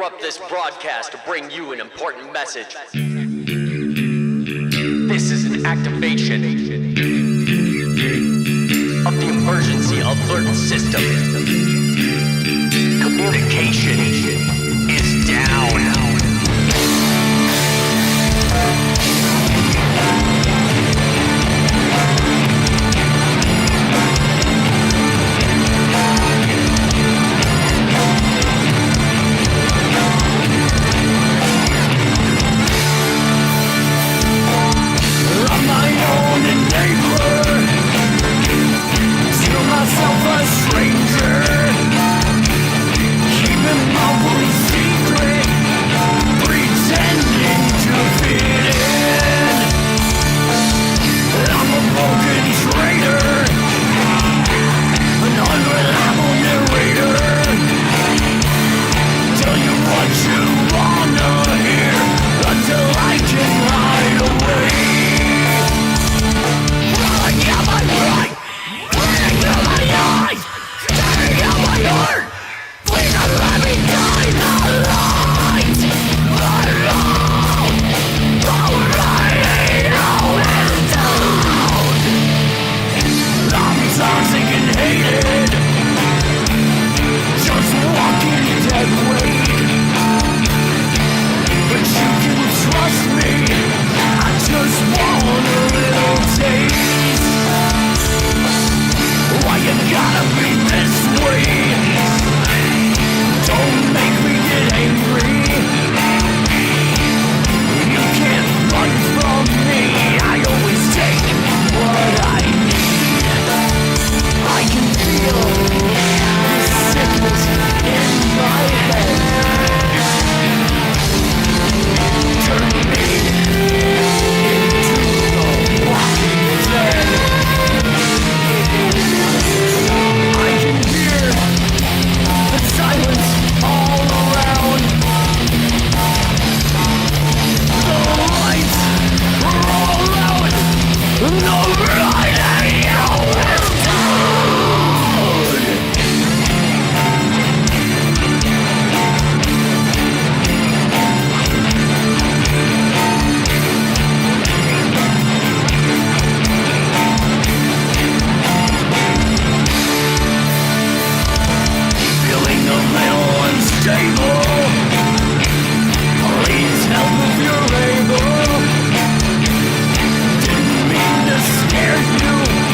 interrupt this broadcast to bring you an important message. This is an activation of the emergency alert system. Communication is down. Didn't mean to scare you.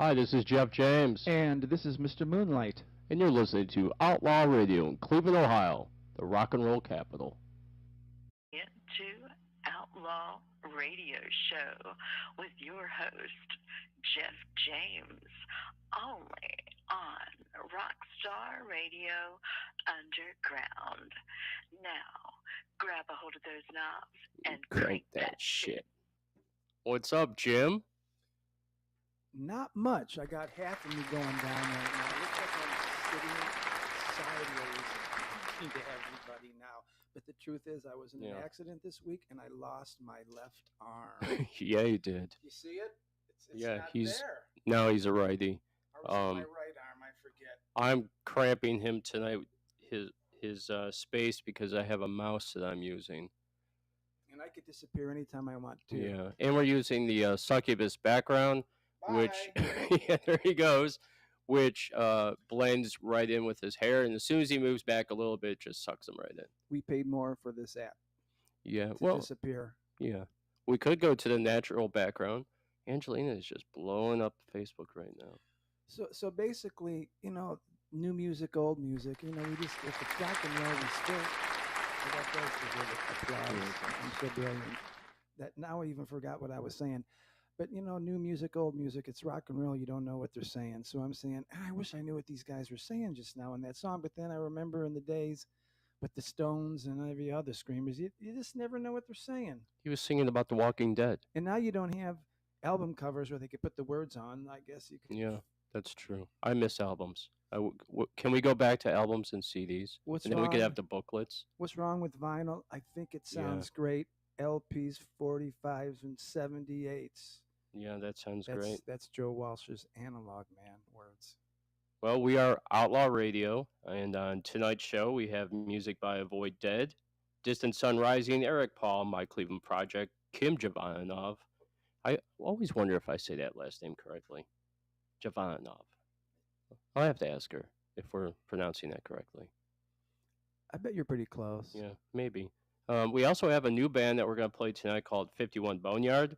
Hi, this is Jeff James. And this is Mr. Moonlight. And you're listening to Outlaw Radio in Cleveland, Ohio, the rock and roll capital. Into Outlaw Radio Show with your host, Jeff James, only on Rockstar Radio Underground. Now, grab a hold of those knobs and crank that shit. What's up, Jim? Not much. I got half of me going down right now. It looks like I'm sitting sideways to everybody now. But the truth is, I was in an accident this week, and I lost my left arm. Yeah, you did. You see it? It's not he's there. No, he's a righty. Or was it my right arm? I forget. I'm cramping him tonight. His space because I have a mouse that I'm using. And I could disappear anytime I want to. Yeah, and we're using the succubus background. Bye. Which, yeah, there he goes, which blends right in with his hair. And as soon as he moves back a little bit, it just sucks him right in. We paid more for this app. Yeah, to disappear. Yeah. We could go to the natural background. Angelina is just blowing up Facebook right now. So basically, new music, old music, we just, if it's rock and roll, we still, applause. I'm so brilliant. That now I even forgot what I was saying. But, new music, old music, it's rock and roll. You don't know what they're saying. So I'm saying, I wish I knew what these guys were saying just now in that song. But then I remember in the days with the Stones and every other screamers, you just never know what they're saying. He was singing about The Walking Dead. And now you don't have album covers where they could put the words on. I guess you could. Yeah, that's true. I miss albums. Can we go back to albums and CDs? And then we could have the booklets. What's wrong with vinyl? I think it sounds great. LPs, 45s, and 78s. Yeah, that sounds great. That's Joe Walsh's Analog Man words. Well, we are Outlaw Radio, and on tonight's show, we have music by Avoid Dead, Distant Sun Rising, Eric Paul, My Cleveland Project, Kim Jovanov. I always wonder if I say that last name correctly. Jovanov. I'll have to ask her if we're pronouncing that correctly. I bet you're pretty close. Yeah, maybe. We also have a new band that we're going to play tonight called 51 Boneyard.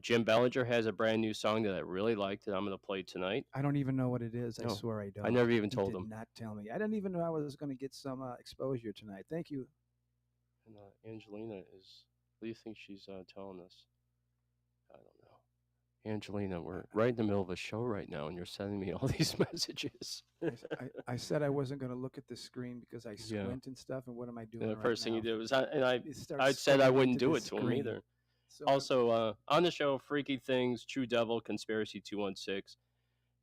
Jim Bellinger has a brand new song that I really liked that I'm going to play tonight. I don't even know what it is. I swear I don't. I never even told him. He did not tell me. I didn't even know I was going to get some exposure tonight. Thank you. And Angelina is... What do you think she's telling us? I don't know. Angelina, we're right in the middle of a show right now, and you're sending me all these messages. I said I wasn't going to look at the screen because I squint and stuff, and what am I doing? And the first thing you did was... I said I wouldn't do it to him either. So also, on the show, Freaky Things, True Devil, Conspiracy 216.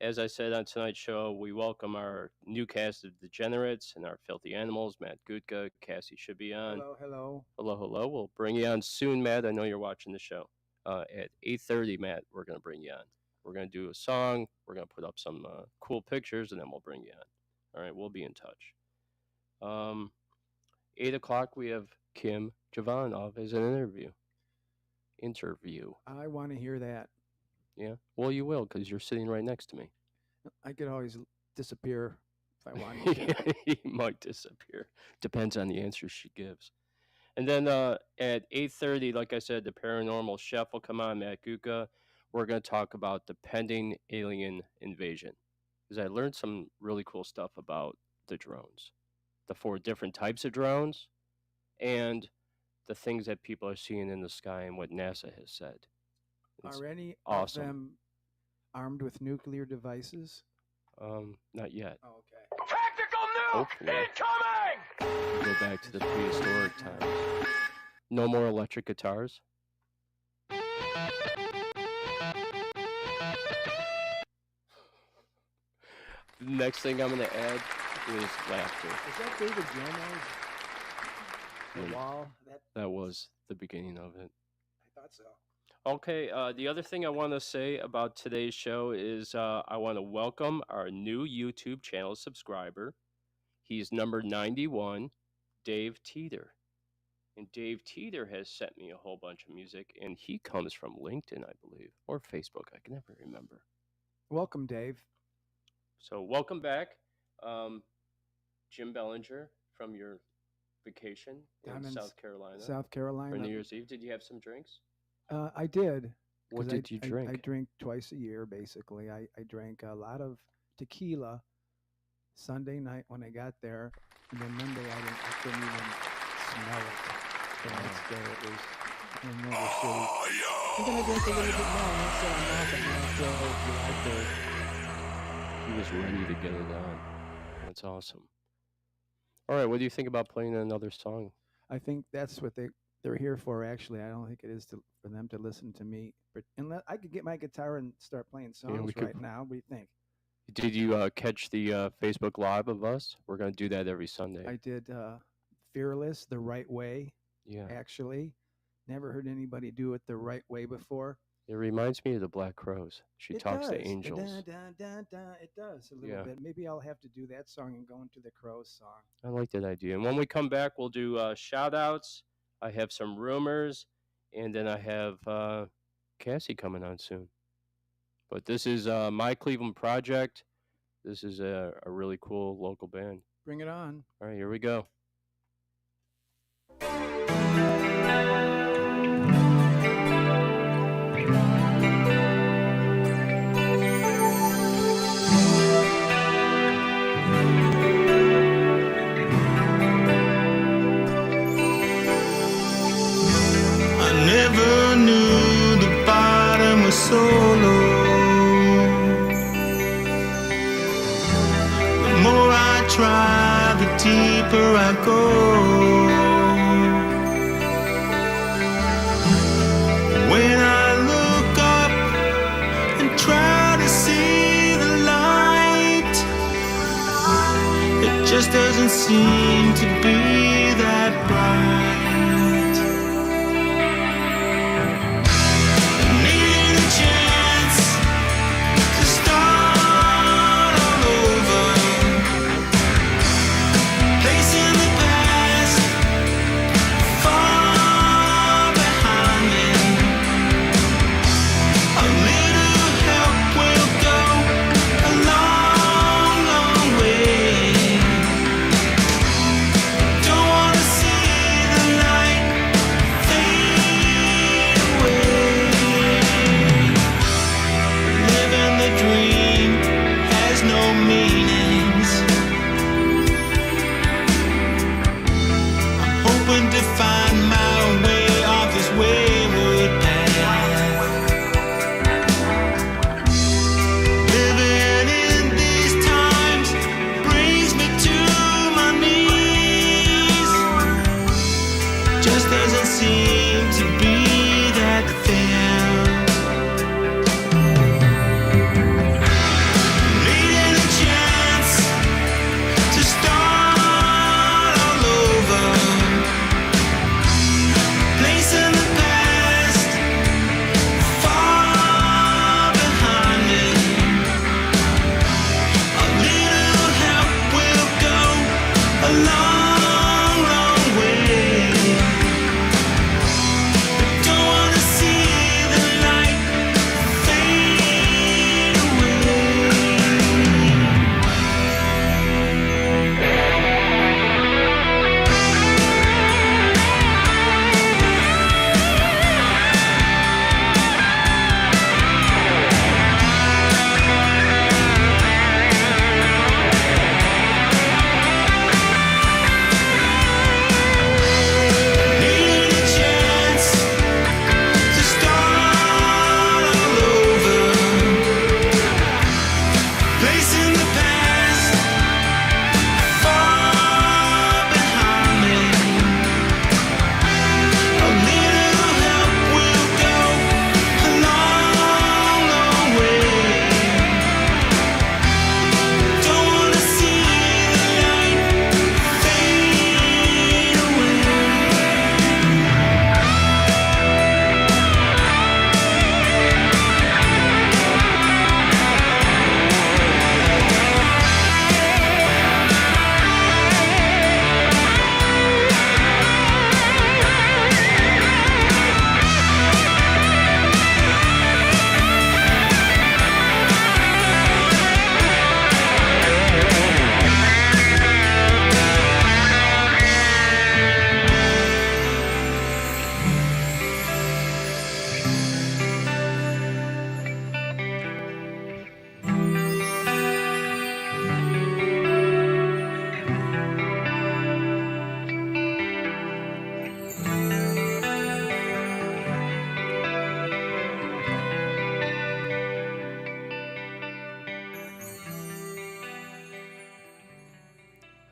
As I said on tonight's show, we welcome our new cast of Degenerates and our Filthy Animals, Matt Gutka. Cassie should be on. Hello. We'll bring you on soon, Matt. I know you're watching the show. At 8:30, Matt, we're going to bring you on. We're going to do a song. We're going to put up some cool pictures, and then we'll bring you on. All right, we'll be in touch. 8 o'clock, we have Kim Jovanov as an interview. I want to hear that. Yeah? Well, you will, because you're sitting right next to me. I could always disappear if I wanted to. He might disappear. Depends on the answer she gives. And then at 8:30, like I said, the Paranormal Chef will come on, Matt Gutka. We're going to talk about the pending alien invasion. Because I learned some really cool stuff about the drones. The 4 different types of drones. And the things that people are seeing in the sky and what NASA has said. Are any of them armed with nuclear devices? Not yet. Oh, okay. Tactical nuke incoming! Go back to the prehistoric times. No more electric guitars. The next thing I'm going to add is laughter. Is that David Gilmour's? The wall? That was the beginning of it. I thought so. Okay, the other thing I want to say about today's show is I want to welcome our new YouTube channel subscriber. He's number 91, Dave Teeter. And Dave Teeter has sent me a whole bunch of music, and he comes from LinkedIn, I believe, or Facebook. I can never remember. Welcome, Dave. So welcome back, Jim Bellinger, from your vacation in South Carolina. South Carolina. For New Year's Eve. Did you have some drinks? I did. What 'Cause did you I drink? drink twice a year, basically. I drank a lot of tequila Sunday night when I got there, and then Monday I couldn't even smell it. The next day it was hangover city. And then I drank a little bit more, and I said I'm off until July 3rd. He was ready to get it on. That's awesome. All right, what do you think about playing another song? I think that's what they're here for. Actually, I don't think it is for them to listen to me. But unless I could get my guitar and start playing songs we could- right now. What do you think? Did you catch the Facebook Live of us? We're going to do that every Sunday. I did Fearless the right way. Yeah. Actually, never heard anybody do it the right way before. It reminds me of the Black Crows. She talks to It angels. does a little Yeah. bit. Maybe I'll have to do that song and go into the Crows song. I like that idea. And when we come back, we'll do shout outs. I have some rumors, and then I have Cassie coming on soon. But this is My Cleveland Project. This is a really cool local band. Bring it on. All right, here we go. I never knew the bottom was so low. The more I try, the deeper I go. When I look up and try to see the light, it just doesn't seem to be that bright. Needing a chance to start all over, placing the past far behind me. A little help will go a long, long way. Don't wanna see the light fade away. Living the dream has no meanings. I'm hoping to find my way off this wayward path. Living in these times brings me to my knees. Just doesn't seem to be that fair. Needing a chance to start all over, placing the past far behind me. A little help will go a long, long way. Don't wanna see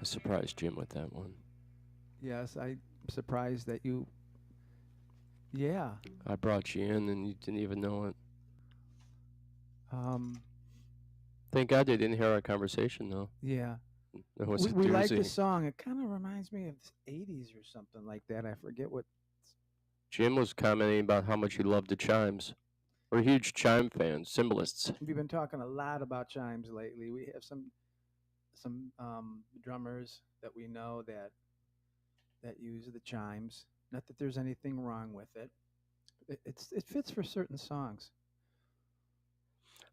surprised Jim with that one. Yes, I'm surprised that you. Yeah. I brought you in and you didn't even know it. Thank God they didn't hear our conversation, though. Yeah. It was we like the song. It kind of reminds me of the 80s or something like that. I forget what. Jim was commenting about how much he loved the chimes. We're huge chime fans, cymbalists. We've been talking a lot about chimes lately. We have some drummers that we know that use the chimes. Not that there's anything wrong with it. It fits for certain songs.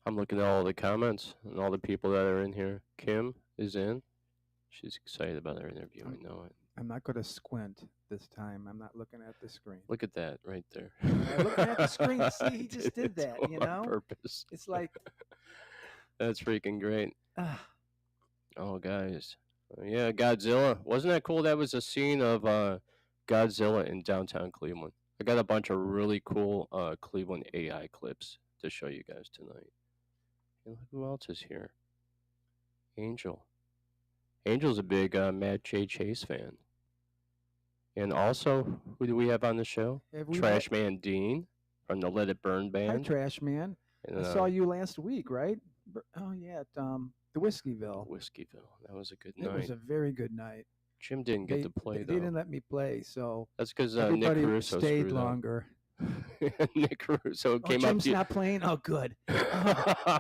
I'm looking at all the comments and all the people that are in here. Kim is in. She's excited about our interview. I know it. I'm not going to squint this time. I'm not looking at the screen. Look at that right there. I'm looking at the screen. See, he just did that, you know? On purpose. It's like... That's freaking great. Oh, guys. Yeah, Godzilla. Wasn't that cool? That was a scene of Godzilla in downtown Cleveland. I got a bunch of really cool Cleveland AI clips to show you guys tonight. And look who else is here. Angel. Angel's a big Mad J. Chase fan. And also, who do we have on the show? Trash Man Dean from the Let It Burn band. Hi, Trash Man. And, I saw you last week, right? Oh, yeah, at the Whiskeyville. That was a good night. It was a very good night. Jim didn't get to play, though. They didn't let me play, so... That's because Nick Caruso stayed longer. Nick Caruso came up. Jim's not playing? Oh, good.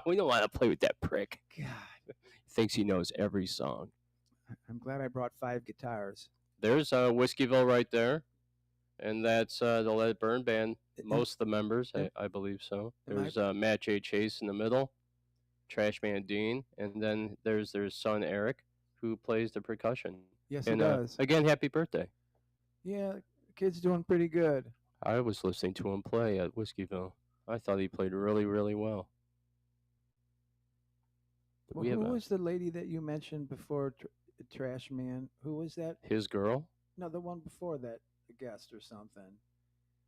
We don't want to play with that prick. God. He thinks he knows every song. I'm glad I brought 5 guitars. There's Whiskeyville right there. And that's the Let It Burn band. Most of the members, I believe so. There's Matt J. Chase in the middle. Trash Man Dean. And then there's their son, Eric, who plays the percussion. Yes, he does. Again, happy birthday. Yeah, the kid's doing pretty good. I was listening to him play at Whiskeyville. I thought he played really, really well. Who was the lady that you mentioned before, Trash Man? Who was that? His girl? No, the one before that, a guest or something.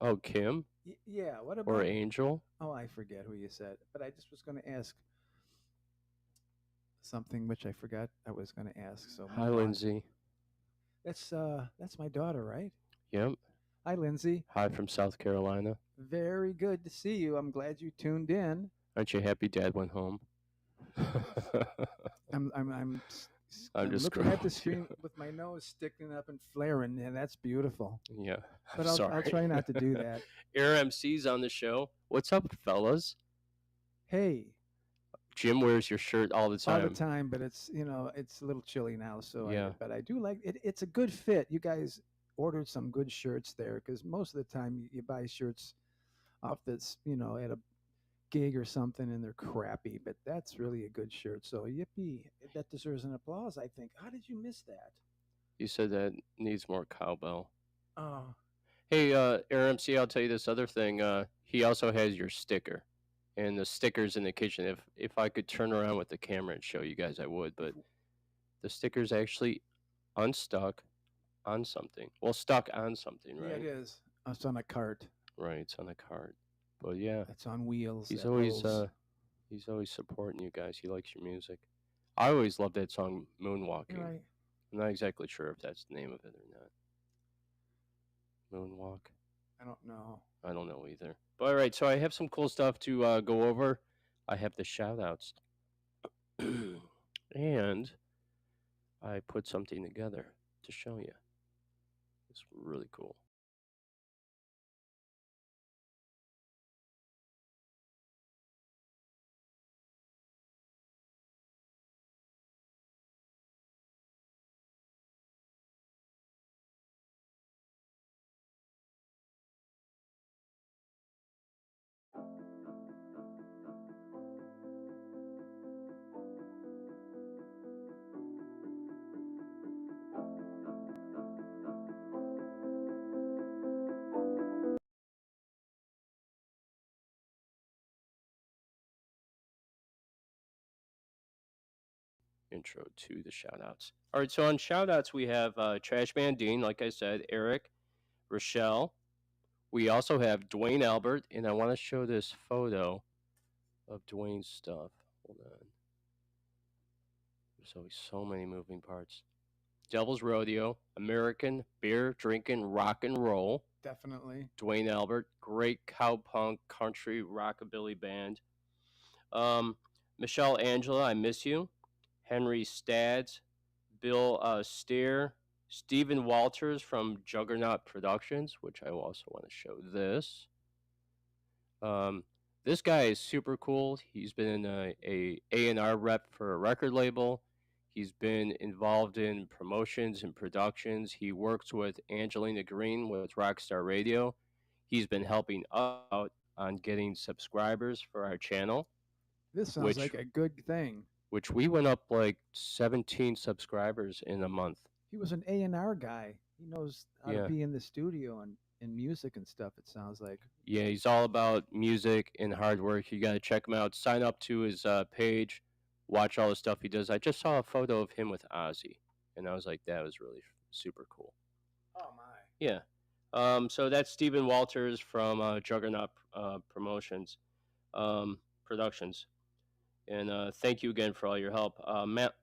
Oh, Kim? Yeah, what about... Or Angel? Oh, I forget who you said. But I just was going to ask something which I forgot I was going to ask. So hi, Lindsay. That's my daughter, right? Yep. Hi, Lindsay. Hi from South Carolina. Very good to see you. I'm glad you tuned in. Aren't you happy Dad went home? I'm just looking at the screen with my nose sticking up and flaring, and that's beautiful. Yeah. But I'll try not to do that. Air MC's on the show. What's up, fellas? Hey. Jim wears your shirt all the time. All the time, but it's a little chilly now. So yeah. But I do like it. It's a good fit. You guys ordered some good shirts there, because most of the time you buy shirts off this, at a gig or something, and they're crappy. But that's really a good shirt. So yippee! That deserves an applause, I think. How did you miss that? You said that needs more cowbell. Oh. Hey, Air MC, I'll tell you this other thing. He also has your sticker. And the sticker's in the kitchen. If I could turn around with the camera and show you guys, I would. But the sticker's actually unstuck on something. Well, stuck on something, right? Yeah, it is. It's on a cart. Right, it's on a cart. But yeah, it's on wheels. He's always supporting you guys. He likes your music. I always loved that song, Moonwalking. Right. I'm not exactly sure if that's the name of it or not. Moonwalk. I don't know. I don't know either. But all right, so I have some cool stuff to go over. I have the shout-outs. And I put something together to show you. It's really cool. Intro to the shout-outs. All right, so on shout-outs, we have Trash Man Dean, like I said, Eric, Rochelle. We also have Dwayne Albert, and I want to show this photo of Dwayne's stuff. Hold on. There's always so many moving parts. Devil's Rodeo, American Beer Drinking Rock and Roll, Definitely. Dwayne Albert, great cowpunk country rockabilly band. Michelle Angela, I Miss You, Henry Stads, Bill Steer, Stephen Walters from Juggernaut Productions, which I also want to show this. Um, this guy is super cool. He's been a A&R rep for a record label. He's been involved in promotions and productions. He works with Angelina Green with Rockstar Radio. He's been helping us out on getting subscribers for our channel, This sounds which like a good thing. which we went up like 17 subscribers in a month. He was an A&R guy. He knows how Yeah. to be in the studio and in music and stuff, it sounds like. Yeah, he's all about music and hard work. You got to check him out. Sign up to his page. Watch all the stuff he does. I just saw a photo of him with Ozzy, and I was like, that was really super cool. Oh, my. Yeah. So that's Stephen Walters from Juggernaut Promotions Productions. And thank you again for all your help.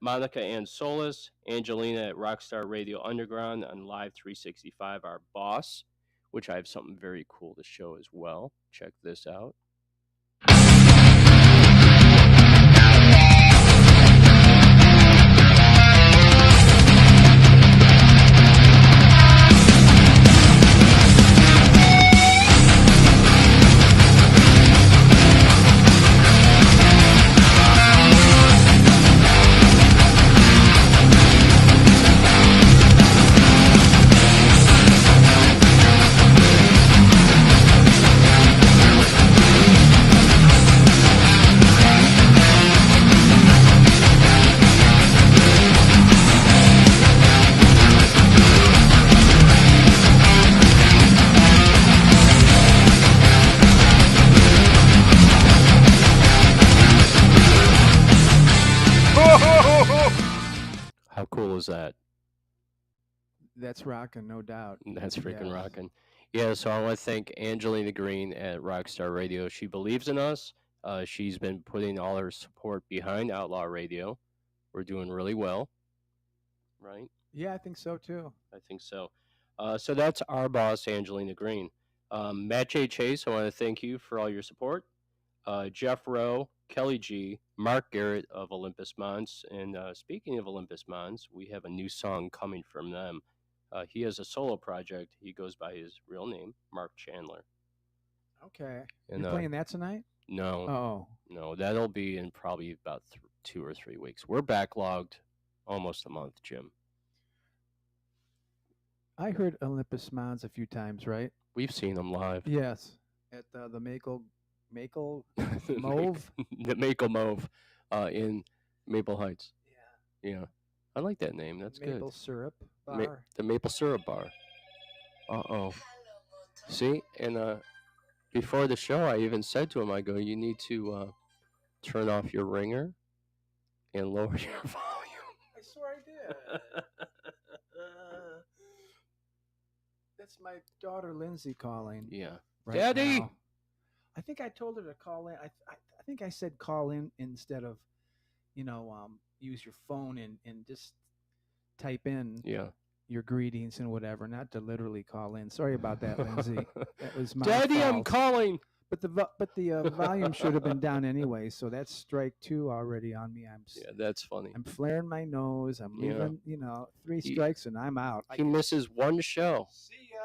Monica Ann Solis, Angelina at Rockstar Radio Underground on Live 365, our boss, which I have something very cool to show as well. Check this out. How cool is that? That's rocking, no doubt. That's freaking Yeah. rocking. Yeah, so I want to thank Angelina Green at Rockstar Radio. She believes in us. She's been putting all her support behind Outlaw Radio. We're doing really well, right? Yeah, I think so too. I think so. So that's our boss, Angelina Green. Matt J. Chase, I want to thank you for all your support. Jeff Rowe, Kelly G, Mark Garrett of Olympus Mons. And speaking of Olympus Mons, we have a new song coming from them. He has a solo project. He goes by his real name, Mark Chandler. Okay. And, You're playing that tonight? No, Oh. no, that'll be in probably about 2 or 3 weeks. We're backlogged almost a month, Jim. I heard Olympus Mons a few times, right? We've seen them live. Yes. At the Maple The Mauve? The Maple Mauve in Maple Heights. Yeah. Yeah. I like that name. That's Maple good. syrup Ma- bar. the Maple Syrup Bar. Uh-oh. See? And before the show, I even said to him, I go, you need to turn off your ringer and lower your volume. I swear I did. That's my daughter Lindsay calling. Yeah. Right Daddy! now. I think I told her to call in. I think I said call in instead of, use your phone and just type in Yeah. your greetings and whatever, not to literally call in. Sorry about that, Lindsay. That was my Daddy, fault. I'm calling. But the volume should have been down anyway, so that's strike 2 already on me. Yeah, that's funny. I'm flaring my nose. I'm Yeah. leaving, 3 He- strikes and I'm out. He misses one show. See ya.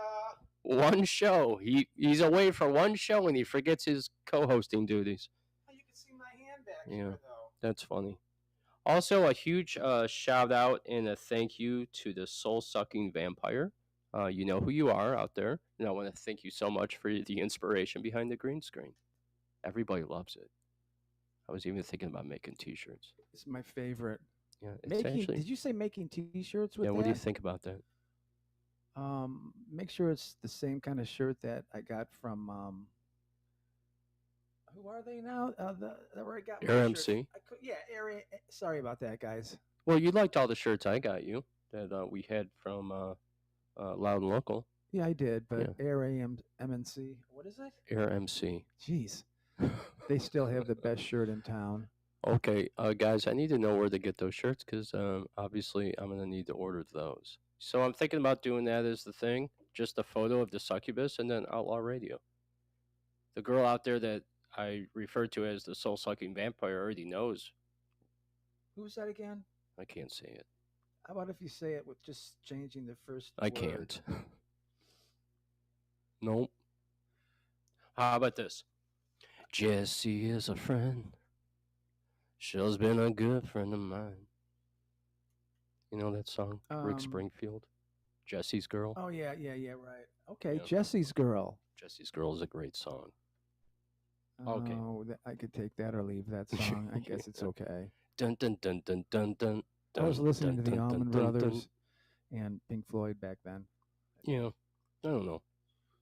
One show. He's away for one show and he forgets his co-hosting duties. Oh, you can see my hand back Yeah. here, though. That's funny. Also, a huge shout out and a thank you to the soul sucking vampire. You know who you are out there. And I want to thank you so much for the inspiration behind the green screen. Everybody loves it. I was even thinking about making t-shirts. It's my favorite. Yeah, it's actually. Did you say making T-shirts with Yeah, that? what do you think about that? Make sure it's the same kind of shirt that I got from. Who are they now? Where I got my Air shirt. MC. Sorry about that, guys. Well, you liked all the shirts I got you that we had from Loud and Local. Yeah, I did, but Yeah. Air MNC. What is it? Air MC. Jeez, they still have the best shirt in town. Okay, guys, I need to know where to get those shirts because obviously I'm gonna need to order those. So I'm thinking about doing that as the thing, just a photo of the succubus and then Outlaw Radio. The girl out there that I referred to as the soul sucking vampire already knows. Who's that again? I can't say it. How about if you say it with just changing the first I word? can't. Nope. How about this? Jessie is a friend. She's been a good friend of mine. You know that song? Rick Springfield? Jessie's Girl? Oh, yeah, right. Okay, Yeah. Jesse's Girl. Jesse's Girl is a great song. Okay. Oh, I could take that or leave that song. I guess it's okay. Dun dun dun dun dun dun. I was listening dun, to the dun, Allman dun, dun, Brothers and Pink Floyd back then. Yeah, I don't know.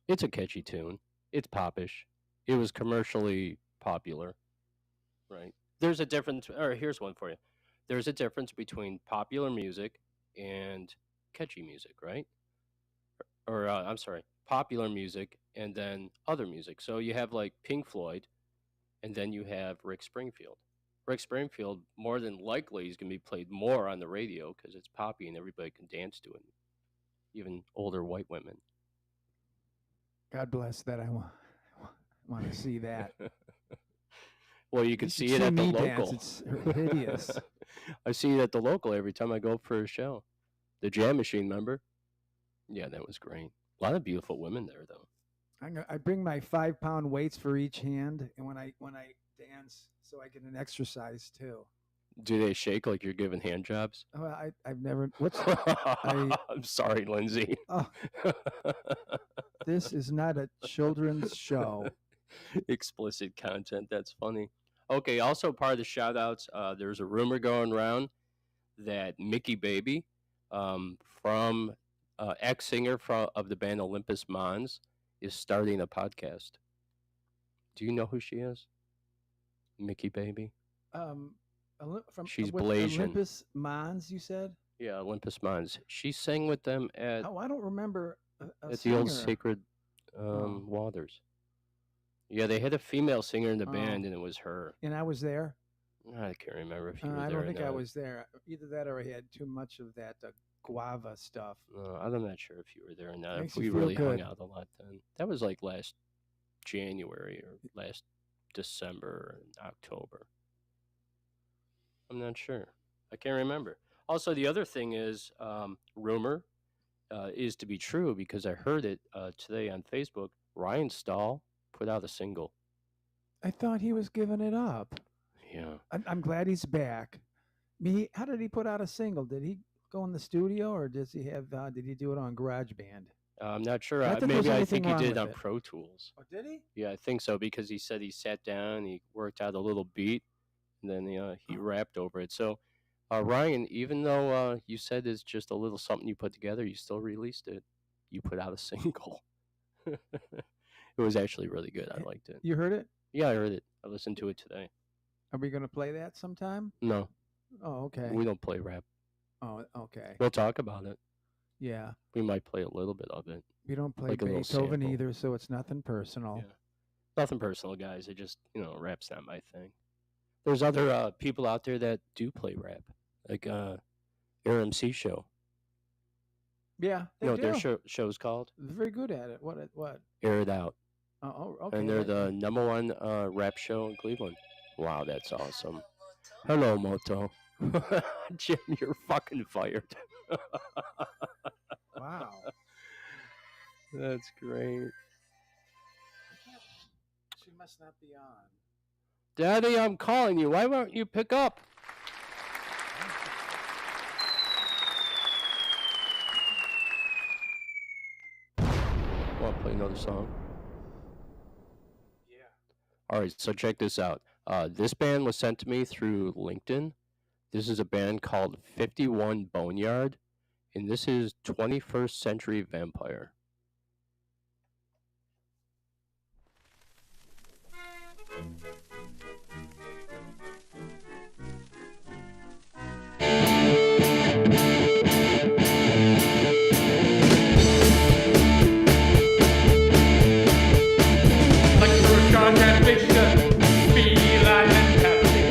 It's a catchy tune. It's popish. It was commercially popular, right? There's a difference, or here's one for you. There's a difference between popular music and catchy music, right? Or I'm sorry, popular music and then other music. So you have like Pink Floyd, and then you have Rick Springfield. Rick Springfield, more than likely, is going to be played more on the radio because it's poppy and everybody can dance to it, even older white women. God bless that. I want to see that. Well, you can should see it at the me local. dance. It's hideous. I see it at the local every time I go for a show. The Jam Machine, remember? Yeah, that was great. A lot of beautiful women there, though. I bring my 5-pound weights for each hand, and when I dance, so I get an exercise too. Do they shake like you're giving hand jobs? Oh, I've never. What's? I'm sorry, Lindsay. Oh, this is not a children's show. Explicit content. That's funny. Okay. Also, part of the shout outs, there's a rumor going around that Mickey Baby, from ex-singer of the band Olympus Mons, is starting a podcast. Do you know who she is? Mickey Baby. She's Blasian. Olympus Mons, you said? Yeah, Olympus Mons. She sang with them at I don't remember at the old Sacred Waters. Yeah, they had a female singer in the band, and it was her. And I was there? I can't remember if you were there. I don't think or not. I was there. Either that or I had too much of that guava stuff. I'm not sure if you were there or not. Makes If we you feel really good. hung out a lot then. That was like last January or last December or October. I'm not sure. I can't remember. Also, the other thing is, rumor is to be true because I heard it today on Facebook. Ryan Stahl put out a single. I thought he was giving it up. Yeah. I'm glad he's back. How did he put out a single? Did he go in the studio or does he have? Did he do it on GarageBand? I'm not sure. Not that there's Maybe I anything think he wrong did with on it. Pro Tools. Oh, did he? Yeah, I think so because he said he sat down, he worked out a little beat, and then he rapped over it. So, Ryan, even though you said it's just a little something you put together, you still released it. You put out a single. It was actually really good. I liked it. You heard it? Yeah, I heard it. I listened to it today. Are we going to play that sometime? No, Oh, okay. we don't play rap. Oh, okay. We'll talk about it. Yeah. We might play a little bit of it. We don't play Like a little Beethoven sample. either, so it's nothing personal. Yeah. Nothing personal, guys. It just, rap's not my thing. There's other people out there that do play rap, like RMC show. Yeah, You know what their show's called? They're very good at it. What? Air It Out. Oh, okay. And they're the number one rap show in Cleveland. Wow, that's awesome. Hello, Moto. Jim, you're fucking fired. Wow. That's great. She must not be on. Daddy, I'm calling you. Why won't you pick up? Want to play another song? Yeah. All right, so check this out. This band was sent to me through LinkedIn. This is a band called 51 Boneyard, and this is 21st Century Vampire. Like you're a contact fiction, feline mentality.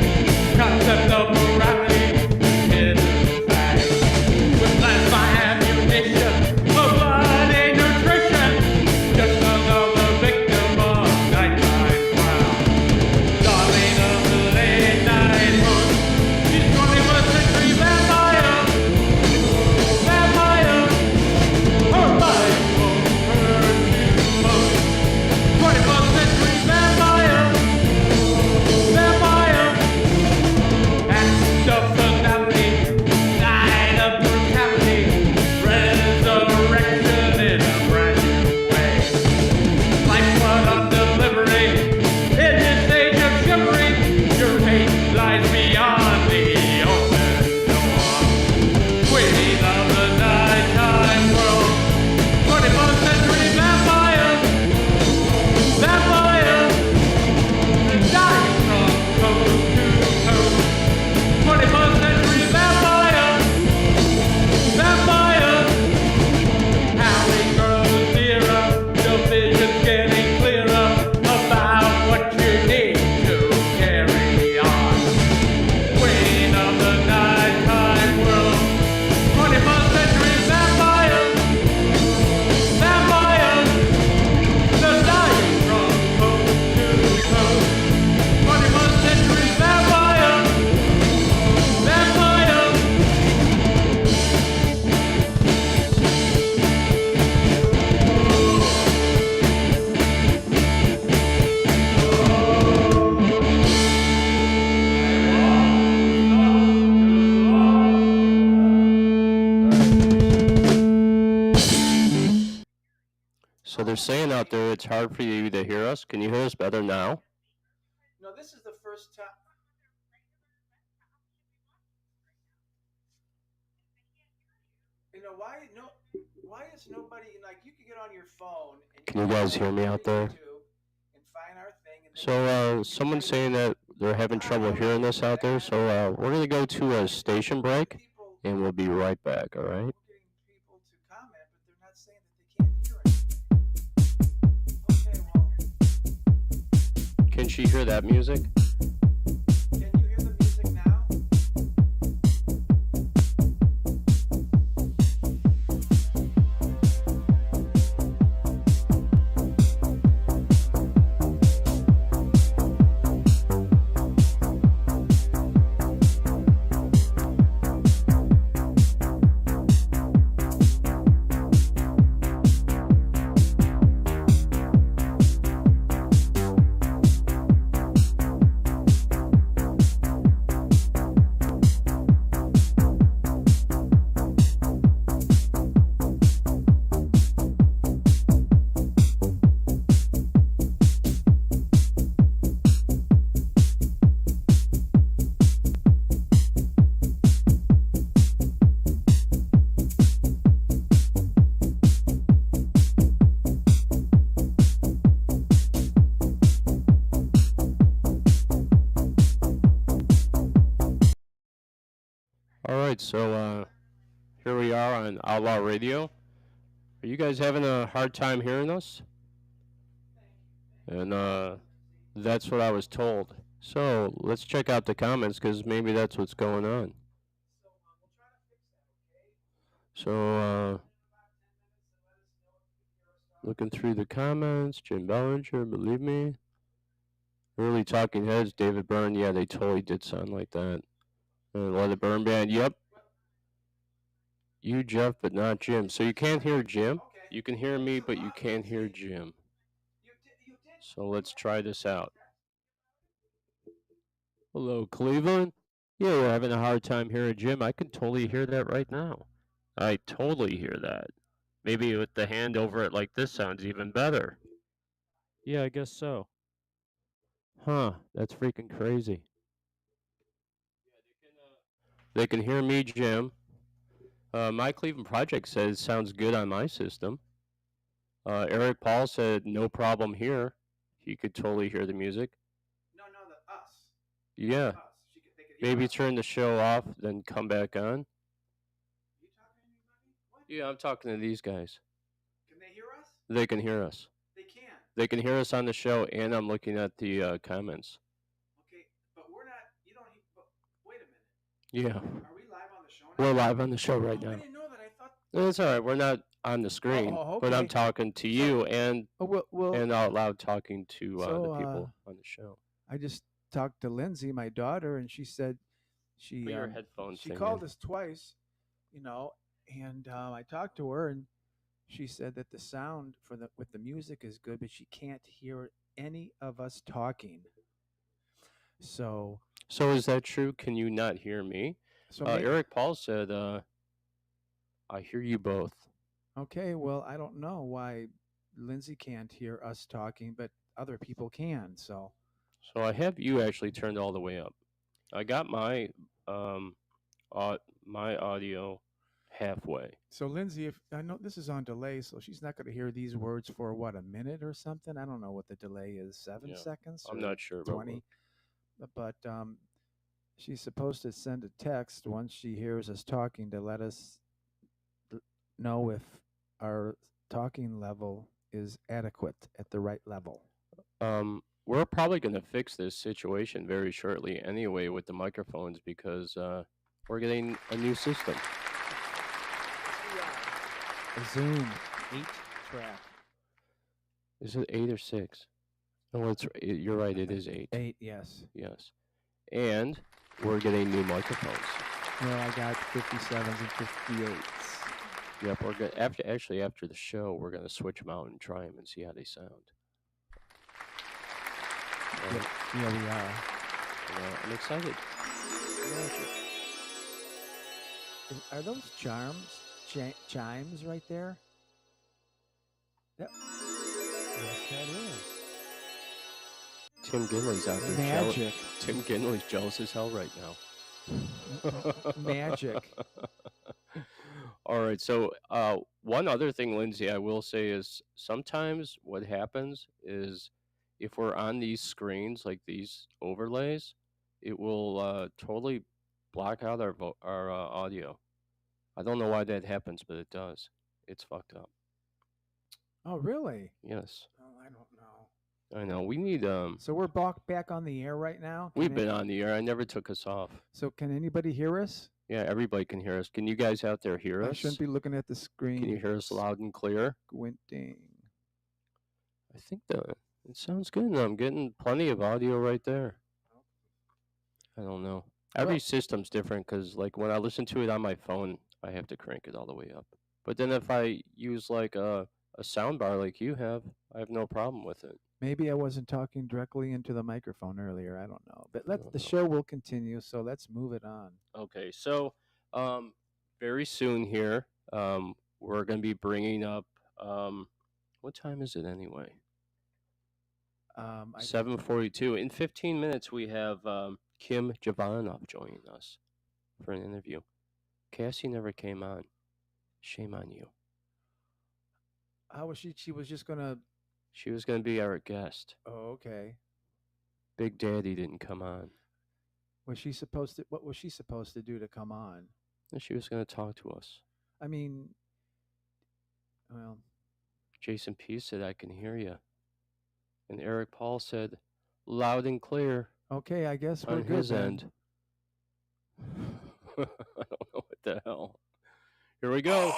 they're saying out there it's hard for you to hear us. Can you hear us better now? No, this is the first time. You know why? No, why is nobody like? You can get on your phone. And Can you guys hear me out there? And find our thing. And So someone's saying that they're having trouble hearing us out there. So we're gonna go to a station break, and we'll be right back. All right. We're getting people to comment, but they're not saying that they can't hear anything. Okay, well. Can she hear that music? Can you hear the music now? All right, so here we are on Outlaw Radio. Are you guys having a hard time hearing us? And that's what I was told. So let's check out the comments because maybe that's what's going on. So looking through the comments, Jim Bellinger, believe me. Early Talking Heads, David Byrne, yeah, they totally did sound like that. And Let It Burn Band, yep. You, Jeff, but not Jim. So you can't hear Jim. You can hear me, but you can't hear Jim. So let's try this out. Hello, Cleveland. Yeah, we're having a hard time hearing Jim. I can totally hear that right now. I totally hear that. Maybe with the hand over it like this sounds even better. Yeah, I guess so. Huh, that's freaking crazy. They can hear me, Jim. My Cleveland Project says sounds good on my system. Eric Paul said no problem here. He could totally hear the music. No, the us. Yeah. Us. They could hear Maybe us. turn the show off, then come back on. You talking to anybody? What? Yeah, I'm talking to these guys. Can they hear us? They can hear us. They can. They can hear us on the show, and I'm looking at the comments. Okay, but we're not. You don't. But wait a minute. Yeah. Are we live on the show now? We're live on the show right Oh, I now. didn't know that. I thought. It's all right. We're not on the screen, Oh, but I'm okay. talking to you and Well, out loud talking to So, the people on the show. I just talked to Lindsay, my daughter, and she said she Put your headphones she thing called in. us twice, and I talked to her, and she said that the sound with the music is good, but she can't hear any of us talking. So is that true? Can you not hear me? Eric Paul said, I hear you both. okay, well, I don't know why Lindsay can't hear us talking, but other people can. So I have you actually turned all the way up. I got my my audio halfway. So Lindsay, if I know this is on delay, so she's not going to hear these words for what, a minute or something. I don't know what the delay is, 7 seconds. I'm or not sure. 20. But she's supposed to send a text once she hears us talking to let us know if our talking level is adequate at the right level. We're probably going to fix this situation very shortly anyway with the microphones because we're getting a new system. A Zoom 8-track. Is it 8 or 6? No, you're right. It is 8. 8, yes. Yes. And we're getting new microphones. Well, I got 57s and 58s. Yep, we're good. After the show, we're gonna switch them out and try them and see how they sound. Yeah, we are. I'm excited. Are those chimes right there? Tim Ginley's out there. Magic. Tim Ginley's jealous as hell right now. Magic. All right. So, one other thing, Lindsay, I will say is sometimes what happens is if we're on these screens, like these overlays, it will totally block out our audio. I don't know why that happens, but it does. It's fucked up. Oh, really? Yes. Oh, I don't know. I know. We need So we're back on the air right now? We've been on the air. I never took us off. So can anybody hear us? Yeah, everybody can hear us. Can you guys out there hear us? I shouldn't be looking at the screen. Can you hear us loud and clear? Squinting. I think it sounds good. I'm getting plenty of audio right there. I don't know. Every system's different because, like, when I listen to it on my phone, I have to crank it all the way up. But then if I use, like, a sound bar like you have, I have no problem with it. Maybe I wasn't talking directly into the microphone earlier. I don't know. But the show will continue, so let's move it on. Okay, so very soon here, we're going to be bringing up, what time is it anyway? 7:42. In 15 minutes, we have Kim Jovanov joining us for an interview. Cassie never came on. Shame on you. How was she? She was just going to... She was going to be our guest. Oh, okay. Big Daddy didn't come on. Was she supposed to? What was she supposed to do to come on? And she was going to talk to us. I mean, well... Jason P. said, I can hear you. And Eric Paul said, loud and clear. Okay, I guess we're on good his then. end. I don't know what the hell. Here we go. All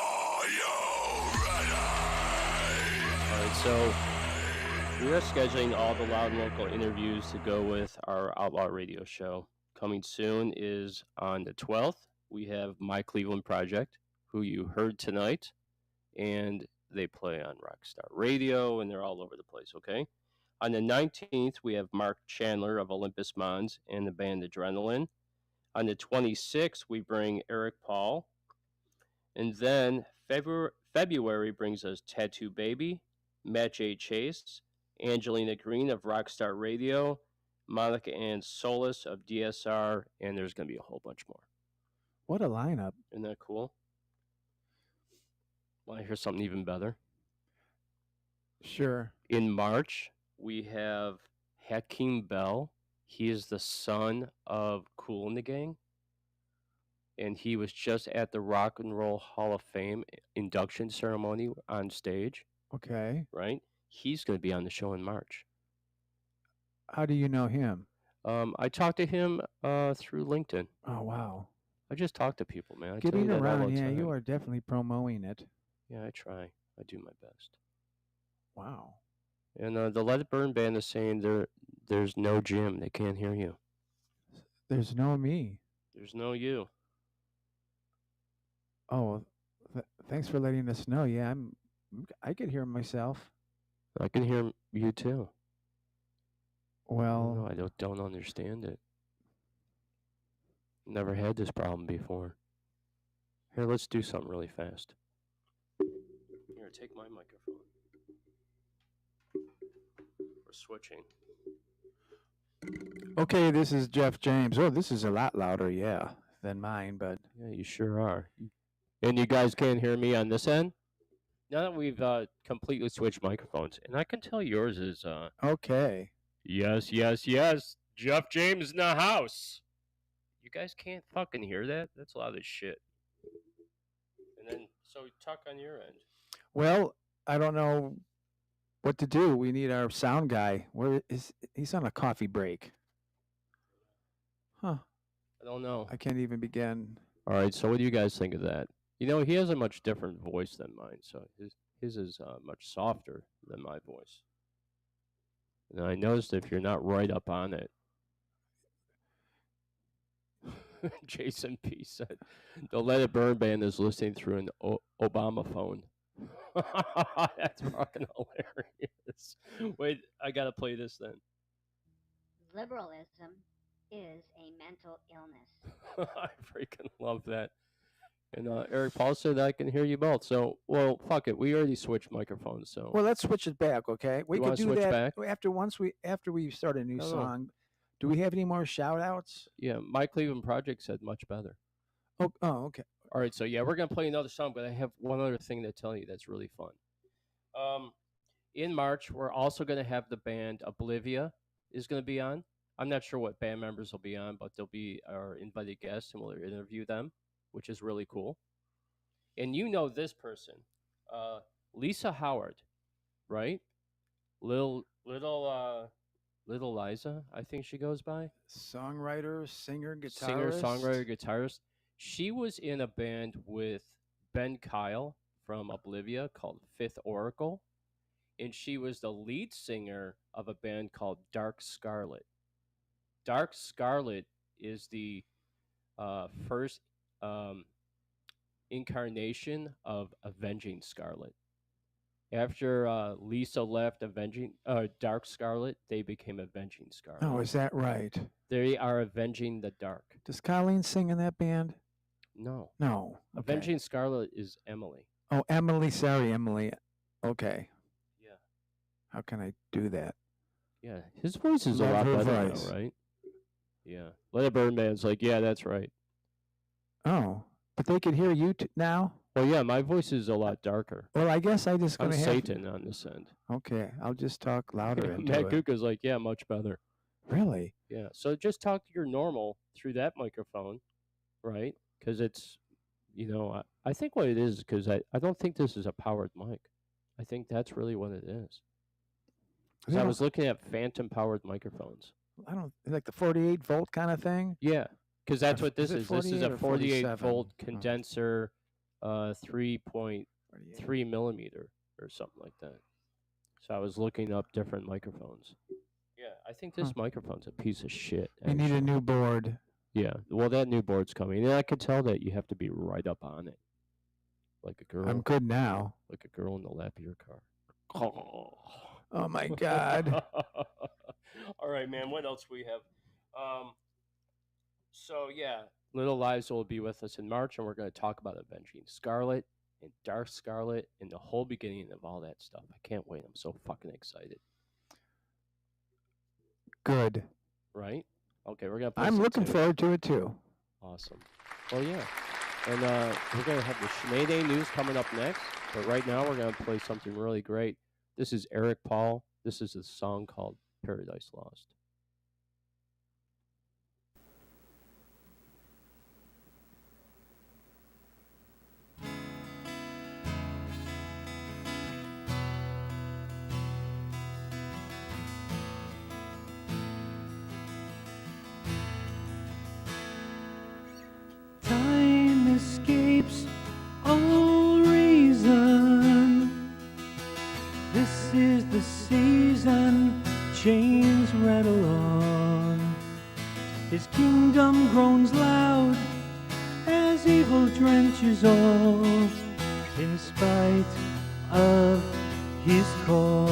right, so we are scheduling all the loud and local interviews to go with our Outlaw radio show. Coming soon is on the 12th. We have My Cleveland Project, who you heard tonight, and they play on Rockstar Radio, and they're all over the place, okay? On the 19th, we have Mark Chandler of Olympus Mons and the band Adrenaline. On the 26th, we bring Eric Paul. And then February brings us Tattoo Baby, Matt J. Chase, Angelina Green of Rockstar Radio, Monica Ann Solis of DSR, and there's going to be a whole bunch more. What a lineup. Isn't that cool? Want to hear something even better? Sure. In March, we have Hakeem Bell. He is the son of Kool and the Gang. And he was just at the Rock and Roll Hall of Fame induction ceremony on stage. Okay. Right? He's going to be on the show in March. How do you know him? I talked to him through LinkedIn. Oh, wow. I just talk to people, man. I Getting tell you that all around, the yeah, time. you are definitely promoting it. Yeah, I try. I do my best. Wow. And the Let It Burn band is saying there's no Jim. They can't hear you. There's no me. There's no you. Oh, thanks for letting us know. Yeah, I could hear myself. I can hear you too. Well, No, I don't understand it. Never had this problem before. Here, let's do something really fast. Here, take my microphone. We're switching. okay, this is Jeff James. Oh, this is a lot louder, yeah, than mine, but Yeah, you sure are. And you guys can't hear me on this end? Now that we've completely switched microphones, and I can tell yours is okay. yes, yes, yes. Jeff James in the house. You guys can't fucking hear that? That's loud as shit. And then, so talk on your end. Well, I don't know what to do. We need our sound guy. Where is he's on a coffee break? Huh. I don't know. I can't even begin. All right, so what do you guys think of that? You know, he has a much different voice than mine, so his is much softer than my voice. And I noticed if you're not right up on it, Jason P. said, the Let It Burn band is listening through an Obama phone. That's fucking hilarious. Wait, I gotta play this then. Liberalism is a mental illness. I freaking love that. And Eric Paul said I can hear you both. So, well, fuck it. We already switched microphones. So, Well, let's switch it back, okay? We You could wanna do switch that back? after we start a new No, no. song. Do we have any more shout outs? yeah, my Cleveland Project said much better. Oh, okay. All right, so yeah, we're gonna play another song, but I have one other thing to tell you that's really fun. In March, we're also gonna have the band Oblivia is gonna be on. I'm not sure what band members will be on, but they'll be our invited guests, and we'll interview them, which is really cool. And you know this person, Lisa Howard, right? Little Liza, I think she goes by. Songwriter, singer, guitarist. Singer, songwriter, guitarist. She was in a band with Ben Kyle from Oblivia called Fifth Oracle, and she was the lead singer of a band called Dark Scarlet. Dark Scarlet is the first incarnation of Avenging Scarlet. After Lisa left Dark Scarlet, they became Avenging Scarlet. Oh, is that right? They are avenging the dark. Does Colleen sing in that band? No. No. Okay. Avenging Scarlet is Emily. Oh, Emily. Sorry, Emily. Okay. Yeah. How can I do that? Yeah. His voice is a Love lot her better voice. now, right? Yeah. Let Birdman's like, yeah, that's right. Oh, but they could hear you now? Well, yeah, my voice is a lot darker. Well, I guess I just I'm going to have... Satan on this end. Okay, I'll just talk louder into Matt it. Guka's like, yeah, much better. Really? Yeah. So just talk to your normal through that microphone, right? Because it's, I think what it is, because I don't think this is a powered mic. I think that's really what it is. Because I was looking at phantom powered microphones. I don't, like the 48 volt kind of thing? Yeah, because that's what this it is. This is 48 a or 48 47? volt Oh. condenser, 3.3 48. millimeter or something like that. So I was looking up different microphones. Yeah, I think this microphone's a piece of shit. You need a actually. new board. Yeah, well, that new board's coming, and I could tell that you have to be right up on it, like a girl. I'm good now. Like a girl in the lap of your car. Oh my God. All right, man. What else we have? So yeah, Little Liza will be with us in March, and we're going to talk about Avenging Scarlet and Dark Scarlet and the whole beginning of all that stuff. I can't wait. I'm so fucking excited. Good. Right? Okay, we're gonna. Play I'm some looking tunes. forward to it too. Awesome. Well, yeah. And we're going to have the Schmayday news coming up next. But right now, we're going to play something really great. This is Eric Paul. This is a song called Paradise Lost. Time escapes all reason. This is the season, chains rattle on. His kingdom groans loud as evil drenches all, in spite of his call.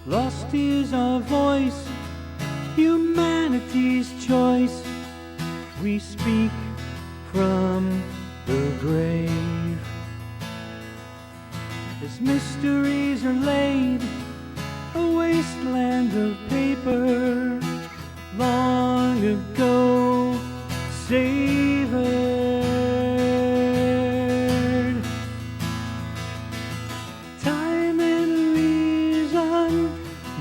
Lost is our voice, humanity's choice. We speak from the grave. As mysteries are laid, a wasteland of paper, long ago savored. Time and reason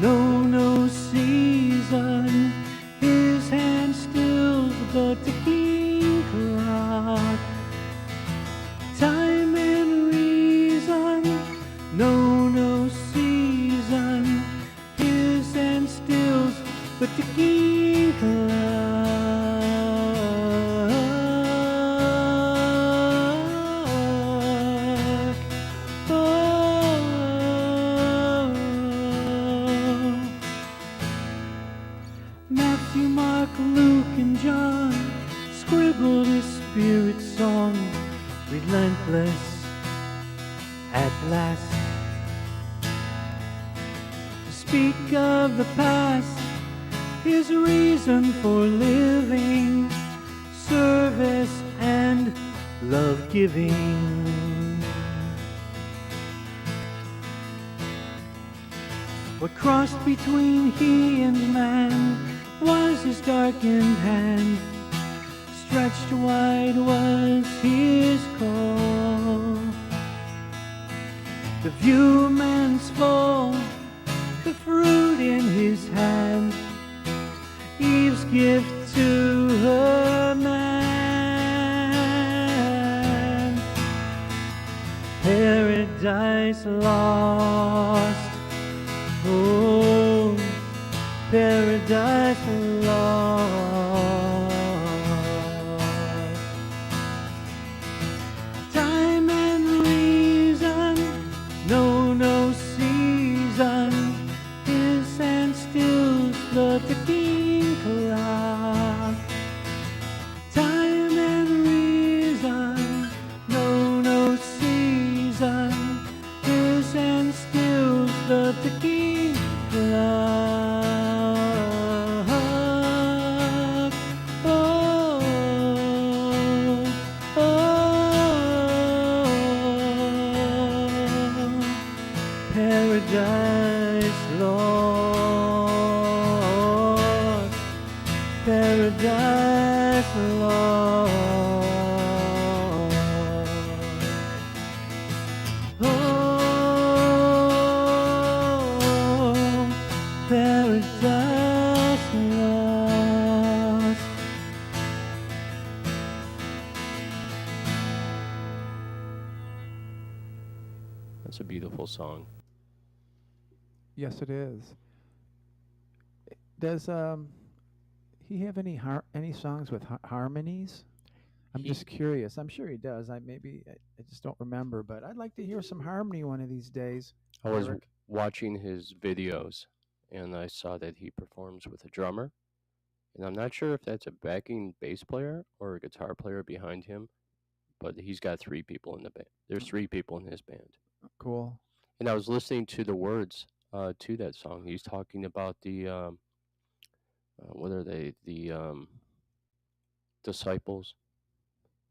know no season. His hand stills the ticking clock. Time and reason know no season. His hand stills the ticking clock. Matthew, Mark, Luke, and John scribbled a spirit song, relentless at last. To speak of the past his reason for living, service and love giving. What crossed between he and man was his darkened hand, stretched wide was his call. The view of man's fall, the fruit in his hand, Eve's gift to her man. Paradise lost, oh, paradise lost. Time and reason know no season, is and stills the ticking clock. Time and reason know no season, is and stills the ticking clock. Oh, oh, paradise lost, paradise lost. Oh, paradise lost. That's a beautiful song. Yes, it is. Does he have any songs with harmonies? I'm He- just curious. I'm sure he does. I just don't remember, but I'd like to hear some harmony one of these days. I was Eric. watching his videos and I saw that he performs with a drummer. And I'm not sure if that's a backing bass player or a guitar player behind him, but he's got three people in the band. There's three people in his band. Cool. And I was listening to the words to that song. He's talking about the what are they? The disciples.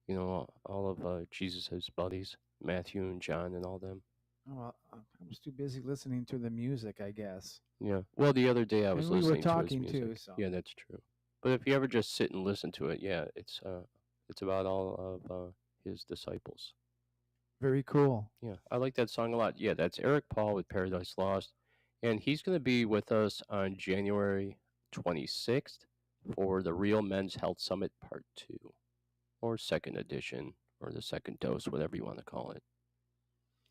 You know, all of Jesus's buddies, Matthew and John, and all them. Oh, well, I was too busy listening to the music, I guess. Yeah. Well, the other day I was And we were listening to his talking music. too, so. Yeah, that's true. But if you ever just sit and listen to it, yeah, it's about all of his disciples. Very cool. Yeah, I like that song a lot. Yeah, that's Eric Paul with Paradise Lost, and he's going to be with us on January 26th for the Real Men's Health Summit Part 2, or second edition, or the second dose, whatever you want to call it.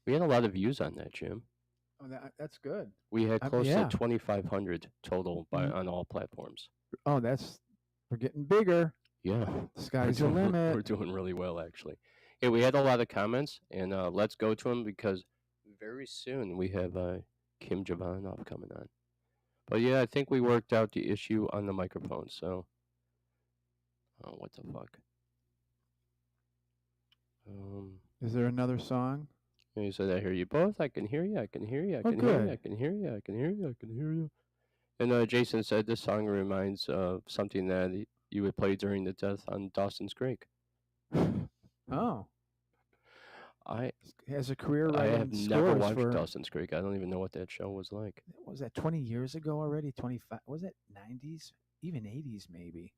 We had a lot of views on that, Jim. Oh, that's good. We had close yeah. to 2,500 total on all platforms. Oh, we're getting bigger. Yeah. The sky's the We're limit. doing really well, actually. Yeah, we had a lot of comments, and let's go to them because very soon we have Kim Jovanov coming on. But yeah, I think we worked out the issue on the microphone, so... Oh, what the fuck? Is there another song? And he said, I hear you both. I can hear you. I can hear you. I Oh, can hear you. good. I can hear you. I can hear you. I can hear you. And Jason said this song reminds of something that you would play during the death on Dawson's Creek. Oh, I he has a career I writing have never scores watched for. Dawson's Creek. I don't even know what that show was like. What was that 20 years ago already? 25? Was it 90s? Even 80s maybe.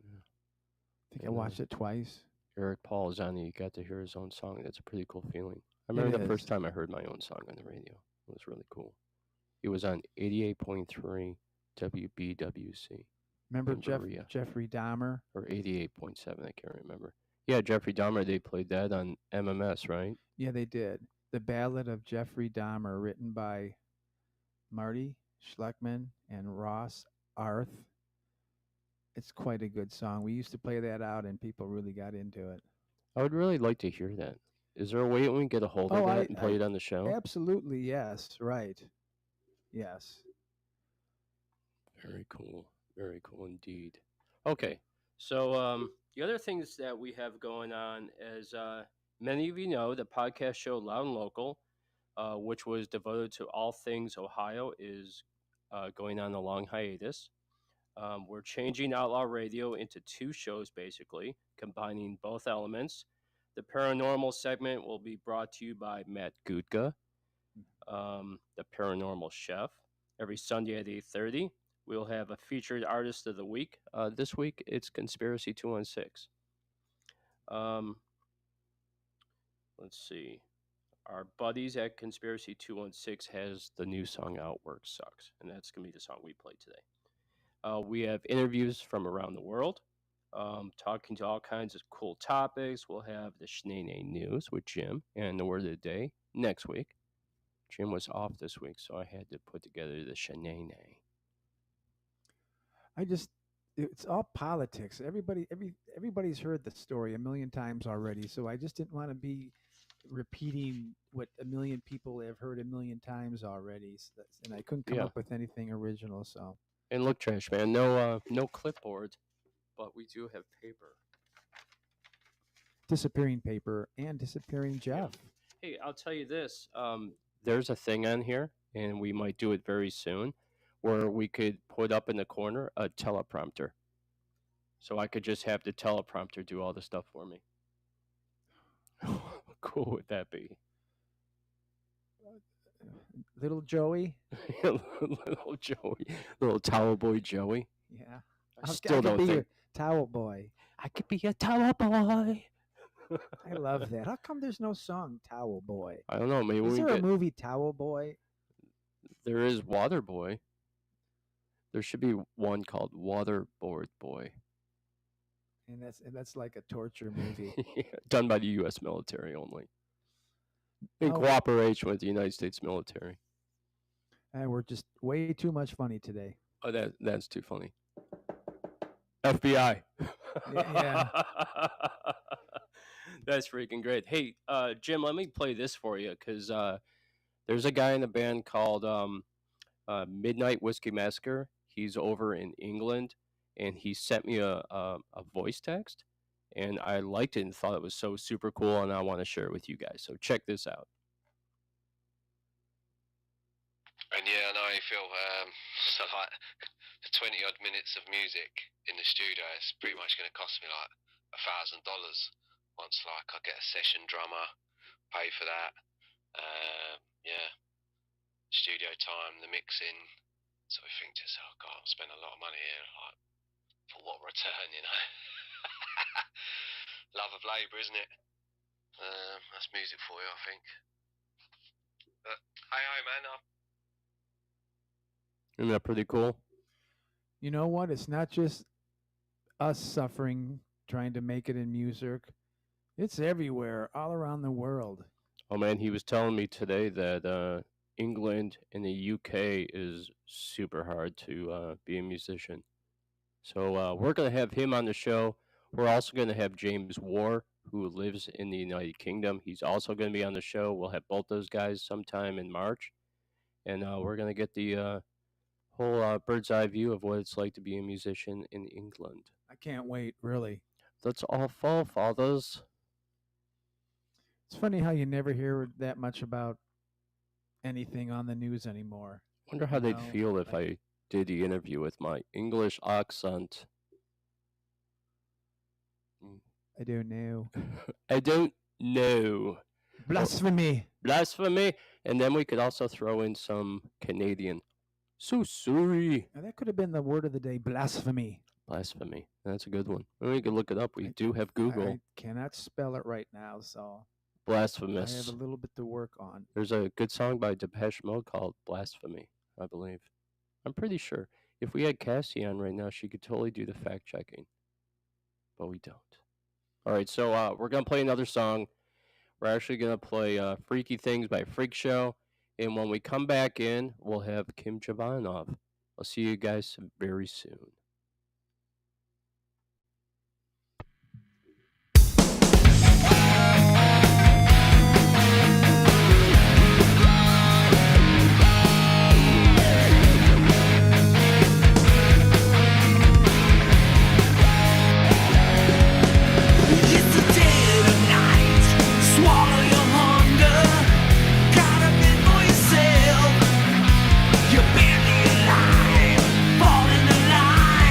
Yeah. I think I watched it twice. Eric Paul is on it. You got to hear his own song. That's a pretty cool feeling. I remember the first time I heard my own song on the radio. It was really cool. It was on 88.3 WBWC. Remember in Berea. Jeffrey Dahmer? Or 88.7, I can't remember. Yeah, Jeffrey Dahmer, they played that on MMS, right? Yeah, they did. The Ballad of Jeffrey Dahmer, written by Marty Schleckman and Ross Arth. It's quite a good song. We used to play that out, and people really got into it. I would really like to hear that. Is there a way we can get a hold of that and play it on the show? Absolutely, yes. Right. Yes. Very cool. Very cool indeed. Okay, so the other things that we have going on, as many of you know, the podcast show Loud and Local, which was devoted to all things Ohio, is going on a long hiatus. We're changing Outlaw Radio into 2 shows, basically, combining both elements. The paranormal segment will be brought to you by Matt Gutka, the paranormal chef. Every Sunday at 8:30, we'll have a featured artist of the week. This week, it's Conspiracy 216. Let's see. Our buddies at Conspiracy 216 has the new song out, Work Sucks, and that's going to be the song we play today. We have interviews from around the world, talking to all kinds of cool topics. We'll have the Shenanay News with Jim and the Word of the Day next week. Jim was off this week, so I had to put together the Shenanay. It's all politics. Everybody's heard the story a million times already, so I just didn't want to be repeating what a million people have heard a million times already, and I couldn't come up with anything original. So. And look, Trash Man, no clipboard, but we do have paper. Disappearing paper and disappearing Jeff. Hey, I'll tell you this. There's a thing on here, and we might do it very soon, where we could put up in the corner a teleprompter. So I could just have the teleprompter do all the stuff for me. How cool would that be? Little Joey? Little Joey. Little towel boy Joey. Yeah. I still don't think. Your towel boy. I could be a towel boy. I love that. How come there's no song Towel Boy? I don't know. Maybe is there a movie Towel Boy? There is Water Boy. There should be one called Waterboard Boy. And that's like a torture movie. Yeah, done by the U.S. military only. In cooperation with the United States military. And we're just way too much funny today. Oh, that's too funny. FBI. Yeah. That's freaking great. Hey, Jim, let me play this for you, because there's a guy in the band called Midnight Whiskey Massacre. He's over in England, and he sent me a voice text, and I liked it and thought it was so super cool, and I want to share it with you guys. So check this out. And yeah, I know you feel so like the 20-odd minutes of music in the studio is pretty much going to cost me like $1,000. Once like I get a session drummer, pay for that. Yeah, studio time, the mixing. So I think to yourself, God, I'll spend a lot of money here, like for what return, you know? Love of labour, isn't it? That's music for you, I think. But hey, man. Isn't that pretty cool? You know what? It's not just us suffering trying to make it in music. It's everywhere, all around the world. Oh, man, he was telling me today that England and the UK is super hard to be a musician. So we're going to have him on the show. We're also going to have James War, who lives in the United Kingdom. He's also going to be on the show. We'll have both those guys sometime in March. And we're going to get the whole bird's eye view of what it's like to be a musician in England. I can't wait, really. That's all fall, fathers. It's funny how you never hear that much about anything on the news anymore. Wonder how they'd feel if I did the interview with my English accent. I don't know. I don't know. Blasphemy. Blasphemy. And then we could also throw in some Canadian. So sorry. Now, that could have been the word of the day, blasphemy. Blasphemy. That's a good one. Well, we can look it up. We do have Google. I cannot spell it right now, so Blasphemous. I have a little bit to work on. There's a good song by Depeche Mode called Blasphemy, I believe. I'm pretty sure. If we had Cassie on right now, she could totally do the fact checking. But we don't. All right, so we're going to play another song. We're actually going to play Freaky Things by Freak Show. And when we come back in, we'll have Kim Jovanov. I'll see you guys very soon. Fall in the line.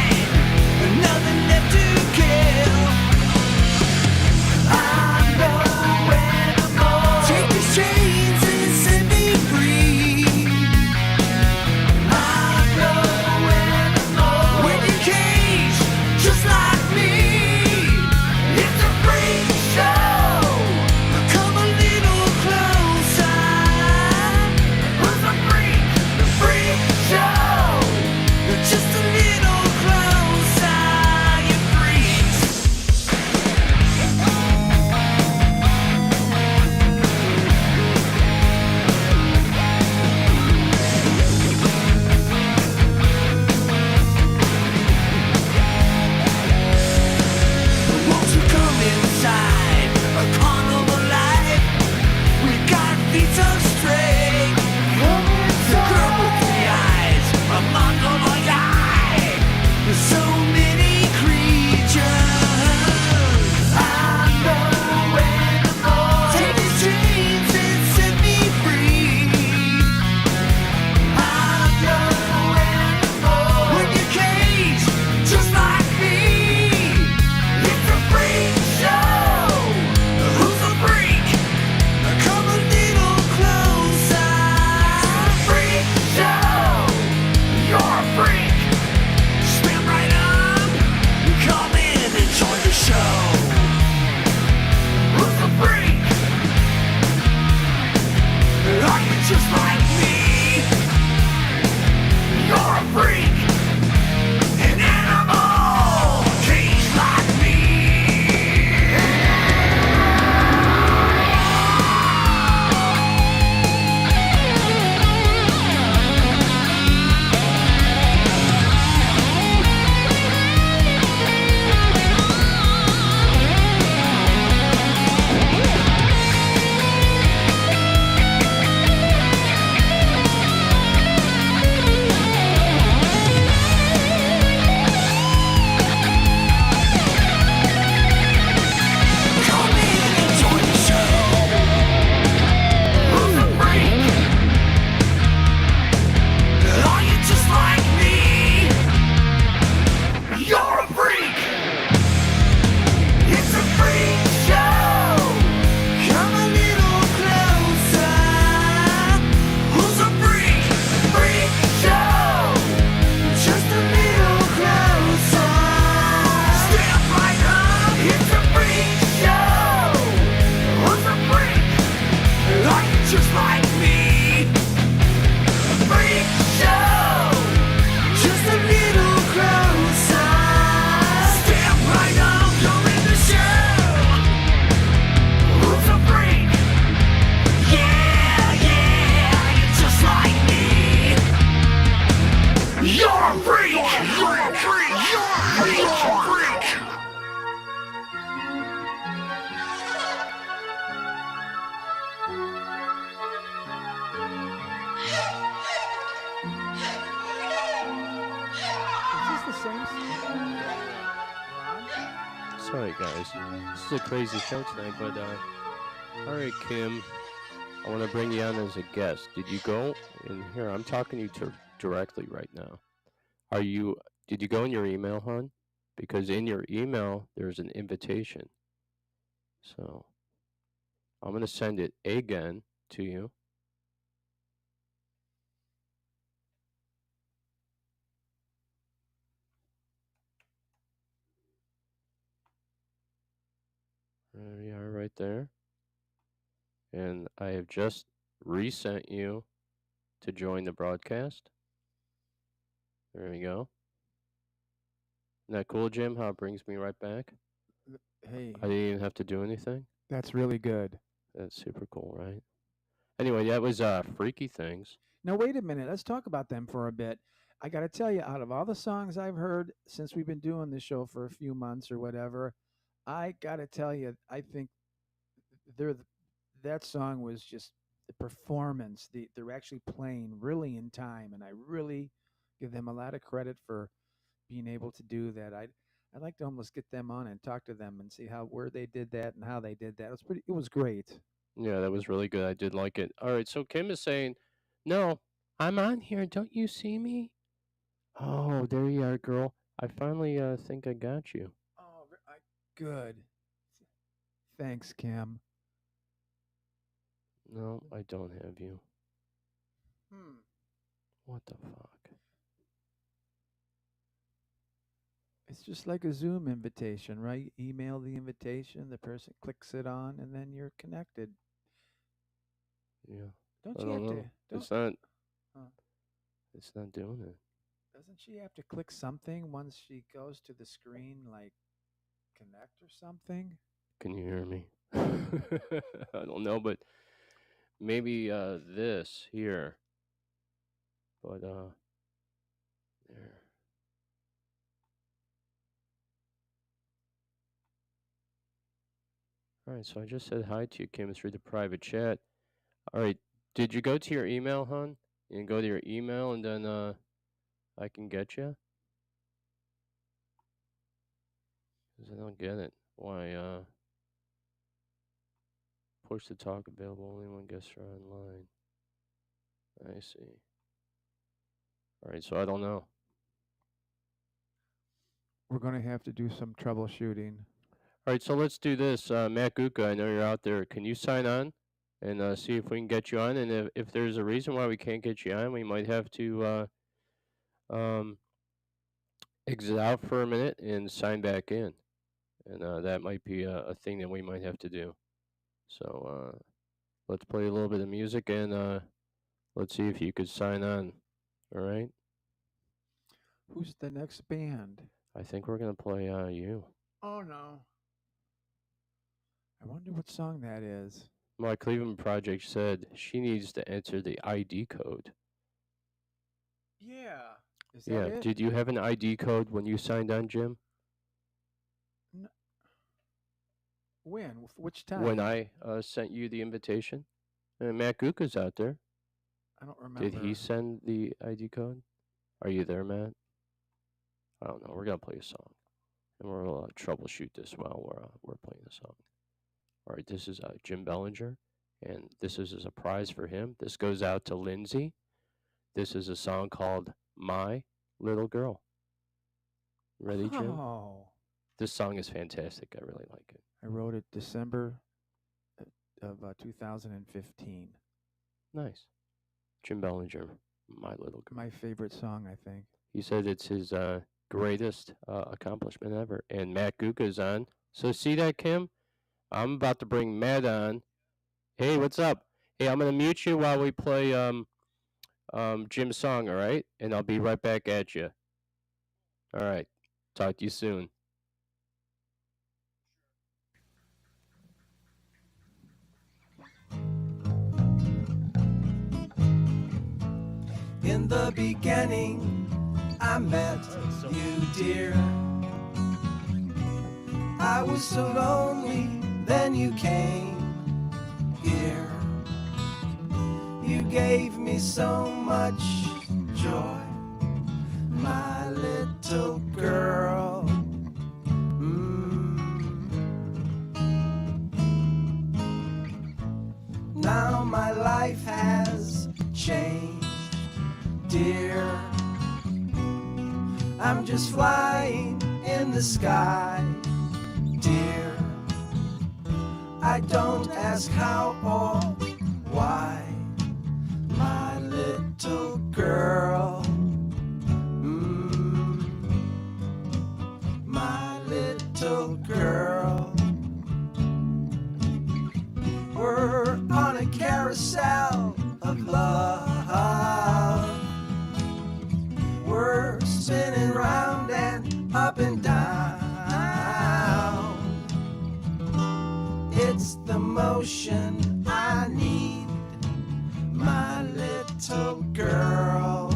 Are you just like me? You're a freak, an animal, caged like me. Come in and join the show. Who's a freak? Are you just like me? You're a freak. It's a freak show. Come a little closer. Who's a freak? Freak show. Just a little closer. Step right up. It's a freak show. Who's a freak? Are you just like me? Freak show. Just a little closer. Step right up. You're in the show. Who's a freak? Yeah, yeah. You're just like me. You're a freak. You're a freak. You're a freak. You're a freak. Is this the same song? Ron? Sorry, guys. This is a crazy show tonight, but all right, Kim. I want to bring you on as a guest. Did you go in here? I'm talking to you directly right now. Did you go in your email, hon? Because in your email there's an invitation. So I'm gonna send it again to you. There we are, right there. And I have just resent you to join the broadcast. There we go. Isn't that cool, Jim? How it brings me right back? Hey, I didn't even have to do anything. that's really good. That's super cool, right? Anyway, that was Freaky Things. Now, wait a minute. Let's talk about them for a bit. I got to tell you, out of all the songs I've heard since we've been doing this show for a few months or whatever, I got to tell you, I think that song was just the performance. They're actually playing really in time, and I really give them a lot of credit for being able to do that. I'd like to almost get them on and talk to them and see where they did that and how they did that. It was great. Yeah, that was really good. I did like it. All right, so Kim is saying, "No, I'm on here. Don't you see me?" Oh, there you are, girl. I finally think I got you. Oh, good. Thanks, Kim. No, I don't have you. Hmm. What the fuck? It's just like a Zoom invitation, right? Email the invitation, the person clicks it on, and then you're connected. Yeah. Don't I you don't have know. to? It's not. Huh. It's not doing it. Doesn't she have to click something once she goes to the screen, like connect or something? Can you hear me? I don't know, but maybe this here. But there. All right, so I just said hi to you, Kim, through the private chat. All right, did you go to your email, hon? You can go to your email and then I can get you? Because I don't get it. Why, push to talk available only when guests are online. I see. All right, so I don't know. We're going to have to do some troubleshooting. All right, so let's do this. Matt Gutka, I know you're out there. Can you sign on and see if we can get you on? And if there's a reason why we can't get you on, we might have to exit out for a minute and sign back in. And that might be a thing that we might have to do. So let's play a little bit of music and let's see if you could sign on. All right. Who's the next band? I think we're gonna play you. Oh no. I wonder what song that is. My Cleveland Project said she needs to enter the ID code. Yeah. Is that Yeah. it? Did you have an ID code when you signed on, Jim? When? Which time? When I sent you the invitation? Matt Guka's out there. I don't remember. Did he send the ID code? Are you there, Matt? I don't know. We're gonna play a song, and we'll troubleshoot this while we're playing the song. All right, this is Jim Bellinger, and this is a surprise for him. This goes out to Lindsay. This is a song called "My Little Girl." Ready, Jim? Oh. This song is fantastic. I really like it. I wrote it December of 2015. Nice. Jim Bellinger, "My Little Girl." My favorite song, I think. He said it's his greatest accomplishment ever. And Matt Guka's on. So see that, Kim? I'm about to bring Matt on. Hey, what's up? Hey, I'm going to mute you while we play Jim's song, all right? And I'll be right back at you. All right. Talk to you soon. In the beginning, I met you, dear. I was so lonely, then you came here. You gave me so much joy, my little girl. Now my life has changed, dear. I'm just flying in the sky, dear. I don't ask how or why, my little girl. My little girl. We're on a carousel of love. We're spinning round and up and down. It's the motion I need, my little girl.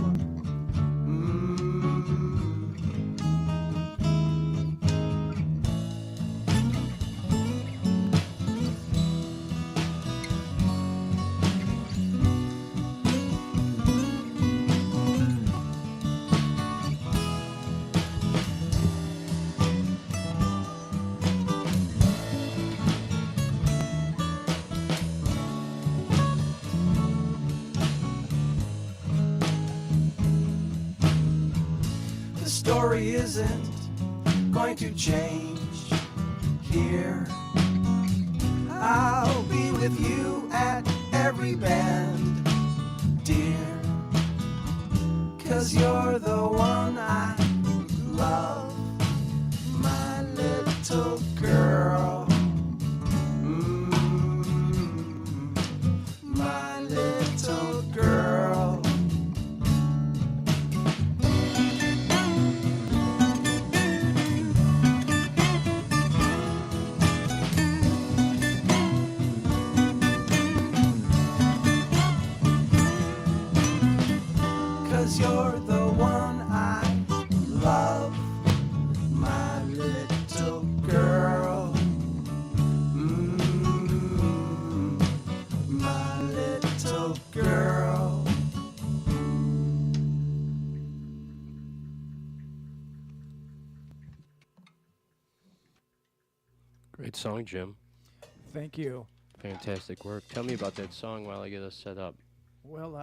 The story isn't going to change here. I'll be with you at every bend, dear. 'Cause you're the one I love, my little girl. My little girl. Cause you're the one I love, my little girl. My little girl. Great song, Jim. Thank you. Fantastic work. Tell me about that song while I get us set up. Well,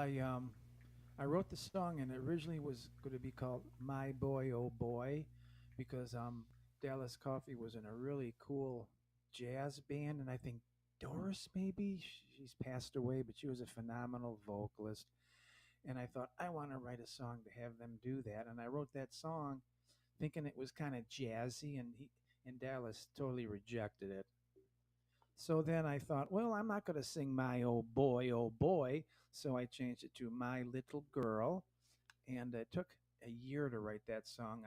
I wrote the song, and it originally was going to be called "My Boy, Oh Boy," because Dallas Coffey was in a really cool jazz band, and I think Doris, maybe she's passed away, but she was a phenomenal vocalist. And I thought I want to write a song to have them do that, and I wrote that song thinking it was kind of jazzy, and Dallas totally rejected it. So then I thought, well, I'm not going to sing my old boy, oh boy. So I changed it to my little girl. And it took a year to write that song.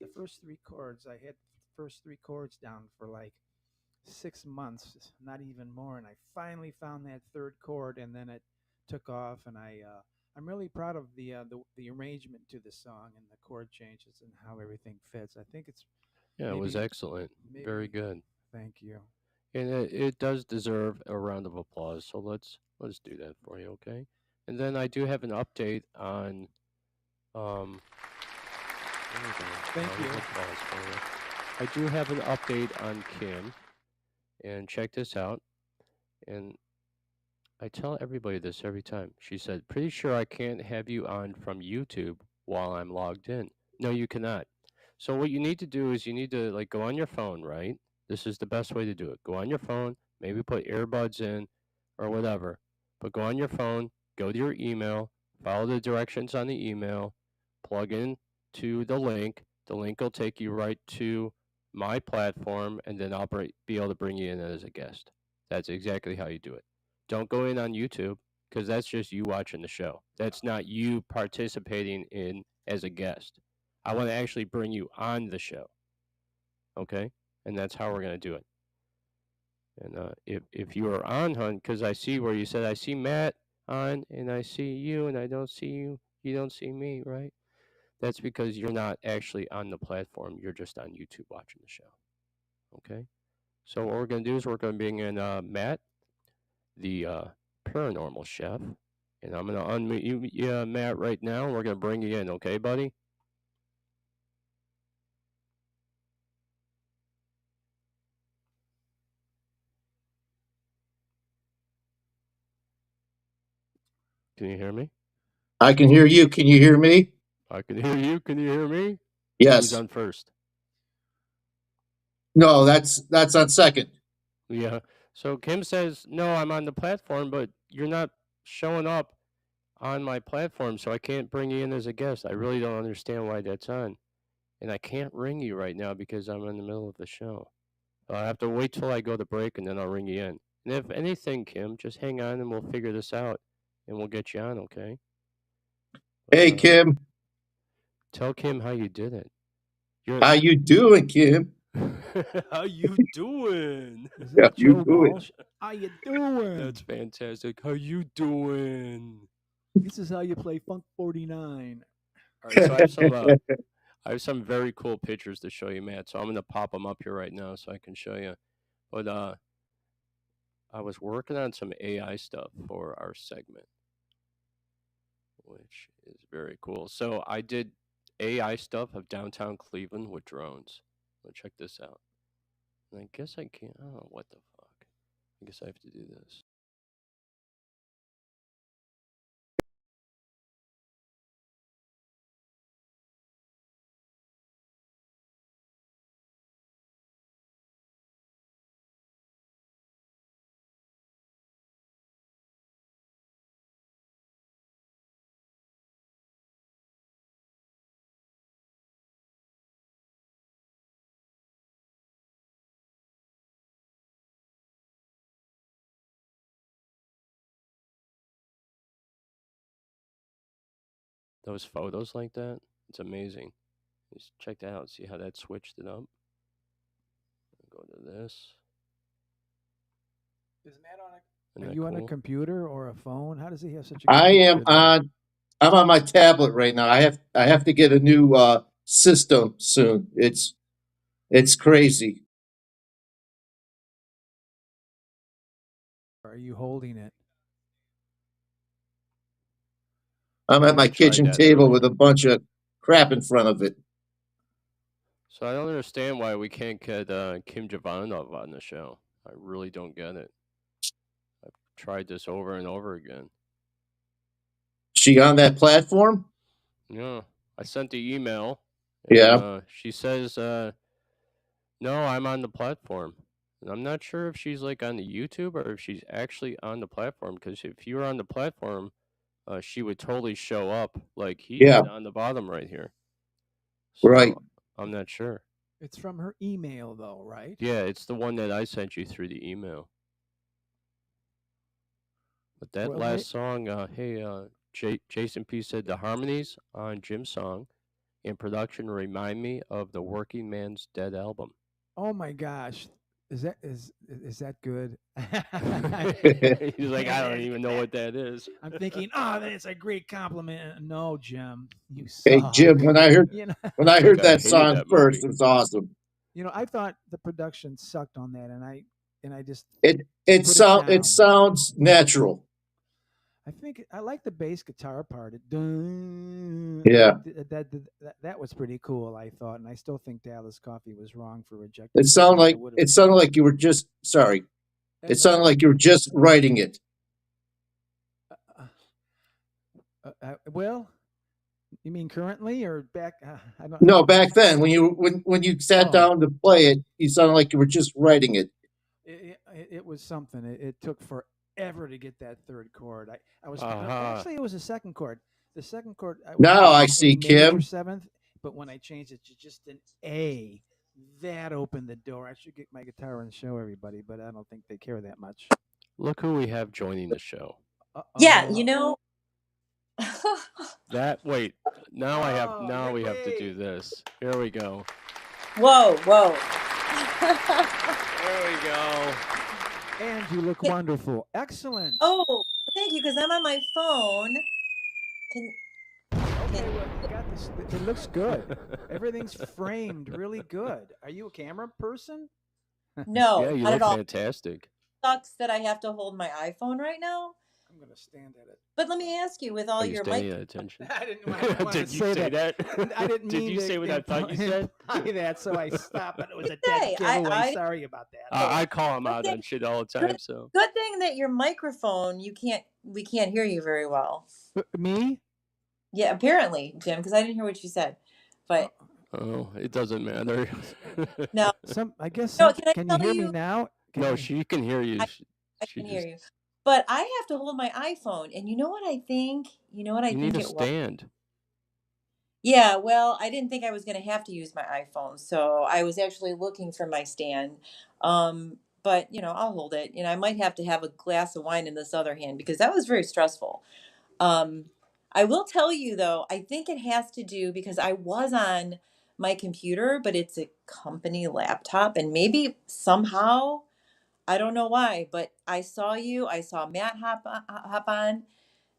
The first three chords, I had the first three chords down for like 6 months, not even more. And I finally found that third chord, and then it took off. And I'm really proud of the arrangement to the song and the chord changes and how everything fits. I think it's Yeah, it was excellent. Very good. Thank you. And it does deserve a round of applause. So let's do that for you, okay? And then I do have an update on Thank you. applause for you. I do have an update on Kim, and check this out. And I tell everybody this every time. She said, "Pretty sure I can't have you on from YouTube while I'm logged in." No, you cannot. So what you need to do is you need to like go on your phone, right? This is the best way to do it. Go on your phone, maybe put earbuds in or whatever. But go on your phone, go to your email, follow the directions on the email, plug in to the link. The link will take you right to my platform, and then I'll be able to bring you in as a guest. That's exactly how you do it. Don't go in on YouTube because that's just you watching the show. That's not you participating in as a guest. I want to actually bring you on the show. Okay? And that's how we're going to do it. And if you are on, Hunt, because I see where you said, I see Matt on, and I see you, and I don't see you. You don't see me, right? That's because you're not actually on the platform. You're just on YouTube watching the show. Okay? So what we're going to do is we're going to bring in Matt, the paranormal chef. And I'm going to unmute you, Matt, right now. We're going to bring you in, okay, buddy? Can you hear me? I can hear you. Can you hear me? I can hear you. Can you hear me? Yes. Who's on first? No, that's on second. Yeah. So Kim says, no, I'm on the platform, but you're not showing up on my platform, so I can't bring you in as a guest. I really don't understand why that's on. And I can't ring you right now because I'm in the middle of the show. I'll have to wait till I go to break, and then I'll ring you in. And if anything, Kim, just hang on and we'll figure this out, and we'll get you on, okay? Hey, Kim. Tell Kim how you did it. How you doing, Kim? How you doing? Is that you Joe doing? Walsh? How you doing? That's fantastic. How you doing? This is how you play Funk 49. All right, so I have some very cool pictures to show you, Matt. So I'm gonna pop them up here right now so I can show you. But I was working on some AI stuff for our segment, which is very cool. So I did AI stuff of downtown Cleveland with drones. Well, check this out. And I guess I can't. Oh, what the fuck? I guess I have to do this. Those photos like that, it's amazing. Just check that out. See how that switched it up? Go to this. Is Matt on Isn't Are that you on a cool? computer or a phone? How does he have such a good I am picture there? I'm on my tablet right now. I have to get a new system soon. It's crazy. Are you holding it? I'm at Yeah, my I tried kitchen that table earlier. with a bunch of crap in front of it. So I don't understand why we can't get Kim Jovanov on the show. I really don't get it. I've tried this over and over again. She on that platform? Yeah, I sent the email. And, Yeah. she says, no, I'm on the platform. And I'm not sure if she's like on the YouTube or if she's actually on the platform. Because if you were on the platform, she would totally show up like he Yeah. did on the bottom right here. So Right. I'm not sure. It's from her email, though, right? Yeah, it's the one that I sent you through the email. But that Well, last song, Jason P said the harmonies on Jim's song and production remind me of the Working Man's Dead album. oh my gosh, is that good? He's like, I don't even know what that is. I'm thinking, oh, that's a great compliment. No, Jim, you Hey suck. Jim, when I heard You know, when I Like, heard I that hated song that first, movie. it was awesome. I thought the production sucked on that, and I just It put it down. sounds natural. I think I like the bass guitar part. Yeah. That was pretty cool, I thought, and I still think Dallas Coffee was wrong for rejecting It it. sounded like you were just sorry. It sounded like you were just writing it. Well, you mean currently or back? I don't. No, back then when you sat Oh. down to play it, you sounded like you were just writing it. It was something. It took forever to get that third chord. I was Uh-huh. actually it was a second chord. The second chord. Now I a see, major Kim. seventh, but when I changed it to just an A, that opened the door. I should get my guitar and show everybody, but I don't think they care that much. Look who we have joining the show. Yeah, you know. Wait, now we have to do this. Here we go. Whoa. There we go. And you look wonderful. Excellent. Oh, thank you, because I'm on my phone. Okay, well, you got this. It looks good. Everything's framed really good. Are you a camera person? No, Yeah, you not look at all. fantastic. Sucks that I have to hold my iPhone right now. I'm going to stand at it. But let me ask you, with all Are you your standing mic, at attention? I didn't want Did to you say say that. I didn't mean Did you to say what I thought you said? imply that, so I stopped. But it was a Hey, dead giveaway. I- Sorry about that. I call him out on shit all the time. So good thing that your microphone, we can't hear you very well. Me? Yeah, apparently, Jim, because I didn't hear what you said. But it doesn't matter. no, I guess. No, Can you hear me now? No, she can hear you. I can hear you. But I have to hold my iPhone, and you know what I think? You need a stand. Yeah, well, I didn't think I was going to have to use my iPhone, so I was actually looking for my stand. But I'll hold it. I might have to have a glass of wine in this other hand because that was very stressful. I will tell you though, I think it has to do because I was on my computer, but it's a company laptop, and maybe somehow, I don't know why, but I saw Matt hop on,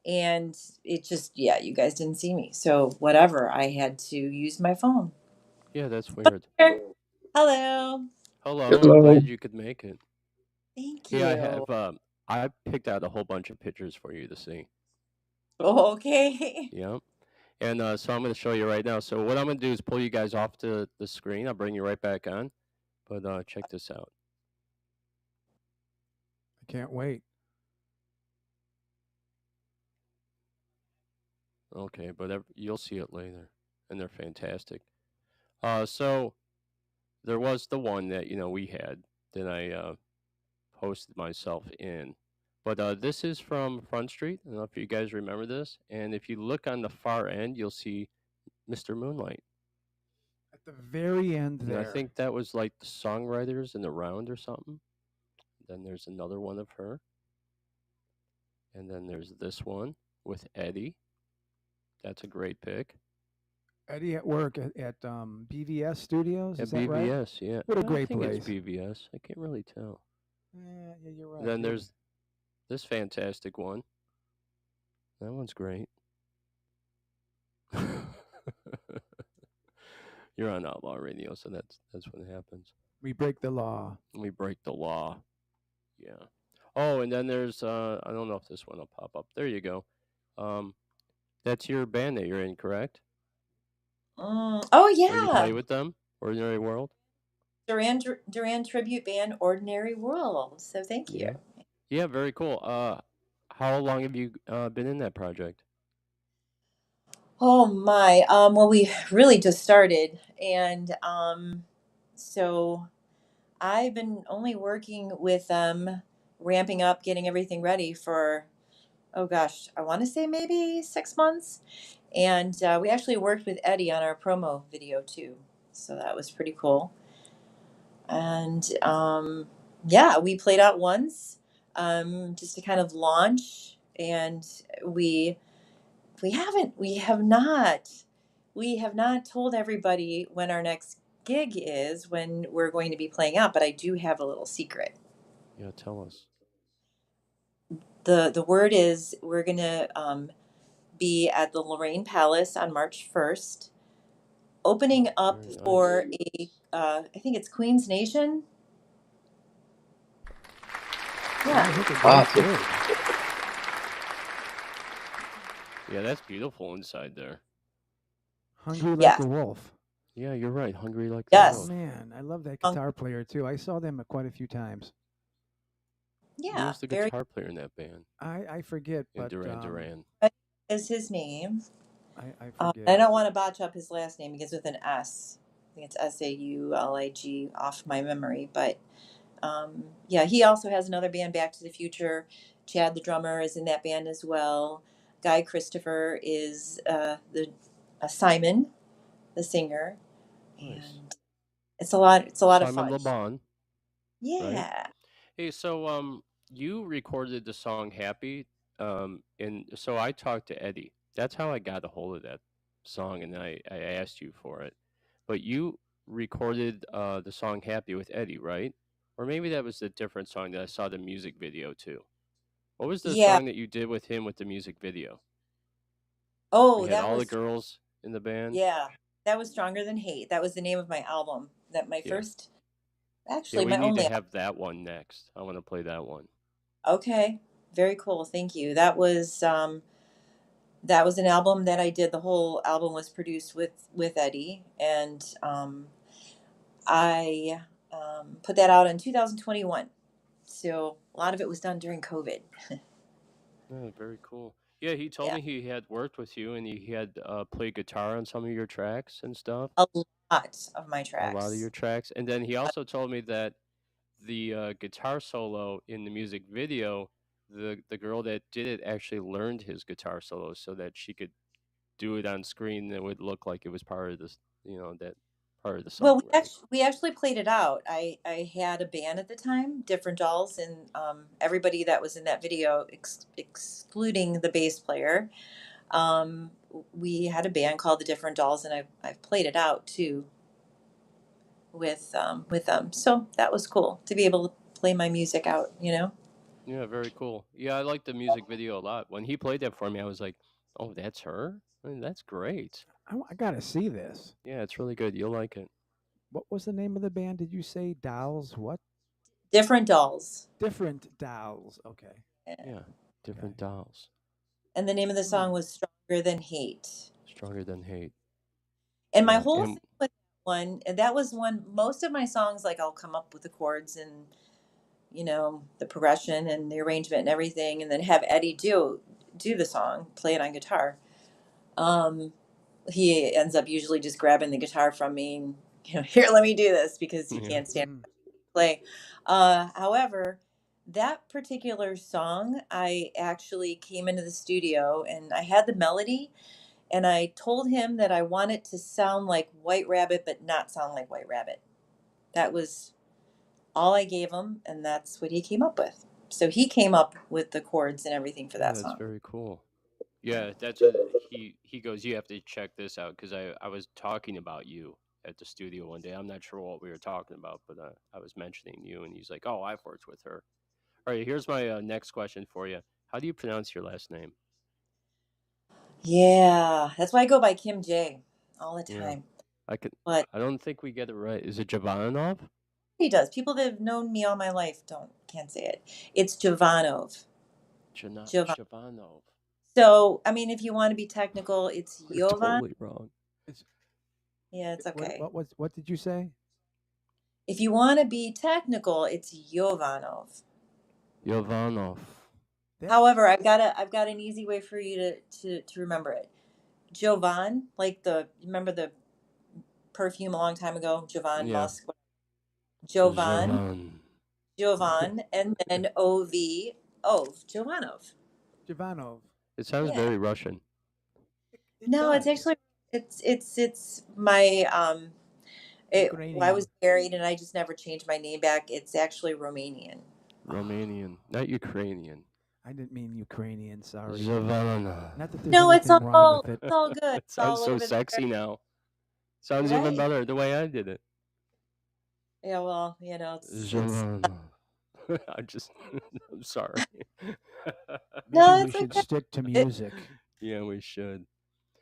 and it just, you guys didn't see me. So whatever, I had to use my phone. Yeah, that's weird. Hello. Hello. Glad you could make it. Thank you. Yeah, I picked out a whole bunch of pictures for you to see. Oh, okay. Yep. And so I'm going to show you right now. So what I'm going to do is pull you guys off the screen. I'll bring you right back on. But check this out. I can't wait. Okay, but you'll see it later. And they're fantastic. So there was the one that, we had that I posted myself in. But this is from Front Street. I don't know if you guys remember this. And if you look on the far end, you'll see Mr. Moonlight. At the very end there. And I think that was like the songwriters in the round or something. Then there's another one of her. And then there's this one with Eddie. That's a great pick. Eddie at work at BVS Studios. Is at that right? BVS, yeah. What a I great think place. It's BVS. I can't really tell. Yeah, you're right. And then there's this fantastic one. That one's great. You're on Outlaw Radio, so that's what happens. We break the law. We break the law. Yeah. Oh, and then there's I don't know if this one will pop up. There you go. That's your band that you're in, correct? Oh yeah. Or you play with them, Ordinary World. Duran tribute band, Ordinary World. So thank you. Yeah, very cool. How long have you been in that project? Oh my. Well, we really just started, and so I've been only working with them, ramping up, getting everything ready for, oh gosh, I want to say maybe 6 months. And we actually worked with Eddie on our promo video too. So that was pretty cool. And yeah, we played out once. just to kind of launch. And we we have not told everybody when our next gig is, when we're going to be playing out, but I do have a little secret. Yeah, tell us. The word is we're gonna be at the Lorraine Palace on March 1st, opening up Very nice. for I think it's Queen's Nation. Yeah. Awesome. Yeah, that's beautiful inside there. Hungry Like Yeah. a Wolf. Yeah, you're right. Hungry like Yes. the wolf. Man, I love that guitar player too. I saw them quite a few times. Yeah. Who's the very guitar player in that band? I forget, In but Duran Duran. is his name. I forget. I don't want to botch up his last name. It begins with an S. I think it's Saulig off my memory. But yeah, he also has another band, Back to the Future. Chad, the drummer, is in that band as well. Guy Christopher is Simon, the singer. Nice. And it's a lot of Simon fun. Le Bon. Yeah. Hey, so you recorded the song "Happy," and so I talked to Eddie. That's how I got a hold of that song, and I asked you for it. But you recorded the song "Happy" with Eddie, right? Or maybe that was a different song that I saw the music video to. What was the Yeah. song that you did with him with the music video? Oh, We had that all was the girls in the band. yeah. That was Stronger Than Hate. That was the name of my album. That my Yeah. first, Yeah, actually we my need only. to have that one next. I want to play that one. Okay, very cool. Thank you. That was an album that I did. The whole album was produced with Eddie, and I put that out in 2021. So a lot of it was done during COVID. Oh, very cool. Yeah, he told Yeah. me he had worked with you and he had played guitar on some of your tracks and stuff. A lot of my A tracks. lot of your tracks. And then he also told me that the guitar solo in the music video, the girl that did it actually learned his guitar solo so that she could do it on screen and it would look like it was part of this, that part of the song. Well, Right? we actually played it out. I had a band at the time, Different Dolls, and everybody that was in that video, excluding the bass player, we had a band called the Different Dolls, and I've played it out too with them. So that was cool to be able to play my music out. Yeah, very cool. Yeah, I like the music video a lot. When he played that for me, I was like, oh, that's her? I mean, that's great. I gotta see this. Yeah, it's really good. You'll like it. What was the name of the band? Did you say Dolls? What? Different Dolls. Different Dolls. Okay. Yeah, Different Dolls. And the name of the song was Stronger Than Hate. Stronger Than Hate. And my whole thing with that was one, most of my songs, like I'll come up with the chords and, the progression and the arrangement and everything, and then have Eddie do the song, play it on guitar. He ends up usually just grabbing the guitar from me and, here, let me do this, because he can't stand to play. However, that particular song, I actually came into the studio and I had the melody, and I told him that I want it to sound like White Rabbit, but not sound like White Rabbit. That was all I gave him, and that's what he came up with. So he came up with the chords and everything for that That's song. very cool. Yeah, that's what he goes, you have to check this out, because I was talking about you at the studio one day. I'm not sure what we were talking about, but I was mentioning you, and he's like, oh, I've worked with her. All right, here's my next question for you. How do you pronounce your last name? Yeah, that's why I go by Kim J all the time. I don't think we get it right. Is it Jovanov? He does. People that have known me all my life can't say it. It's Jovanov. Jovanov. So, I mean, if you want to be technical, it's You're Jovan. totally wrong. Yeah, it's okay. What did you say? If you want to be technical, it's Jovanov. Jovanov. However, I've got an easy way for you to remember it. Jovan, like remember the perfume a long time ago, Jovan Musk. Jovan, and then Jovanov. Jovanov. It sounds very Russian. No, it's actually it's my I was married and I just never changed my name back. It's actually Romanian. Romanian, not Ukrainian. I didn't mean Ukrainian. Sorry. Zavalna. Not that there's No, it's anything wrong all with it. it's all good. It It's all sounds a so little bit sexy better. now. Sounds even Right. better the way I did it. Yeah, well, it's Zavalna. I'm sorry. Maybe no, we it's should okay. stick to It, music. Yeah, we should.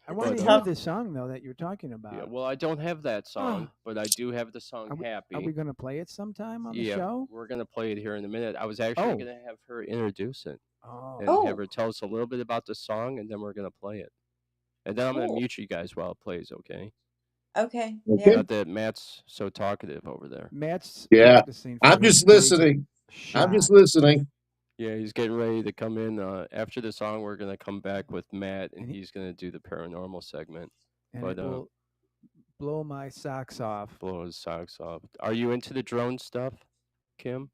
I it's wanted a to But hear tough. this song though that you're talking yeah, about. well, I don't have that song, Oh, but I do have the song are we Happy. going to play it sometime on the Yeah, show? we're gonna play it here in a minute. I was actually Oh. gonna have her introduce it Oh. and have Oh, her tell us a little bit about the song, and then we're gonna play it. And then I'm gonna cool. mute you guys while it plays, okay? Okay. Okay. Yeah. Not that Matt's so talkative over there. Matt's Yeah. practicing for I'm his just big listening. I'm shot. just listening. Yeah, he's getting ready to come in. After the song, we're gonna come back with Matt, and And he's gonna do the paranormal segment. And But it will blow my socks off. blow his socks off. Are you into the drone stuff, Kim?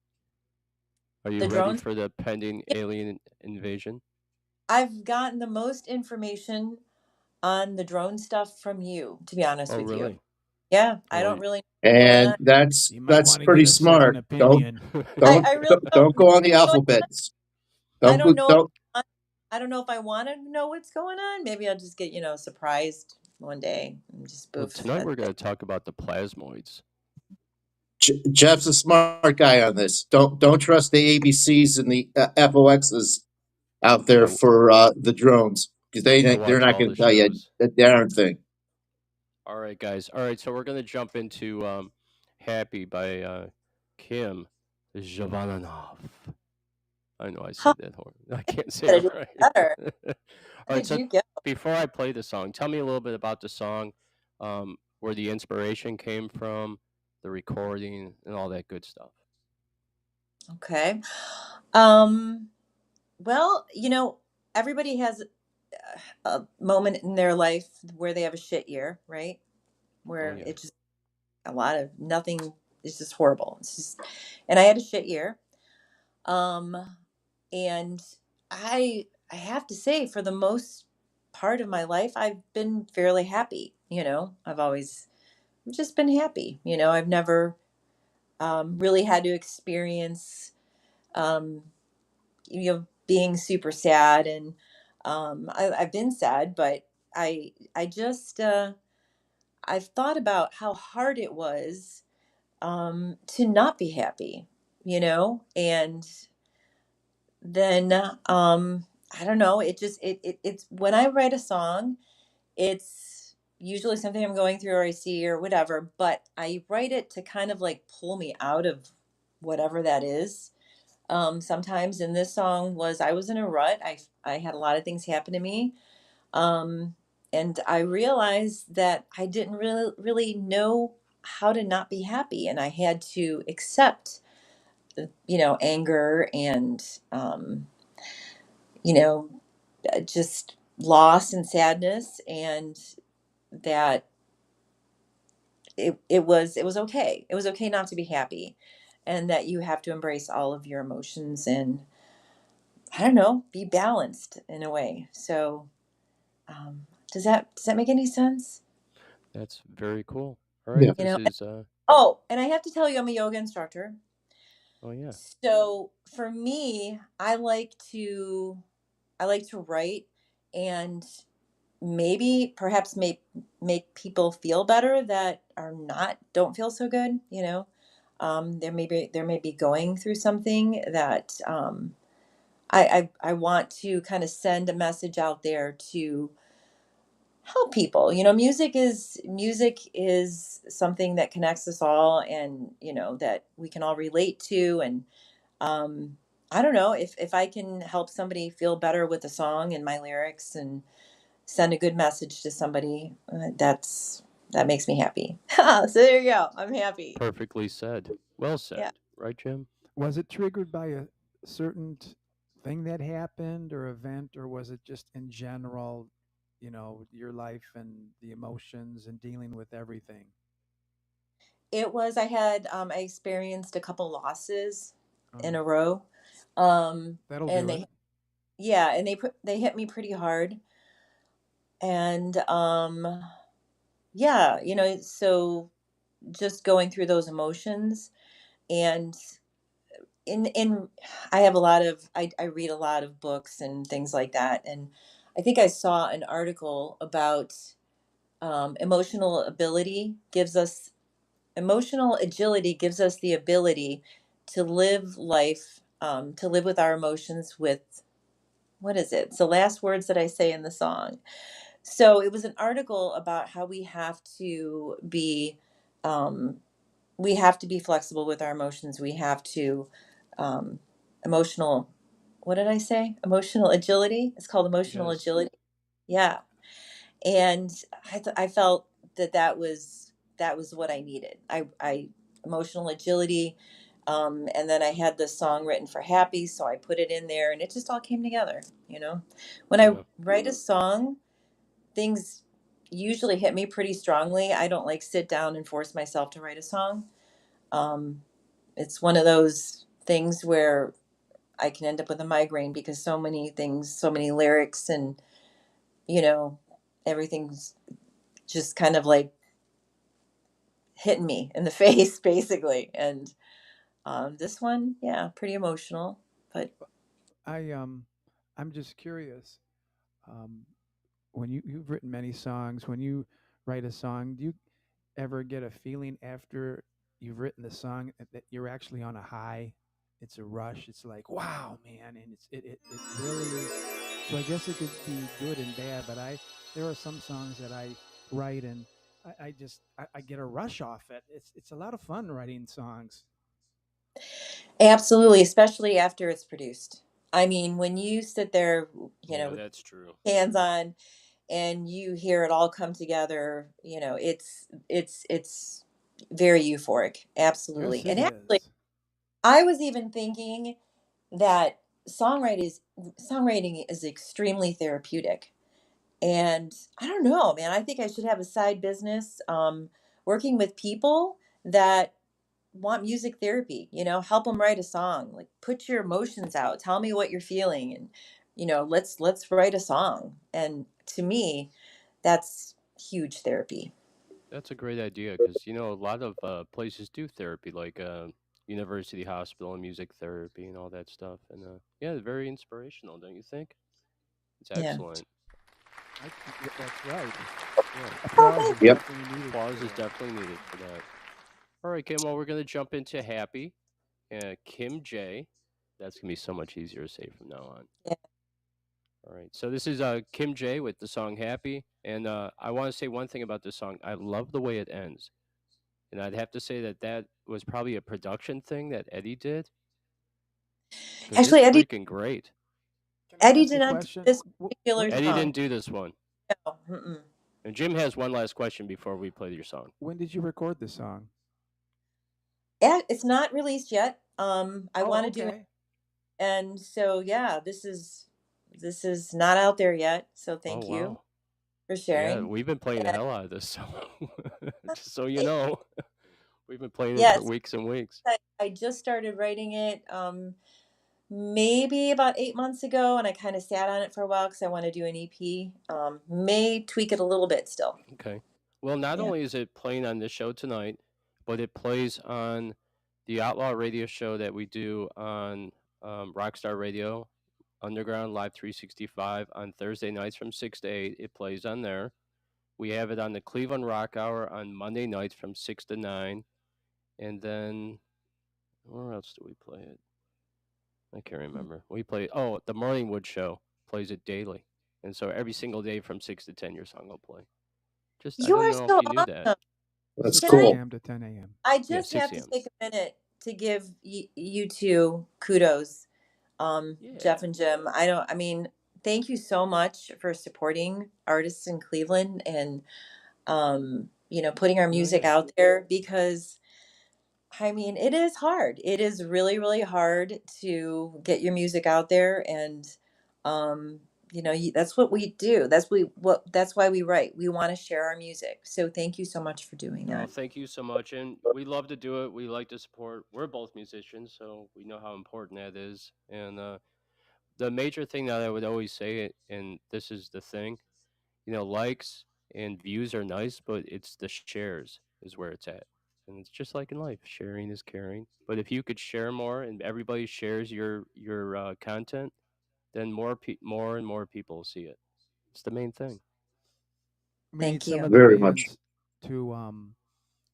Are you The ready drones. for the pending Yeah, alien invasion? I've gotten the most information on the drone stuff from you, to be honest Oh, with you. really? Yeah, I Well, don't really know what's going And on. You might that's want to pretty get a second smart. opinion. I really Don't go on the know what's going on. alphabets. I Don't don't know. don't. I don't know if I want to know what's going on. Maybe I'll just get surprised one day and just well, boof. tonight we're going to talk about the plasmoids. Jeff's a smart guy on this. Don't trust the ABCs and the FOXs out there Yeah, for the drones because I they're watch not all going the to tell you shows. a darn thing. All right, guys. All right, so we're going to jump into Happy by Kim Jovanov. I know I said that horrible. I can't say Gotta it do right. better. All How right, did so you go? before I play the song, tell me a little bit about the song, where the inspiration came from, the recording, and all that good stuff. Okay. Well, everybody has a moment in their life where they have a shit year, right? Oh, Where yeah. it's just a lot of nothing is just horrible. It's just, and I had a shit year. Um, and I have to say, for the most part of my life, I've been fairly happy. I've always just been happy. I've never really had to experience, um, being super sad, and I've been sad, but I just I've thought about how hard it was to not be happy, and then I don't know. It's when I write a song, it's usually something I'm going through or I see or whatever, but I write it to kind of like pull me out of whatever that is. Sometimes, and this song was, I was in a rut. I had a lot of things happen to me. Um, and I realized that I didn't really know how to not be happy. And I had to accept, anger and, you know, just loss and sadness, and that it was okay. It was okay not to be happy, and that you have to embrace all of your emotions and, I don't know, be balanced in a way. So, does that make any sense? That's very cool. All right, Yeah. You this know. is Oh, and I have to tell you, I'm a yoga instructor. oh yeah. So for me, I like to write, and maybe perhaps make people feel better that don't feel so good. There may be going through something that I want to kind of send a message out there to help people. Music is something that connects us all, and that we can all relate to. And um I don't know, if I can help somebody feel better with a song and my lyrics and send a good message to somebody, that makes me happy. So there you go. I'm happy. Perfectly said. Well said. Yeah. Right, Jim? Was it triggered by a certain thing that happened or event, or was it just in general, your life and the emotions and dealing with everything? I experienced a couple losses in Oh, a row. that'll And do it. they hit me pretty hard. And yeah, so just going through those emotions, and in I have a lot of I read a lot of books and things like that, and I think I saw an article about emotional ability gives us emotional agility gives us the ability to live life, to live with our emotions with, what is it? It's the last words that I say in the song. So it was an article about how um, we have to be flexible with our emotions. We have to um, emotional. What did I say? Emotional agility. It's called emotional Yes. agility. Yeah, and I felt that that was what I needed. I emotional agility, and then I had this song written for happy, so I put it in there, and it just all came together. You know, when I Yeah. write a song, things usually hit me pretty strongly. I don't like sit down and force myself to write a song. Um, it's one of those things where I can end up with a migraine because so many things, so many lyrics, and you know, everything's just kind of like hitting me in the face, basically. And this one, yeah, pretty emotional, but I'm just curious. Um, when you've written many songs, when you write a song, do you ever get a feeling after you've written the song that you're actually on a high? It's a rush. It's like, wow, man, and it really is. So I guess it could be good and bad, but there are some songs that I write and I get a rush off it. It's a lot of fun writing songs. absolutely, especially after it's produced. I mean, when you sit there, Yeah, with that's true. hands on and you hear it all come together, it's very euphoric. Yes, Absolutely. it And actually, is. I was even thinking that songwriting is extremely therapeutic. And I don't know, man. I think I should have a side business, working with people that want music therapy. Help them write a song. Like, put your emotions out. Tell me what you're feeling, and let's write a song. And to me, that's huge therapy. That's a great idea because a lot of places do therapy, like university hospital and music therapy and all that stuff. And yeah, very inspirational, don't you think? It's Yeah. excellent. That's right. Yeah, Oh, Applause thank is you. Yep. definitely needed applause for is that. definitely needed for that. All right, Kim. Well, we're gonna jump into Happy. Kim J. That's gonna be so much easier to say from now on. Yeah. All right. So this is Kim J with the song Happy, and I want to say one thing about this song. I love the way it ends, and I'd have to say that was probably a production thing that Eddie did because Actually, it's freaking great. Can I Eddie ask did a not do question? this When particular did Eddie you song. didn't do this one, No. Mm-mm. and Jim has one last question before we play your song. when did you record the song? It's not released yet. I want Oh, to do it, okay. and so yeah, this is not out there yet. So Oh thank you wow. for Yeah, sharing. we've been playing the And hell out of this song. Just so you know, we've been playing it for yes, weeks and weeks. I just started writing it, maybe about 8 months ago, and I kind of sat on it for a while because I want to do an EP. May tweak it a little bit still. Okay. Well, not Yeah. only is it playing on this show tonight, but it plays on the Outlaw radio show that we do on Rockstar Radio Underground Live 365 on Thursday nights from 6 to 8. It plays on there. We have it on the Cleveland Rock Hour on Monday nights from 6 to 9. And then, where else do we play it? I can't remember. We play, the Morningwood Show plays it daily. And so every single day from 6 to 10, your song will play. I You don't are know if so you knew that. awesome. That's Can 6 I? cool. a.m. to 10 a.m. I Yeah, just 6 have to a.m. take a minute to give you two kudos, Jeff Yeah. and Jim. I mean, thank you so much for supporting artists in Cleveland and, putting our Oh, music yeah. out there because, I mean, it is hard. It is really, really hard to get your music out there, and that's what we do. That's why we write. We want to share our music. So thank you so much for doing Oh, that. thank you so much. And we love to do it. We like to support. We're both musicians, so we know how important that is. And the major thing that I would always say, and this is the thing, likes and views are nice, but it's the shares is where it's at. And it's just like in life, sharing is caring. But if you could share more and everybody shares your content, then more and more people will see it. It's the main thing. We need Thank some you. of the Very much. bands to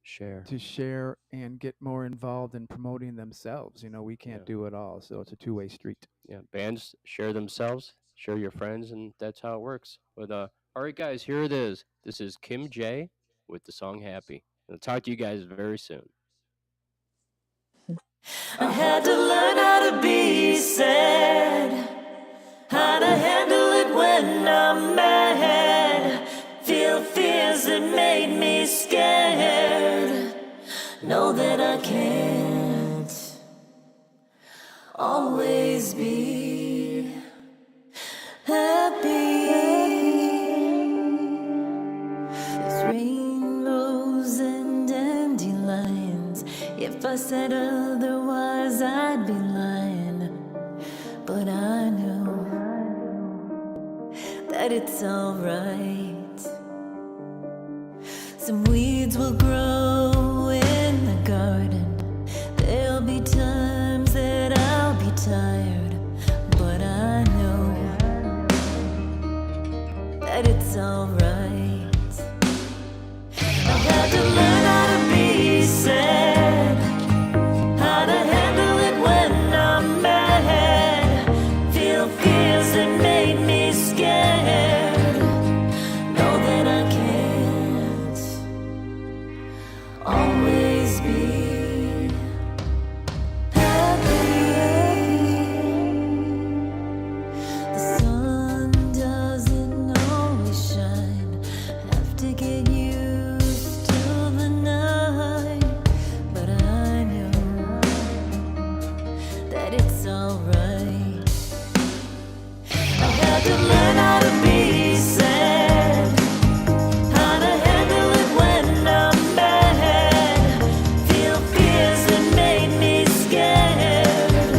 Share. share and get more involved in promoting themselves. You know, we can't Yeah. do it all, so it's a two-way street. Yeah, bands share themselves, share your friends, and that's how it works. But all right, guys, here it is. This is Kim J with the song "Happy." I'll talk to you guys very soon. I had to learn how to be sad, how to handle it when I'm mad, feel fears that made me scared, know that I can't always be happy. There's rainbows and dandelions. If I said otherwise, I'd be lying. But I know that it's alright. Some weeds will grow in the garden. There'll be times that I'll be tired. But I know that it's alright. I've had to learn how to be sad, how to handle it when I'm mad, feel fears that made me scared, know that I can't always be happy. The sun doesn't always shine, have to get used to the night, but I know that it's alright. I've had to learn how to be sad, how to handle it when I'm mad, feel fears that made me scared,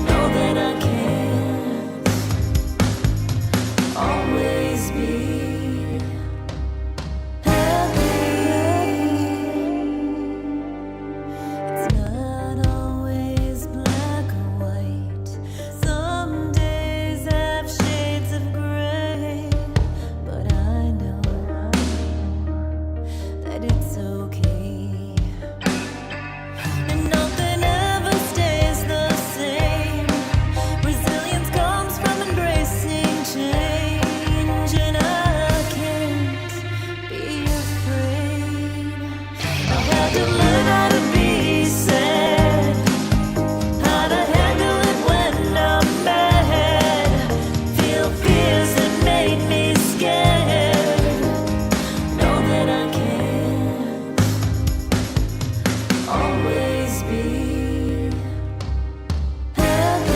know that I can't always be happy. It's not always black or white. Some days have shades of gray, but I know that it's okay. And nothing ever stays the same. Resilience comes from embracing change, and I can't be afraid. I've had to learn how to be sad, how to handle it when I'm mad, feel fears that made me scared, know that I can't always be happy.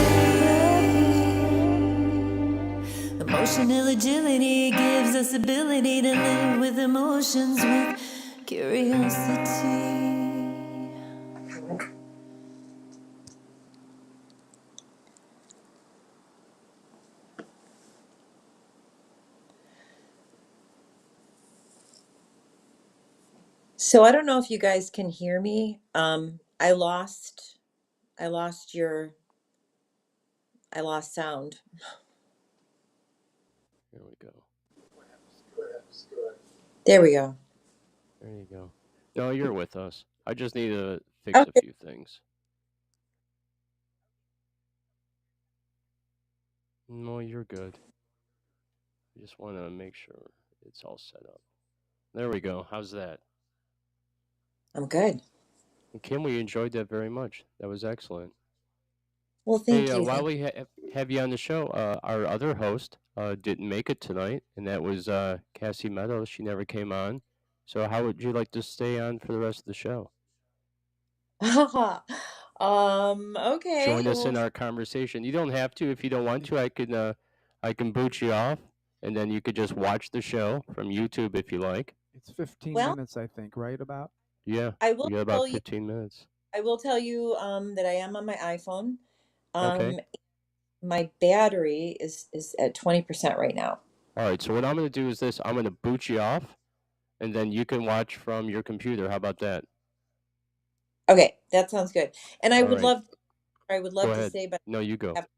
Emotional agility gives us ability to live with emotions with curiosity. So I don't know if you guys can hear me. I lost sound. Here we go. There we go. There you go. No, you're with us. I just need to fix a Okay. few things. No, you're good. I just want to make sure it's all set up. There we go. How's that? I'm good. And Kim, we enjoyed that very much. That was excellent. Well, thank Hey, you. while we have you on the show, our other host didn't make it tonight, and that was Cassie Meadows. She never came on. So how would you like to stay on for the rest of the show? Okay. Join us in Well, our conversation. You don't have to if you don't want to. I can boot you off, and then you could just watch the show from YouTube if you like. It's 15 well, minutes, I think, right about? Yeah, I we will got tell about you. 15 minutes. I will tell you that I am on my iPhone. Okay. My battery is at 20% right now. All right. So what I'm going to do is this. I'm going to boot you off, and then you can watch from your computer. How about that? Okay, that sounds good. And I All would right. love Go to ahead. say, but No, you I go. have to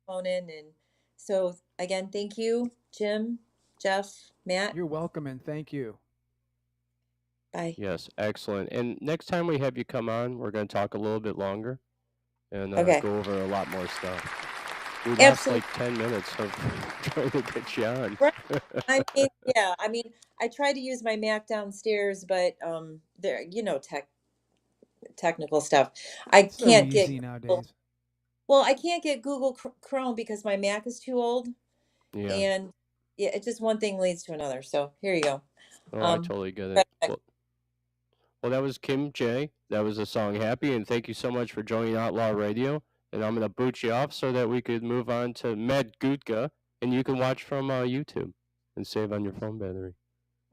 phone in, and so again, thank you, Jim, Jeff, Matt. You're welcome and thank you. Bye. Yes, excellent. And next time we have you come on, we're going to talk a little bit longer and Okay. go over a lot more stuff. We lost Absolutely. like 10 minutes of trying to get you on. Right. I mean, I tried to use my Mac downstairs, but there, technical stuff. I So can't get easy Google. nowadays. Well, I can't get Google Chrome because my Mac is too old, Yeah. and yeah, it's just one thing leads to another. So here you go. Oh, I totally get it. Well, that was Kim J. That was the song Happy, and thank you so much for joining Outlaw Radio. And I'm going to boot you off so that we could move on to Med Gutka, and you can watch from YouTube and save on your phone battery.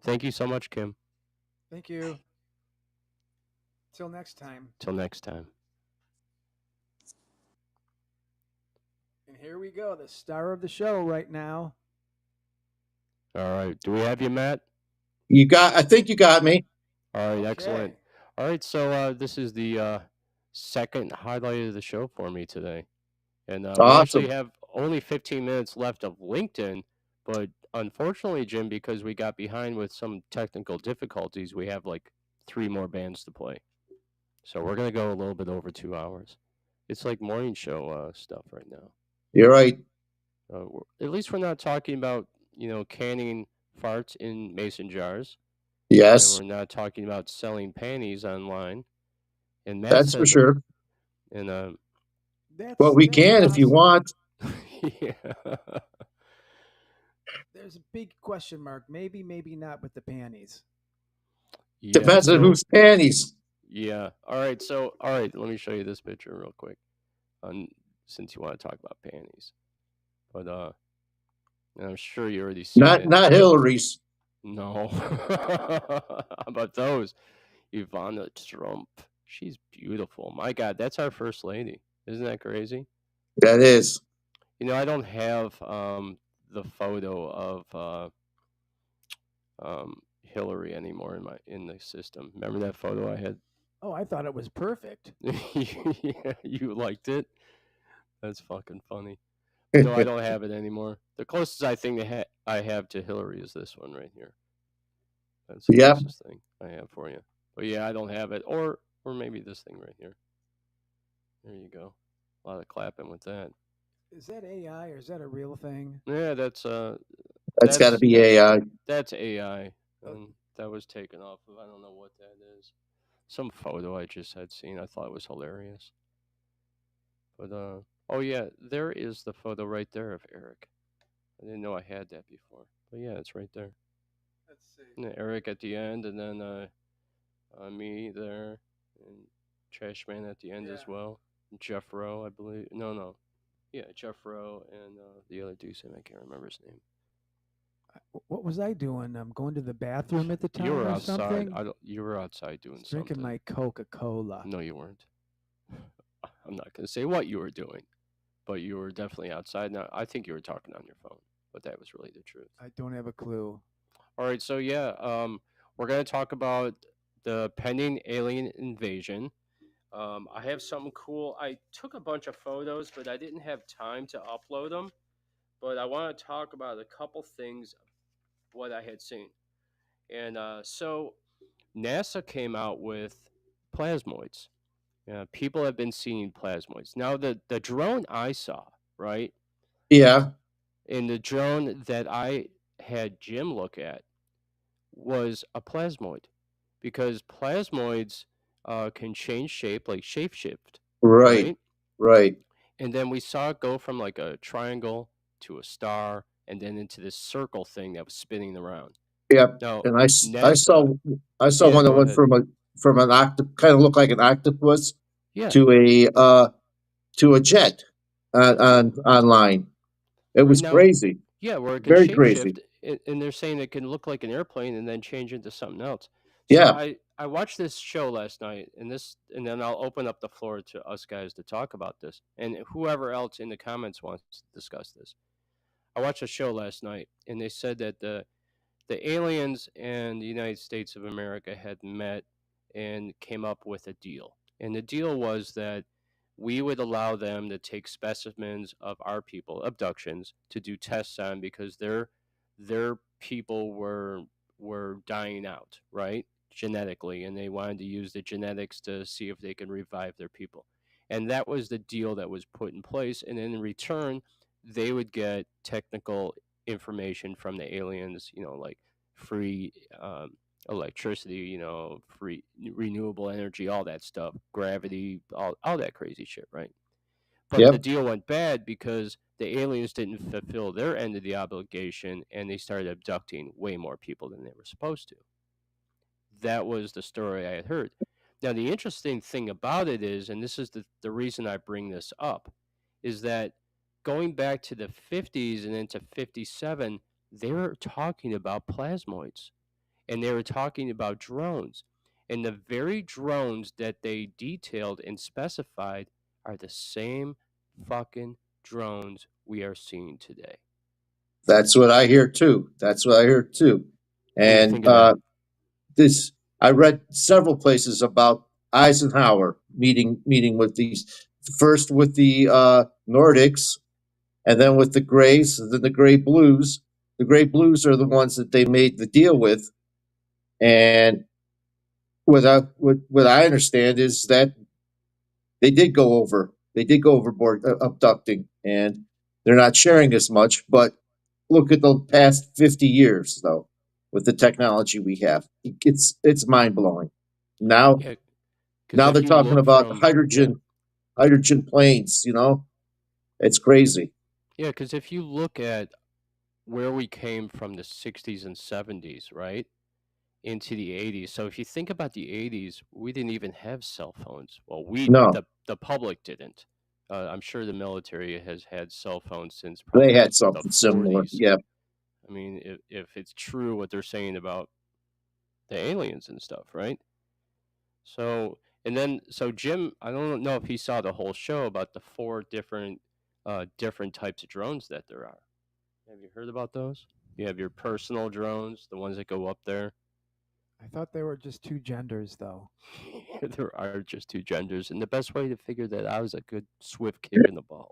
Thank you so much, Kim. Thank you. Till next time. Till next time. And here we go, the star of the show right now. All right. Do we have you, Matt? I think you got me. All right, excellent. All right, so this is the second highlight of the show for me today. And we actually Awesome. have only 15 minutes left of LinkedIn, but unfortunately, Jim, because we got behind with some technical difficulties, we have like 3 more bands to play. So we're going to go a little bit over 2 hours. It's like morning show stuff right now. You're right. At least we're not talking about, canning farts in mason jars. Yes. And we're not talking about selling panties online. And Matt That's said for sure. And well, we can if you want. Yeah. There's a big question mark. Maybe, maybe not with the panties. Yeah, depends on whose panties. Yeah. All right. So, all right. Let me show you this picture real quick. Since you want to talk about panties, but I'm sure you already seen it. Not Hillary's. No. How about those? Ivana Trump. She's beautiful. My God, that's our first lady. Isn't that crazy? That is. I don't have the photo of Hillary anymore in the system. Remember that photo I had? Oh, I thought it was perfect. Yeah, you liked it? That's fucking funny. No, I don't have it anymore. The closest I think I have to Hillary is this one right here. That's the closest thing I have for you. But yeah, I don't have it. Or maybe this thing right here. There you go. A lot of clapping with that. Is that AI or is that a real thing? Yeah, that's got to be AI. That's AI. And that was taken off of, I don't know what that is. Some photo I just had seen. I thought it was hilarious. But oh yeah, there is the photo right there of Eric. I didn't know I had that before. But yeah, it's right there. Let's see. And Eric at the end, and then me there, and Trashman at the end as well. And Jeff Rowe, I believe. No. Yeah, Jeff Rowe and the other dude, I can't remember his name. What was I doing? I'm going to the bathroom at the time. You were or outside. Something? You were outside doing drinking something. my Coca-Cola. No, you weren't. I'm not going to say what you were doing, but you were definitely outside. Now, I think you were talking on your phone, but that was really the truth. I don't have a clue. All right, so yeah, we're going to talk about the pending alien invasion. I have something cool. I took a bunch of photos, but I didn't have time to upload them. But I want to talk about a couple things, what I had seen. And so NASA came out with plasmoids. People have been seeing plasmoids. Now, the drone I saw, right? Yeah. And the drone that I had Jim look at was a plasmoid, because plasmoids can change shape, like shapeshift. Right. And then we saw it go from like a triangle to a star, and then into this circle thing that was spinning around. Yep. Now, And I saw one that went from an kind of looked like an octopus to a jet online. It was crazy. Yeah, where it can very crazy. shapeshift, and they're saying it can look like an airplane and then change into something else. Yeah. So I watched this show last night, and then I'll open up the floor to us guys to talk about this, and whoever else in the comments wants to discuss this. I watched a show last night, and they said that the aliens and the United States of America had met and came up with a deal. And the deal was that we would allow them to take specimens of our people, abductions, to do tests on because their people were dying out, right? Genetically, and they wanted to use the genetics to see if they can revive their people. And that was the deal that was put in place. And in return, they would get technical information from the aliens, like free electricity, free renewable energy, all that stuff, gravity, all that crazy shit, right? But the Yep. deal went bad because the aliens didn't fulfill their end of the obligation and they started abducting way more people than they were supposed to. That was the story I had heard. Now, the interesting thing about it is, and this is the reason I bring this up, is that going back to the 50s and into 57, they were talking about plasmoids and they were talking about drones. And the very drones that they detailed and specified are the same fucking drones we are seeing today. That's what I hear too. What do you think And of that? I read several places about Eisenhower meeting with these, first with the Nordics, and then with the Greys, and then the Gray Blues. The Gray Blues are the ones that they made the deal with, and what I understand is that they did go overboard abducting, and they're not sharing as much. But look at the past 50 years, though, with the technology we have, it's mind blowing. Now, Yeah, 'cause now if they're you talking look about from hydrogen planes. It's crazy. Yeah, because if you look at where we came from the 60s and 70s, right, into the 80s. So if you think about the 80s, we didn't even have cell phones. Well, No, the public didn't. I'm sure the military has had cell phones since they probably had the something similar. 40s. Yeah. I mean, if it's true what they're saying about the aliens and stuff, right? So, and then, so Jim, I don't know if he saw the whole show about the 4 different types of drones that there are. Have you heard about those? You have your personal drones, the ones that go up there. I thought there were just 2 genders, though. There are just 2 genders, and the best way to figure that out is a good swift kick in the balls.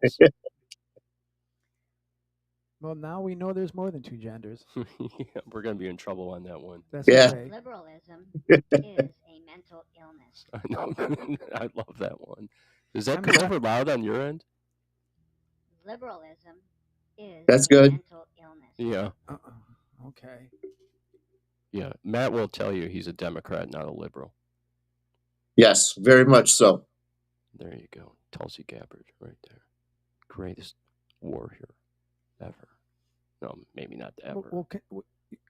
Well, now we know there's more than 2 genders. Yeah, we're gonna be in trouble on that one. That's Yeah. okay. Liberalism is a mental illness. I know. I love that one. Does that I'm come not- over loud on your end? Liberalism is That's a good. mental illness. Yeah. Okay. Yeah. Matt will tell you he's a Democrat, not a liberal. Yes, very much so. There you go. Tulsi Gabbard right there. Greatest warrior ever. No, maybe not ever.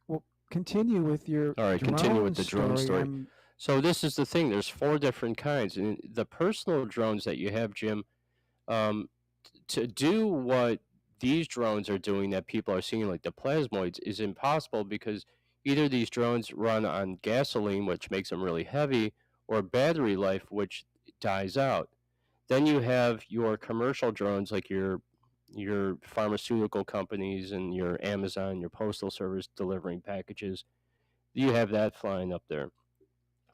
We'll continue with your All right, continue with the drone story. I'm- So this is the thing. There's 4 different kinds, and the personal drones that you have, Jim, to do what these drones are doing that people are seeing, like the plasmoids, is impossible because either these drones run on gasoline, which makes them really heavy, or battery life, which dies out. Then you have your commercial drones, like your pharmaceutical companies and your Amazon, your postal service delivering packages. You have that flying up there.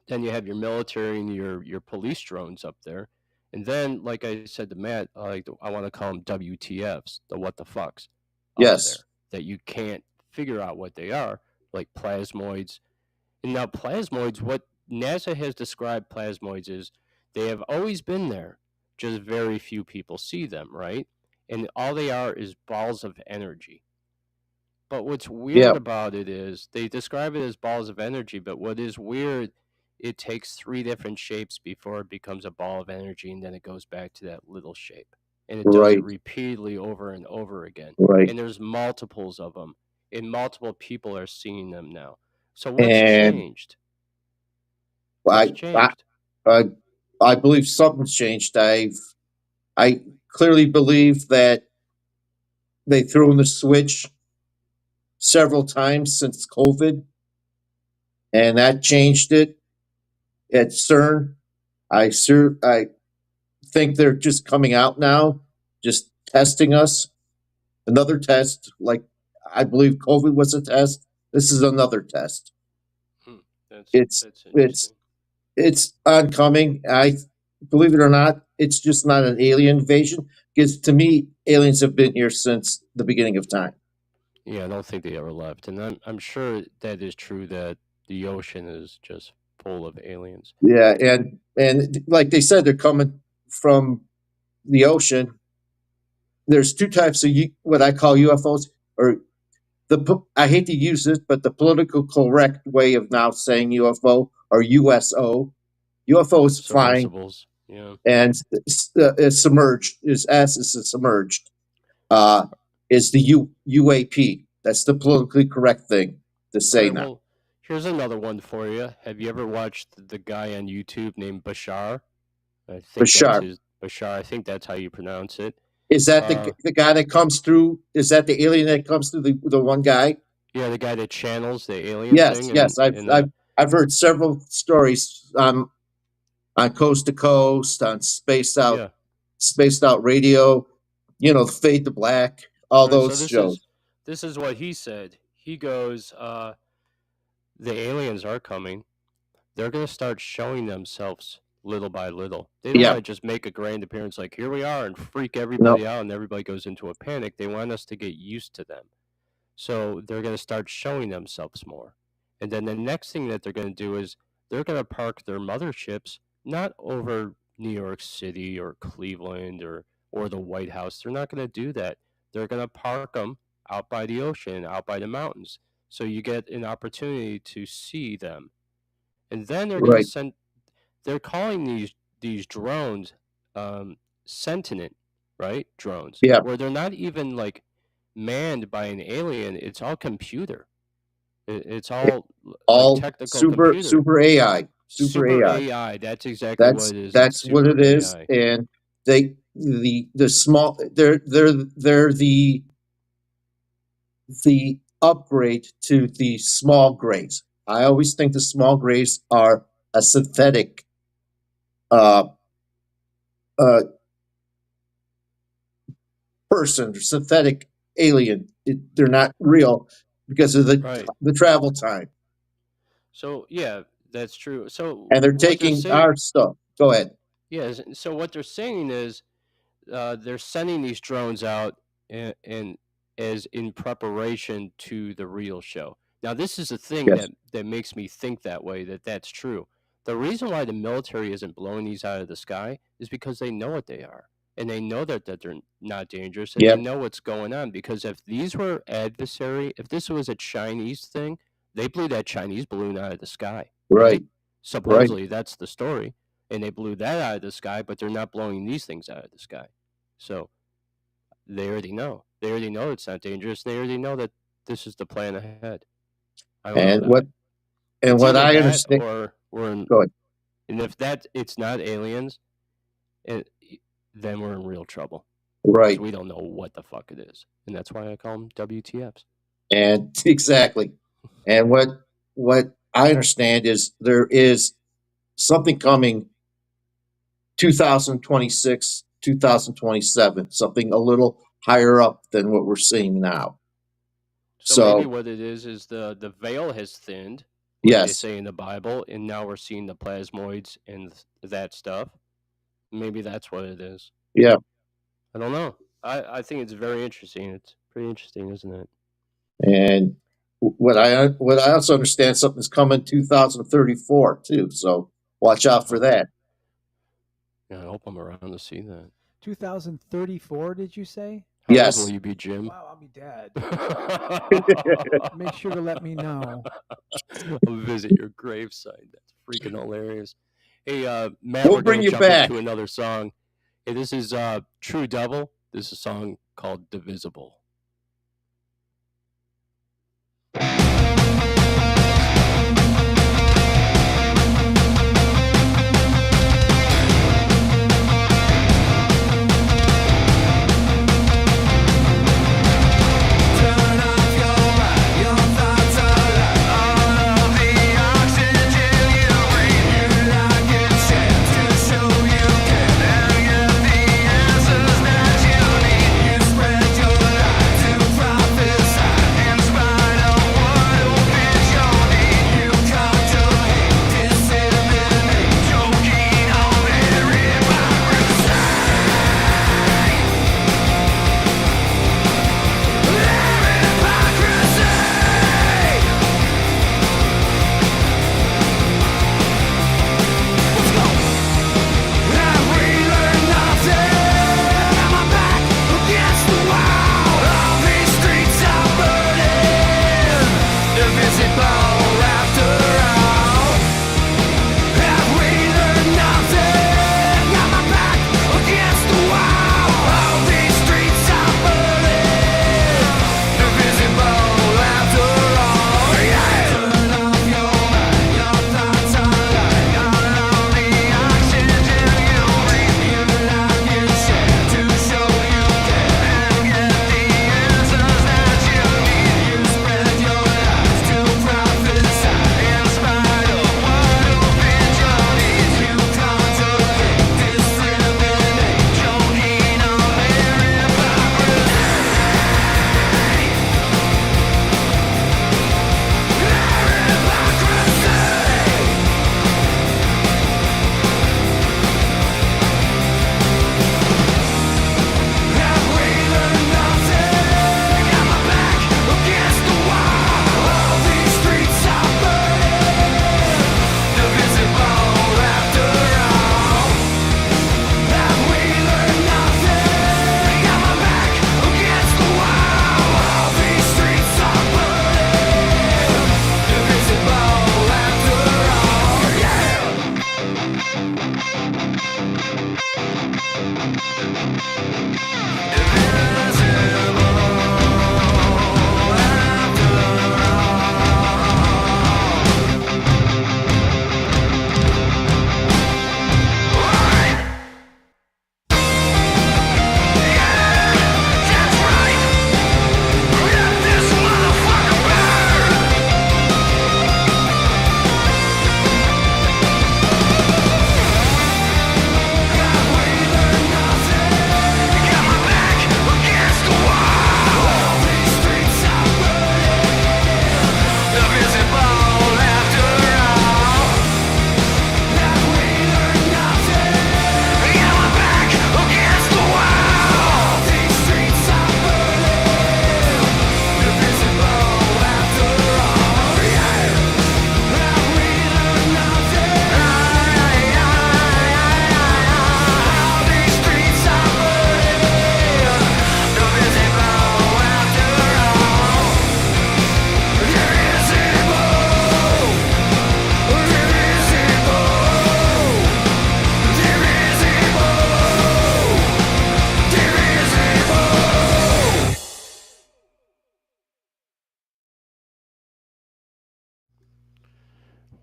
Then you have your military and your police drones up there. And then, like I said to Matt, I want to call them WTFs, the what the fucks, Yes. there, that you can't figure out what they are, like plasmoids. And now plasmoids, what NASA has described plasmoids is they have always been there, just very few people see them, right? And all they are is balls of energy. But what's weird about it is they describe it as balls of energy, but what is weird, it takes 3 different shapes before it becomes a ball of energy, and then it goes back to that little shape. And it does it Right. repeatedly over and over again. Right. And there's multiples of them, and multiple people are seeing them now. So what's And changed? What's changed? I believe something's changed. I clearly believe that they threw in the switch several times since COVID, and that changed it. At CERN, I think they're just coming out now, just testing us. Another test, like I believe COVID was a test. This is another test. That's It's interesting. it's oncoming. believe it or not, it's just not an alien invasion. Because to me, aliens have been here since the beginning of time. Yeah, I don't think they ever left, and I'm sure that is true that the ocean is just full of aliens. Yeah, and like they said, they're coming from the ocean. There's two types of what I call UFOs, or I hate to use this, but the political correct way of now saying UFO or USO. UFO is flying Submersibles. Yeah. and it's submerged. Is S is submerged. Is the UAP? That's the politically correct thing to say now. Well, here's another one for you. Have you ever watched the guy on YouTube named Bashar? I think Bashar. Bashar. I think that's how you pronounce it. Is that the guy that comes through? Is that the alien that comes through? The one guy? Yeah, the guy that channels the alien Yes, thing. yes. I've heard several stories on Coast to Coast, on Spaced Out Radio. You know, Fade to Black, all those shows. This is what he said. He goes, the aliens are coming. They're going to start showing themselves little by little. They don't want to just make a grand appearance like, here we are, and freak everybody out, and everybody goes into a panic. They want us to get used to them. So they're going to start showing themselves more. And then the next thing that they're going to do is they're going to park their motherships not over New York City or Cleveland or the White House. They're not going to do that. They're going to park them out by the ocean, out by the mountains. So you get an opportunity to see them. And then they're going to send, they're calling these drones sentient, right? Drones. Yeah. Where they're not even like manned by an alien. It's all computer. It's all like technical computer. Super AI. Super AI. That's exactly what it is. That's what it is. AI. And the small they're the upgrade to the small grays. I always think the small grays are a synthetic person or synthetic alien. They're not real because of the travel time. So yeah, that's true. So and they're taking our stuff. Go ahead. Yes. Yeah, so what they're saying is they're sending these drones out and as in preparation to the real show. Now, this is the thing that makes me think that way, that's true. The reason why the military isn't blowing these out of the sky is because they know what they are. And they know that they're not dangerous. And they know what's going on. Because if these were adversary, if this was a Chinese thing, they blew that Chinese balloon out of the sky. Right. Supposedly, that's the story. And they blew that out of the sky, but they're not blowing these things out of the sky. So they already know. They already know it's not dangerous. They already know that this is the plan ahead. And what I understand, go ahead. And if it's not aliens, then we're in real trouble. Right. We don't know what the fuck it is, and that's why I call them WTFs. And exactly. And what I understand is there is something coming 2026, 2027, something a little higher up than what we're seeing now. So maybe what it is the veil has thinned, like they say in the Bible, and now we're seeing the plasmoids and that stuff. Maybe that's what it is. Yeah. I don't know. I think it's very interesting. It's pretty interesting, isn't it? And what I also understand, something's coming 2034 too. So watch out for that. Yeah, I hope I'm around to see that. 2034, did you say? How old will you be, Jim? Wow, I'll be dead. Make sure to let me know. I'll visit your gravesite. That's freaking hilarious. Hey, Matt, we'll we're bring going you to jump back into another song. Hey, this is True Devil. This is a song called Divisible. Spread your light.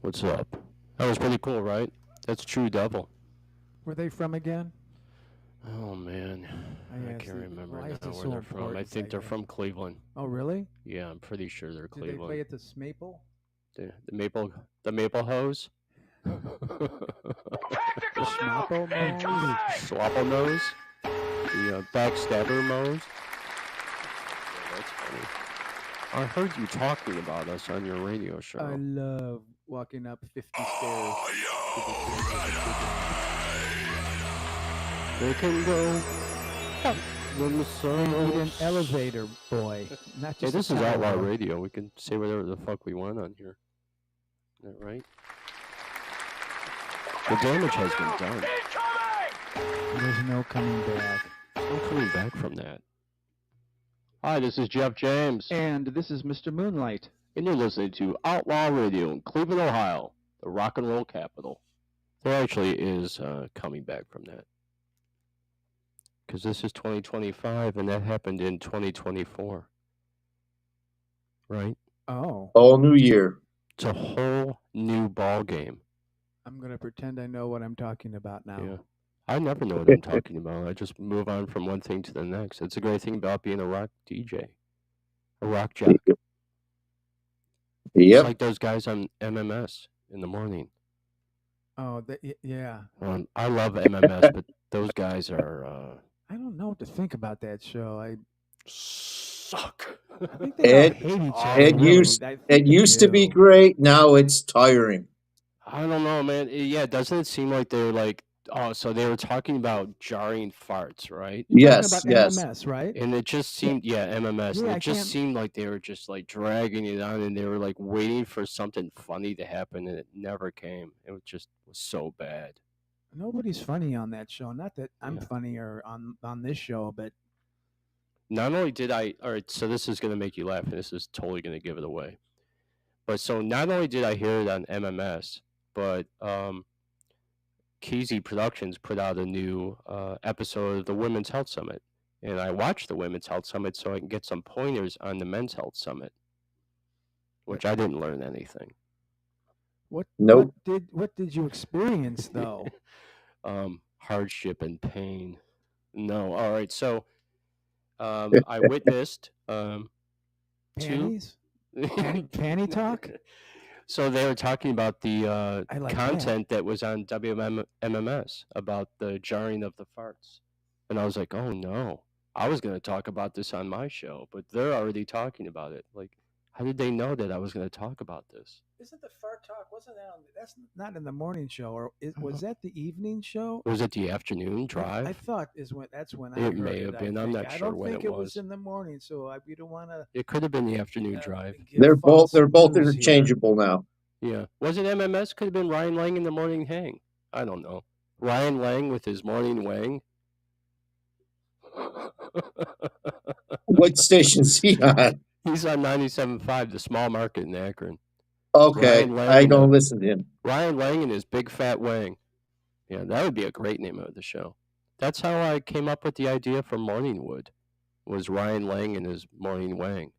What's up? That was pretty cool, right? That's True Devil. Where they from again? Oh man, I can't remember now where they're from. I think they're from Cleveland. Oh really? Yeah, I'm pretty sure they're Did they Cleveland. play at the Maple? The Maple Hose. Schmapple Mose? Swapple Nose. The Backstabber Mose. Yeah, that's funny. I heard you talking about us on your radio show. I love walking up 50 stairs. They can go up when the sun. We need an elevator boy, not Hey, just. this a is Outlaw tower. Radio. We can say whatever the fuck we want on here. Is that right? The damage has been done. There's no coming back. No coming back from that. Hi, this is Jeff James. And this is Mr. Moonlight. And you're listening to Outlaw Radio in Cleveland, Ohio, the rock and roll capital. There actually is coming back from that. Because this is 2025, and that happened in 2024. Right? Oh. All new year. It's a whole new ball game. I'm going to pretend I know what I'm talking about now. Yeah. I never know what I'm talking about. I just move on from one thing to the next. That's a great thing about being a rock DJ. A rock jock. Yep. It's like those guys on MMS in the morning. Oh, yeah. I love MMS, but those guys are... I don't know what to think about that show. I suck. I think they all hate each other. It used to be great. Now it's tiring. I don't know, man. Yeah, doesn't it seem like they're like... Oh, so they were talking about jarring farts, right? Yes, yes. MMS, right? And it just seemed, MMS. Yeah, and I it just can't- seemed like they were just like dragging it on, and they were like waiting for something funny to happen, and it never came. It was so bad. Nobody's funny on that show. Not that I'm funnier on this show, but Not only did all right, so this is going to make you laugh, and this is totally going to give it away. But so not only did I hear it on MMS, but Keezy Productions put out a new episode of the Women's Health Summit. And I watched the Women's Health Summit so I can get some pointers on the Men's Health Summit, which I didn't learn anything. what did you experience though? Hardship and pain. No. All right. So I witnessed Panties? Panty talk? So they were talking about the I like content that was on WMMS about the jarring of the farts. And I was like, oh no, I was going to talk about this on my show, but they're already talking about it. Like, how did they know that I was going to talk about this? Isn't the fart talk? Wasn't that on? That's not in the morning show, or was that the evening show? Was it the afternoon I drive? thought that's when I It heard may have been. I'm not I sure don't when think it was was. in the morning, so you don't want to. It could have been the afternoon drive. They're both interchangeable now. Yeah. Was it MMS? Could have been Ryan Lang in the morning hang. I don't know. Ryan Lang with his morning wang. What station's he on? He's on 97.5, the small market in Akron. Okay, Ryan Lang I and don't listen to him. Ryan Lang and his big fat wang. Yeah, that would be a great name of the show. That's how I came up with the idea for Morningwood. Was Ryan Lang and his morning wang.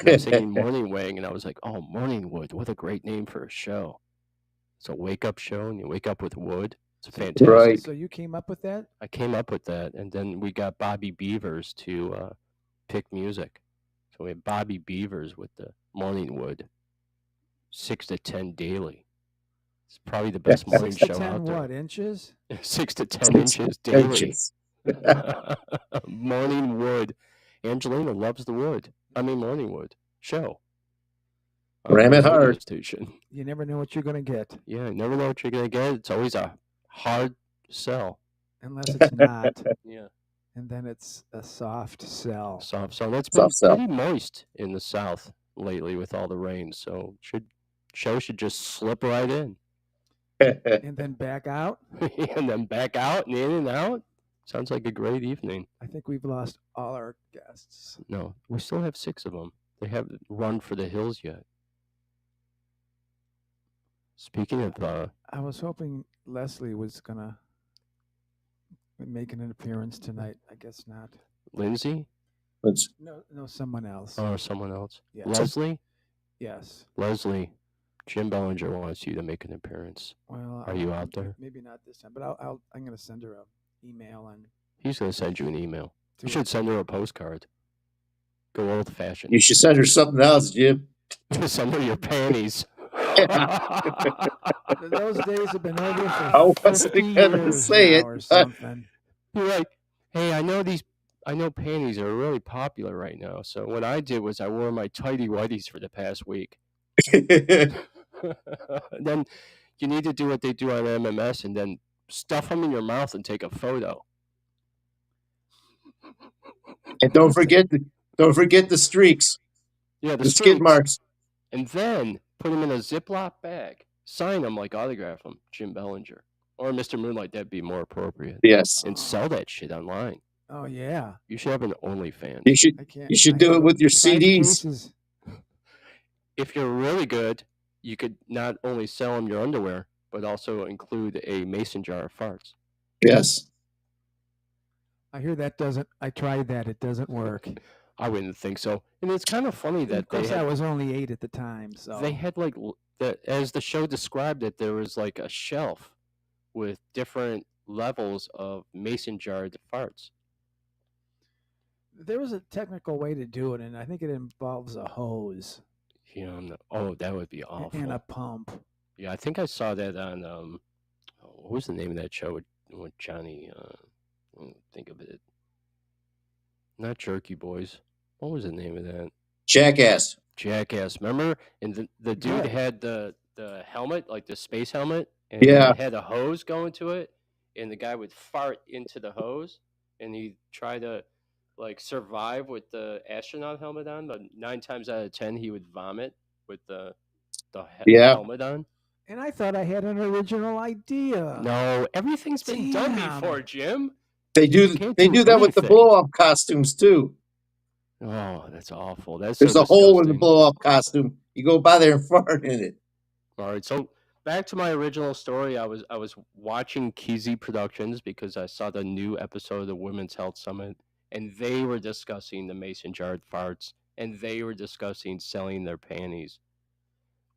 And I was thinking morning wang, and I was like, oh, Morningwood, what a great name for a show. It's a wake-up show, and you wake up with wood. It's fantastic. Right. So you came up with that? I came up with that, and then we got Bobby Beavers to pick music. So we had Bobby Beavers with the Morningwood, 6 to 10 daily. It's probably the best morning 6 to show 10 out there. what, inches? 6 to 10 inches daily. Morning wood. Angelina loves the wood. I mean, morning wood show. Ram it hard. Station. You never know what you're going to get. Yeah, you never know what you're going to get. It's always a hard sell. Unless it's not. Yeah. And then it's a soft sell. Soft sell. That's been Soft sell. pretty moist in the South lately with all the rain. So show should just slip right in. And then back out? And then back out and in and out. Sounds like a great evening. I think we've lost all our guests. No, we still have 6 of them. They haven't run for the hills yet. Speaking of... I was hoping Leslie was going to make an appearance tonight. I guess not. Lindsay? No, someone else. Oh, someone else. Yeah. Leslie? Yes. Leslie, Jim Bellinger wants you to make an appearance. Well, Are you out there? Maybe not this time, but I'm going to send her an email and. He's going to send you an email. You To should send her a postcard. Go old fashioned. You should send her something else, Jim. Some of your panties. Those days have been over I for wasn't 50 gonna years say now it. or something. You're like, hey, I know panties are really popular right now. So what I did was I wore my tighty whities for the past week. Then you need to do what they do on MMS and then stuff them in your mouth and take a photo. And don't forget the streaks. Yeah, the skid streaks. marks. And then put them in a Ziploc bag. Sign them like autograph them, Jim Bellinger. Or Mr. Moonlight, that'd be more appropriate. Yes. And sell that shit online. Oh yeah. You should have an OnlyFans. You should do it with your CDs. Cases. If you're really good, you could not only sell them your underwear, but also include a mason jar of farts. Yes. I hear that doesn't. I tried that. It doesn't work. I wouldn't think so. And it's kind of funny that Of course, I was only 8 at the time, so they had like as the show described it, there was like a shelf with different levels of mason jarred farts. there was a technical way to do it, and I think it involves a hose You know, oh, that would be awful. and a pump. Yeah, I think I saw that on what was the name of that show with Johnny? Think of it. Not Jerky Boys. What was the name of that? Jackass. Jackass. Remember? And the dude had the helmet, like the space helmet, and Yeah. it had a hose going to it, and the guy would fart into the hose, and he'd try to like survive with the astronaut helmet on, but 9 times out of 10 he would vomit with the Yeah. helmet on. And I thought I had an original idea. No, everything's been done Damn. before, Jim. They do Can't they do do that with the anything. blow up costumes too. Oh, that's awful. That's There's so a hole in the disgusting. blow up costume. You go by there and fart in it. All right, so back to my original story. I was watching Kizzy Productions because I saw the new episode of the Women's Health Summit, and they were discussing the mason jarred farts, and they were discussing selling their panties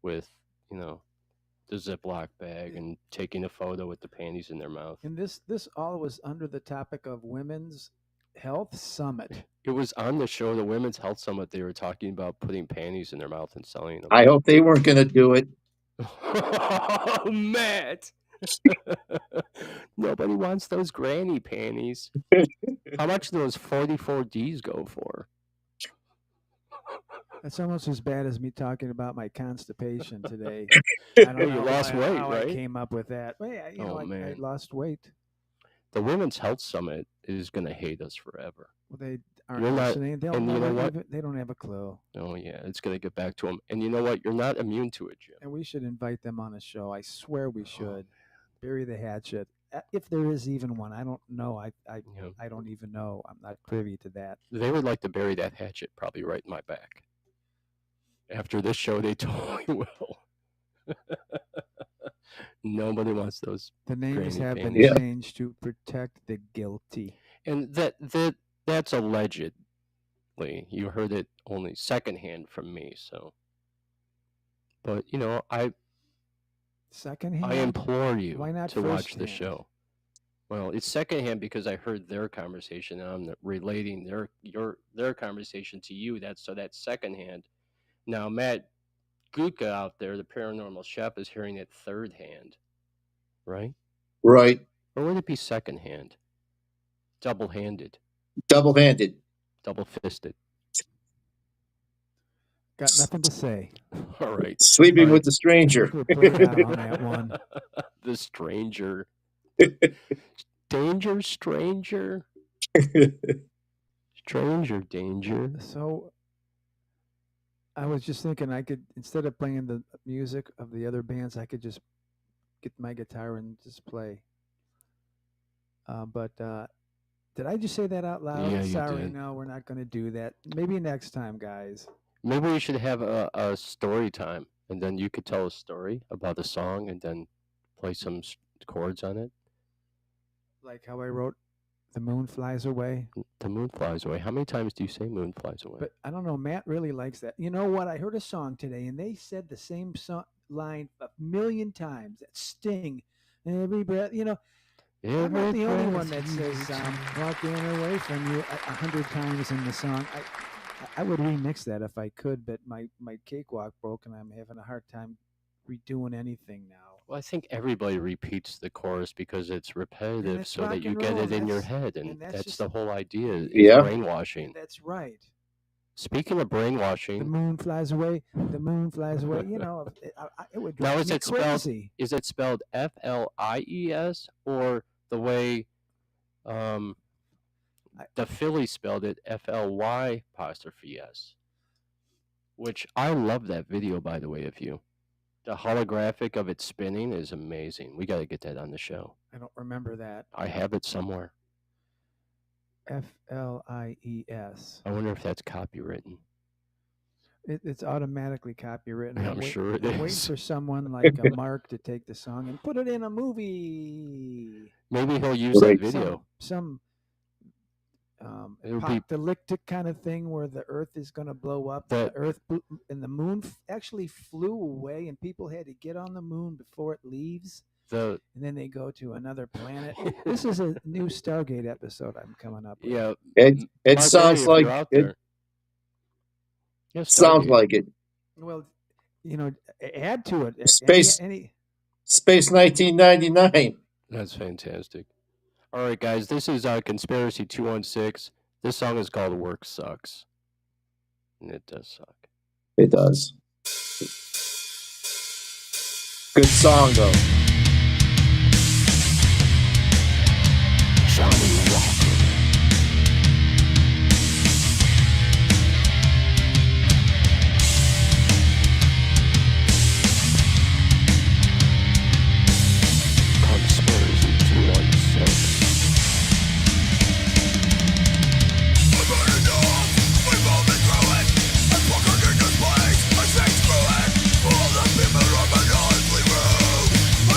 with, the Ziploc bag and taking a photo with the panties in their mouth. And this all was under the topic of Women's Health Summit. It was on the show, the Women's Health Summit. They were talking about putting panties in their mouth and selling them. I hope they weren't going to do it. Oh, Matt. Nobody wants those granny panties. How much do those 44Ds go for? That's almost as bad as me talking about my constipation today. You I don't know lost how weight, I right? came up with that. But yeah, Oh, I man. lost weight. The Women's Health Summit is going to hate us forever. Well, they aren't You're not- listening. They'll and you know never what? even- they don't have a clue. Oh, yeah, it's going to get back to them. And you know what? You're not immune to it, Jim. And we should invite them on a show. I swear Oh, we should. Bury the hatchet. If there is even one. I don't know. I Yeah. I don't even know. I'm not privy to that. They would like to bury that hatchet probably right in my back. After this show, they totally will. Nobody wants those. The names granny have been panties. changed to protect the guilty. And that's allegedly. You heard it only secondhand from me, so. But Secondhand. I implore you Why not to watch the firsthand? show. Well, it's secondhand because I heard their conversation and I'm relating their conversation to you. That's secondhand. Now, Matt Gutka out there, the paranormal chef, is hearing it third hand, right? Right. Or would it be second hand? Double-handed, Double-handed. double-fisted. Got nothing to say. All right. Sleeping All with the stranger. We're playing out on that one. The stranger. Danger, stranger. Stranger, danger. So I was just thinking I could, instead of playing the music of the other bands, I could just get my guitar and just play. But did I just say that out loud? Yeah, you Sorry, did. no, we're not going to do that. Maybe next time, guys. Maybe we should have a story time, and then you could tell a story about a song and then play some chords on it. Like how I wrote "The Moon Flies Away." The moon flies away. How many times do you say moon flies away? But I don't know. Matt really likes that. You know what? I heard a song today, and they said the same song. line a million times. That sting, every breath. I'm not Every the only breath one that you says take. "walking away from you" 100 times in the song. I would remix that if I could, but my cakewalk broke, and I'm having a hard time redoing anything now. Well, I think everybody repeats the chorus because it's And repetitive it's so that rock you and get roll, it and in your that's head, and and that's that's just the whole idea is Yeah. brainwashing. that's right. Speaking of The brainwashing, moon flies away. The moon flies away. It would now drive me crazy. is it spelled Flies or the way um, the Philly spelled it FLY''s, which I love that video, by the way, of you. The holographic of it spinning is amazing. We got to get that on the show. I don't remember that. I have it somewhere. FLIES. I wonder if that's copywritten. It's automatically copywritten. I'm sure it I'm waiting is. for someone like a Mark to take the song and put it in a movie. Maybe he'll use that Right. video. Some It'll be apocalyptic kind of thing where the Earth is going to blow up. The- The Earth and the moon actually flew away, and people had to get on the moon before it leaves. the And then they go to another planet. This is a new Stargate episode I'm coming up with. yeah. It Mark sounds Ray, if like you're out it there. Yeah, sounds Stargate. like it. Well, add to it. Space- Any Space 1999. That's fantastic. All right, guys, this is Conspiracy 216. This song is called "Work Sucks," and it does suck. It does. Good song though. Johnny Walker. Conspiracy 216. All the people on my nightly room.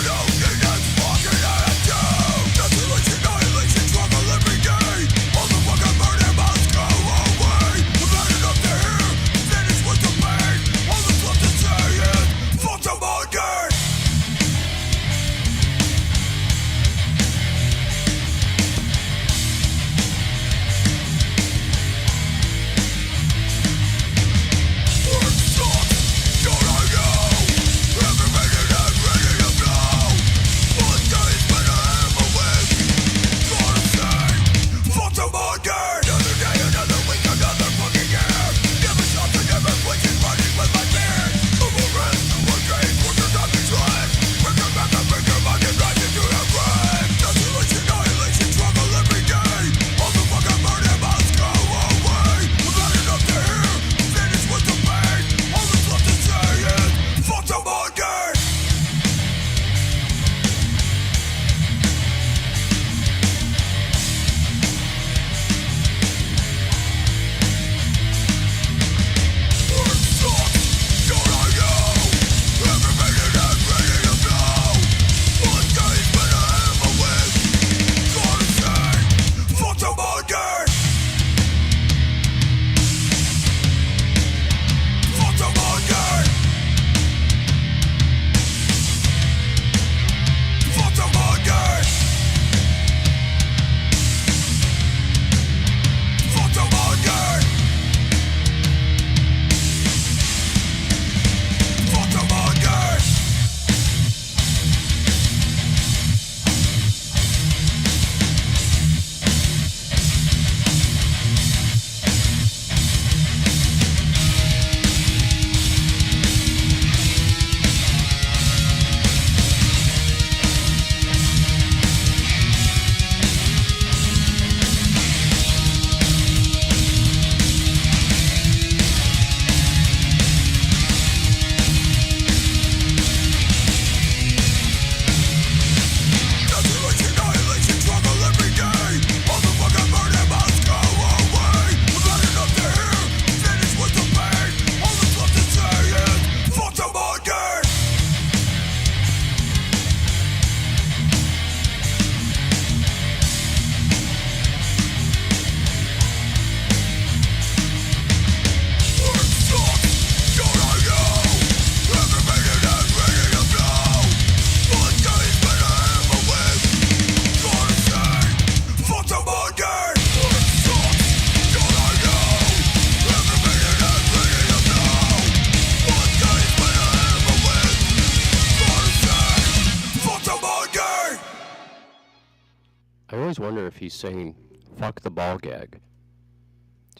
I always wonder if he's saying "fuck the ball gag."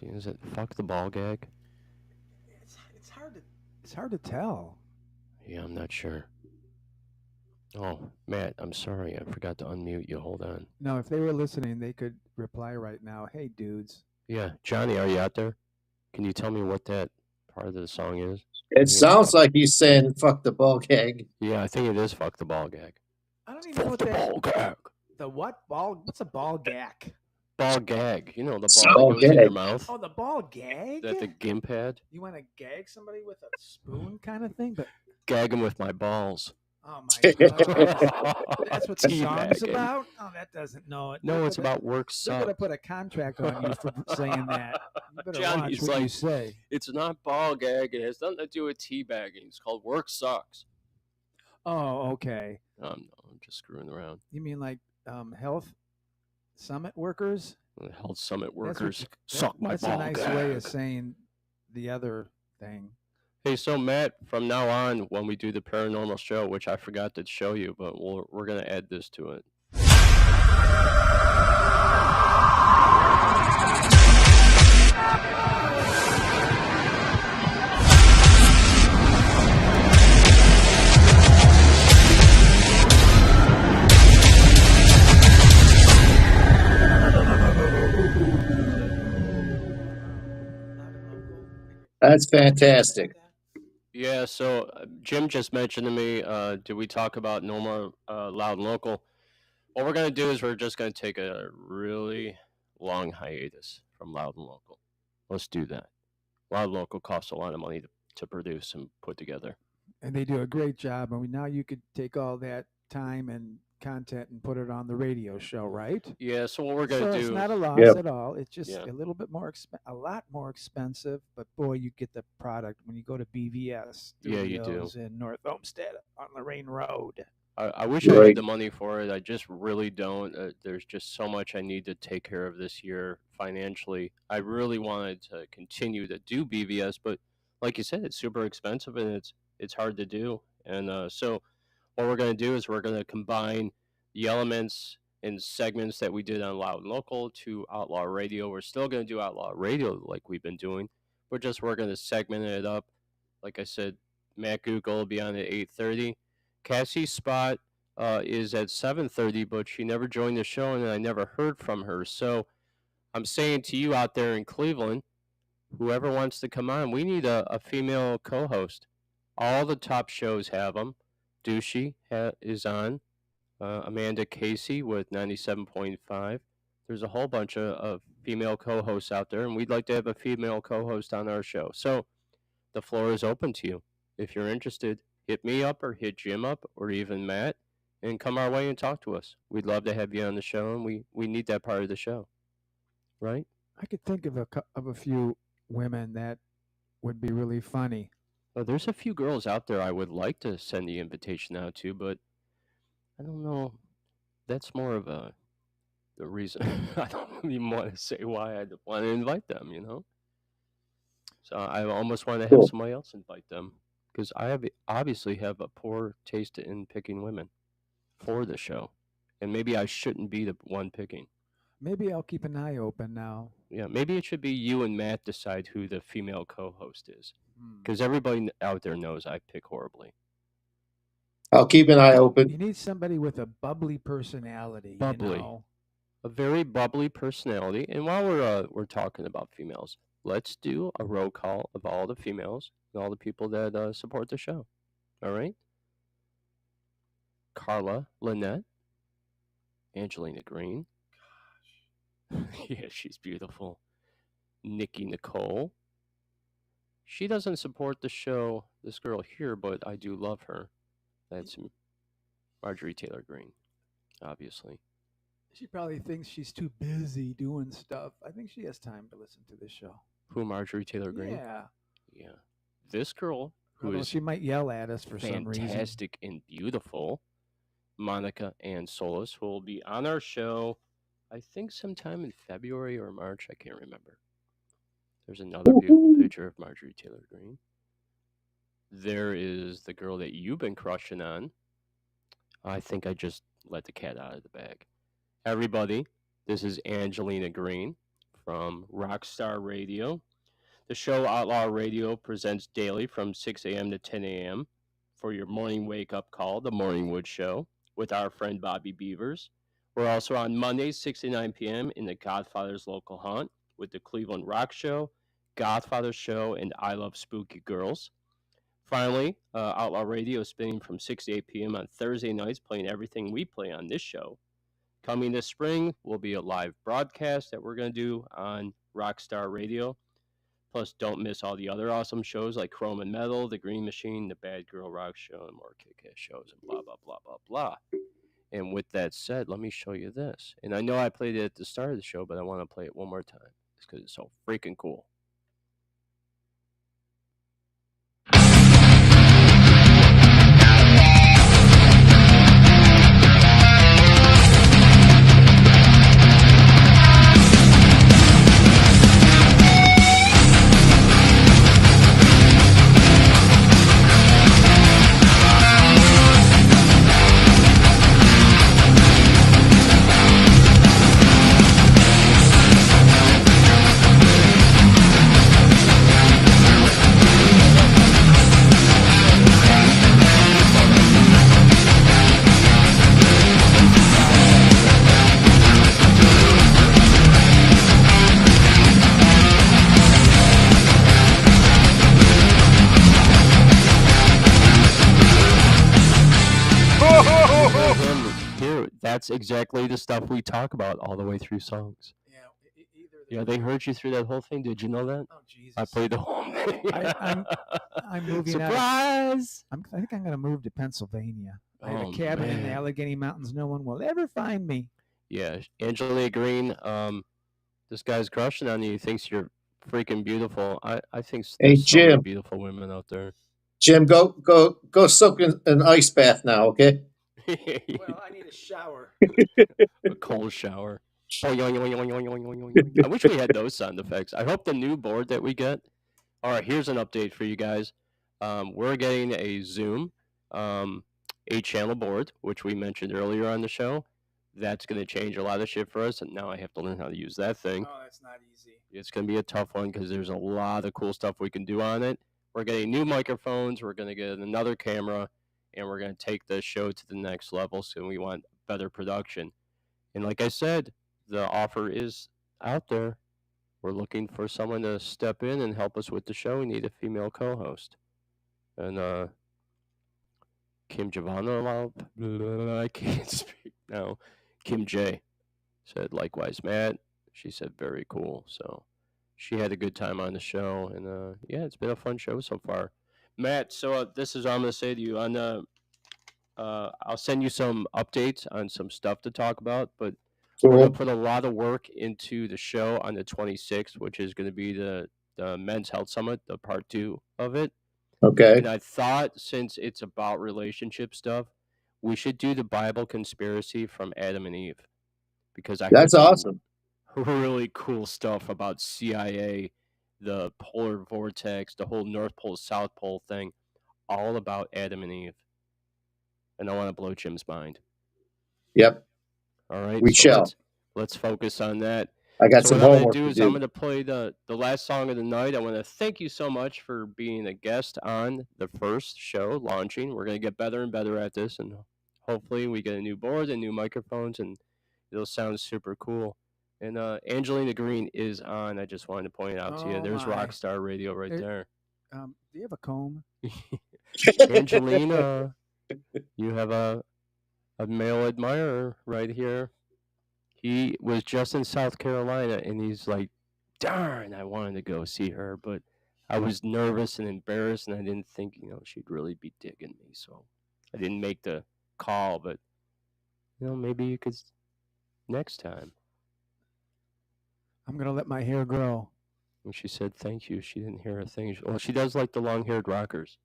Is it "fuck the ball gag"? It's hard to tell. Yeah, I'm not sure. Oh, Matt, I'm sorry. I forgot to unmute you. Hold on. No, if they were listening, they could reply right now. Hey, dudes. Yeah, Johnny, are you out there? Can you tell me what that part of the song is? It sounds like he's saying "fuck the ball gag." Yeah, I think it is "fuck the ball gag." I don't even know what Ball gag. The what ball? What's a ball gag? Ball gag. You know the Ball ball that goes in your gag. mouth. Oh, the ball gag. That the gimp had. You want to gag somebody with a spoon, kind of thing, but Gag him with my balls. oh my god, that's what the song's Teabagging. about. Oh, that doesn't know it. No, it's about work They're gonna sucks. put a contract on you for saying that. You better Johnny's watch what you like, say. it's not ball gag. It has nothing to do with teabagging. It's called work sucks. Oh, okay. No, I'm just screwing around. You mean like health summit workers? The Health Summit That's what workers you- suck my That's ball a nice gag. way of saying the other thing. Hey, so Matt, from now on, when we do the paranormal show, which I forgot to show you, but we're gonna add this to it. That's fantastic. Yeah, so Jim just mentioned to me, did we talk about normal loud and local? What we're going to do is we're just going to take a really long hiatus from loud and local. Let's do that. Loud and local costs a lot of money to produce and put together. And they do a great job. And now you could take all that time and content and put it on the radio show, right? Yeah, so what we're going to do... It's not a loss Yep. at all. It's just a little bit more, a lot more expensive. But boy, you get the product when you go to BVS Yeah, you do. Studios in North Olmsted on Lorraine Road. I wish I Right. had the money for it. I just really don't. There's just so much I need to take care of this year financially. I really wanted to continue to do BVS, but like you said, it's super expensive and it's hard to do. And so what we're going to do is we're going to combine the elements and segments that we did on Loud and Local to Outlaw Radio. We're still going to do Outlaw Radio like we've been doing. We're going to segment it up. Like I said, Matt Google will be on at 8:30. Cassie's spot is at 7:30, but she never joined the show, and I never heard from her. So I'm saying to you out there in Cleveland, whoever wants to come on, we need a female co-host. All the top shows have them. Douchey is on. Amanda Casey with 97.5. There's a whole bunch of female co-hosts out there, and we'd like to have a female co-host on our show. So the floor is open to you. If you're interested, hit me up or hit Jim up or even Matt and come our way and talk to us. We'd love to have you on the show, and we need that part of the show. Right? I could think of a few women that would be really funny. Well, there's a few girls out there I would like to send the invitation out to, but I don't know. That's more of the reason. I don't even want to say why I want to invite them, you know? So I almost want to have Cool. somebody else invite them because I obviously have a poor taste in picking women for the show. And maybe I shouldn't be the one picking. Maybe I'll keep an eye open now. Yeah, maybe it should be you and Matt decide who the female co-host is. Because everybody out there knows I pick horribly. I'll keep an eye You open. need somebody with a bubbly personality. Bubbly. You know? A very bubbly personality. And while we're talking about females, let's do a roll call of all the females and all the people that support the show. All right? Carla Lynette, Angelina Green. Yeah, she's beautiful. Nikki Nicole. She doesn't support the show, this girl here, but I do love her. That's Marjorie Taylor Greene, obviously. She probably thinks she's too busy doing stuff. I think she has time to listen to this show. Who, Marjorie Taylor Greene? Yeah. Yeah. This girl, who Although is she might yell at us for some reason. fantastic and beautiful, Monica Ann Solis, who will be on our show, I think sometime in February or March. I can't remember. There's another beautiful picture of Marjorie Taylor Greene. There is the girl that you've been crushing on. I think I just let the cat out of the bag. everybody. This is Angelina Green from Rockstar Radio. The show Outlaw Radio presents daily from 6 a.m. to 10 a.m. for your morning wake-up call, The Morning Wood Show, with our friend Bobby Beavers. We're also on Mondays, 6 to 9 p.m. in the Godfather's Local Haunt with the Cleveland Rock Show, Godfather Show, and I Love Spooky Girls. Finally, Outlaw Radio is spinning from 6 to 8 p.m. on Thursday nights, playing everything we play on this show. Coming this spring will be a live broadcast that we're going to do on Rockstar Radio. Plus, don't miss all the other awesome shows like Chrome and Metal, The Green Machine, The Bad Girl Rock Show, and more kick-ass shows, and blah, blah, blah, blah, blah. And with that said, let me show you this. And I know I played it at the start of the show, but I want to play it one more time because it's so freaking cool. That's exactly the stuff we talk about all the way through songs. Yeah, they heard you through that whole thing. Did you know that? Oh, Jesus. I played the whole thing. I'm moving Surprise! I think I'm going to move to Pennsylvania. I have a cabin in the Allegheny Mountains. No one will ever find me. Yeah, Angelina Green, this guy's crushing on you. He thinks you're freaking beautiful. I think there's so many beautiful women out there. Jim, go soak in an ice bath now, okay? Well, I need a shower. A cold shower. I wish we had those sound effects. I hope the new board that we get. All right, here's an update for you guys. We're getting a Zoom 8-channel board, which we mentioned earlier on the show. That's going to change a lot of shit for us, and now I have to learn how to use that thing. Oh, that's not easy. It's going to be a tough one because there's a lot of cool stuff we can do on it. We're getting new microphones. We're going to get another camera, and we're going to take the show to the next level, so we want better production. And like I said, the offer is out there. We're looking for someone to step in and help us with the show. We need a female co-host. And Kim Giovanna, I can't speak now. Kim J said, likewise, Matt. She said, very cool. So she had a good time on the show. And yeah, it's been a fun show so far. Matt, so this is what I'm going to say to you. I'll send you some updates on some stuff to talk about, but we're going to put a lot of work into the show on the 26th, which is going to be the Men's Health Summit, the part 2 of it. Okay. And I thought, since it's about relationship stuff, we should do the Bible conspiracy from Adam and Eve, because that's awesome. Really cool stuff about CIA, the polar vortex, the whole North Pole, South Pole thing, all about Adam and Eve. And I want to blow Jim's mind. Yep. All right. We shall. Let's focus on that. I got some homework to do. I'm going to play the last song of the night. I want to thank you so much for being a guest on the first show launching. We're going to get better and better at this, and hopefully we get a new board and new microphones, and it'll sound super cool. And Angelina Green is on. I just wanted to point it out to you. There's Rockstar Radio right there. Do you have a comb? Angelina, you have a male admirer right here. He was just in South Carolina, and he's like, darn, I wanted to go see her, but I was nervous and embarrassed, and I didn't think, she'd really be digging me, so I didn't make the call, but, maybe you could next time. I'm going to let my hair grow. And she said, thank you. She didn't hear a thing. Well, she does like the long-haired rockers.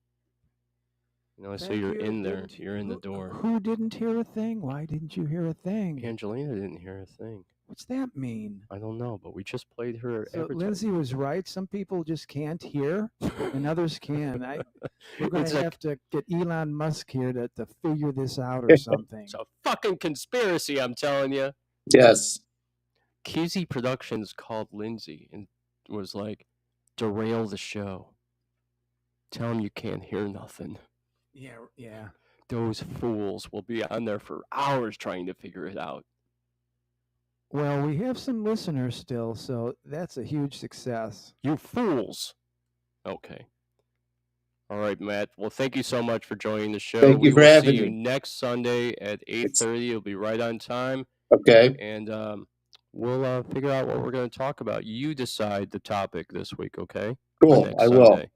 So you're in there. You're in the door. Who didn't hear a thing? Why didn't you hear a thing? Angelina didn't hear a thing. What's that mean? I don't know, but we just played her. So Lindsay was right. Some people just can't hear, and others can. We're going to have to get Elon Musk here to figure this out or something. It's a fucking conspiracy, I'm telling you. Yes. Kesey Productions called Lindsay and was like, derail the show. Tell him you can't hear nothing. Yeah. Those fools will be on there for hours trying to figure it out. Well, we have some listeners still, so that's a huge success. You fools. Okay. All right, Matt. Well, thank you so much for joining the show. Thank you We for will see having you me. next Sunday at 8:30. It'll be right on time. Okay. And we'll figure out what we're going to talk about. You decide the topic this week, okay? For Cool. next I will. Sunday.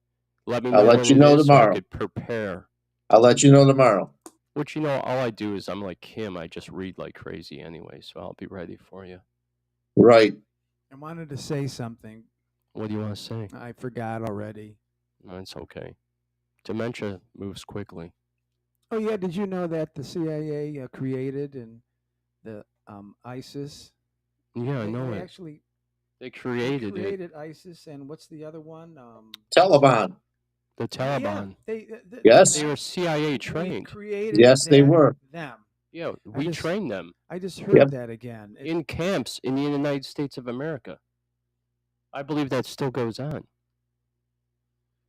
Let me I'll know let when you it know is so I tomorrow. could prepare. I'll let you know tomorrow. Which, you know, all I do is I'm like Kim. I just read like crazy anyway, so I'll be ready for you. Right. I wanted to say something. What do you want to say? I forgot already. No, it's okay. Dementia moves quickly. Oh yeah, did you know that the CIA created and the ISIS? Yeah, I know They it. actually They created it. ISIS, and what's the other one? Taliban. The Yeah, Taliban. Yes. They were CIA we trained. created Yes, they that- were. them. Yeah, we trained them. I just heard Yep. that again. In camps in the United States of America. I believe that still goes on.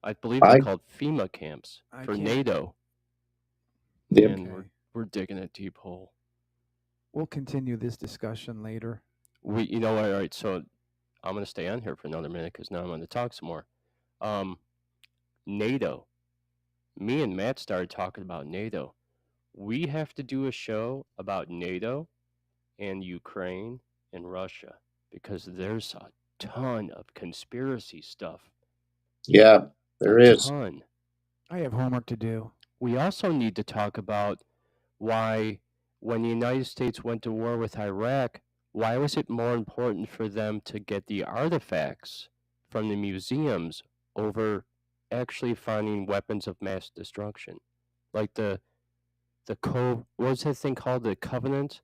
I believe they're called FEMA camps for can't- NATO. Yep. And we're digging a deep hole. We'll continue this discussion later. You know what? All right, so I'm going to stay on here for another minute because now I'm going to talk some more. NATO. Me and Matt started talking about NATO. We have to do a show about NATO and Ukraine and Russia because there's a ton of conspiracy stuff. Yeah, there is. Ton. I have homework to do. We also need to talk about why, when the United States went to war with Iraq, why was it more important for them to get the artifacts from the museums over actually finding weapons of mass destruction? Like the what was that thing called? The Covenant?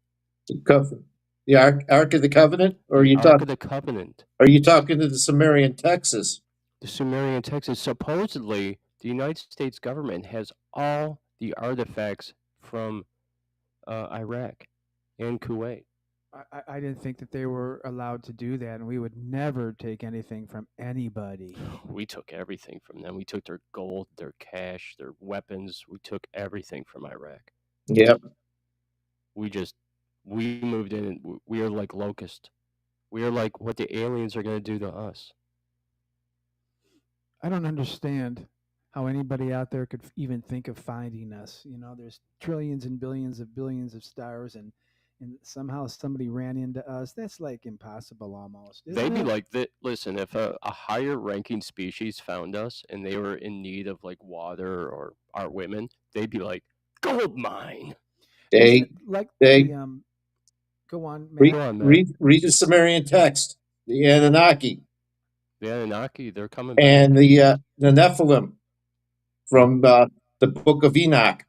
The Ark of the Covenant, or The you Ark talk? of the Covenant. Are you talking to the Sumerian Texas? The Sumerian Texas. Supposedly, the United States government has all the artifacts from Iraq and Kuwait. I didn't think that they were allowed to do that, and we would never take anything from anybody. We took everything from them. We took their gold, their cash, their weapons. We took everything from Iraq. Yep. We moved in and we are like locust. We are like what the aliens are going to do to us. I don't understand how anybody out there could even think of finding us. You know, there's trillions and billions of stars, and somehow somebody ran into us. That's like impossible almost. They'd be Isn't it? like, listen, if a higher ranking species found us and they were in need of like water or our women, they'd be like, gold mine. Isn't it like go on, Matt. read the Sumerian text, the Anunnaki, The Anunnaki, they're coming back. and the Nephilim from the Book of Enoch.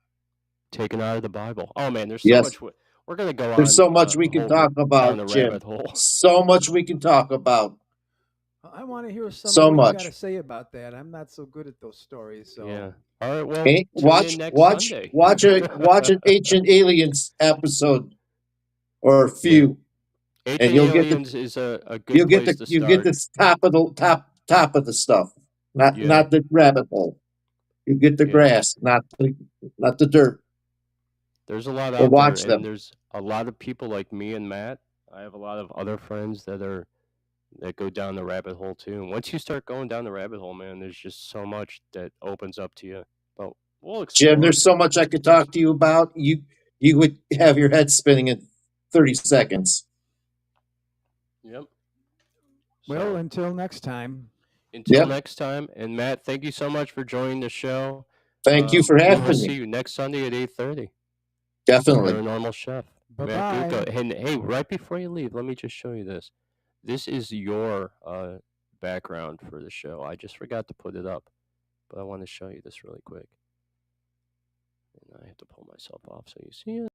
Taken out of the Bible. Oh man, there's so Yes. much. We're gonna go on. There's so much we can talk down about, the Jim. rabbit hole. So much we can talk about. I want to hear some So of what you got much. to say about that. I'm not so good at those stories. So Yeah. All right. Well, Okay? tune in next Sunday. watch an Ancient Aliens episode or a few, Ancient and you'll Aliens get is a good you'll place get to you start. get the top of the stuff, not the rabbit hole. You get the grass, not the dirt. There's a lot But out watch there, them. and there's a lot of people like me and Matt. I have a lot of other friends that go down the rabbit hole too. And once you start going down the rabbit hole, man, there's just so much that opens up to you. But we'll explore. Jim, there's so much I could talk to you about. You would have your head spinning in 30 seconds. Yep. Well, until next time. Until next time, and Matt, thank you so much for joining the show. Thank you for We having will me. see you next Sunday at 8:30. Definitely. Paranormal Chef. Bye-bye. Matt Gutka. And hey, right before you leave, let me just show you this. This is your background for the show. I just forgot to put it up, but I want to show you this really quick. And I have to pull myself off so you see it.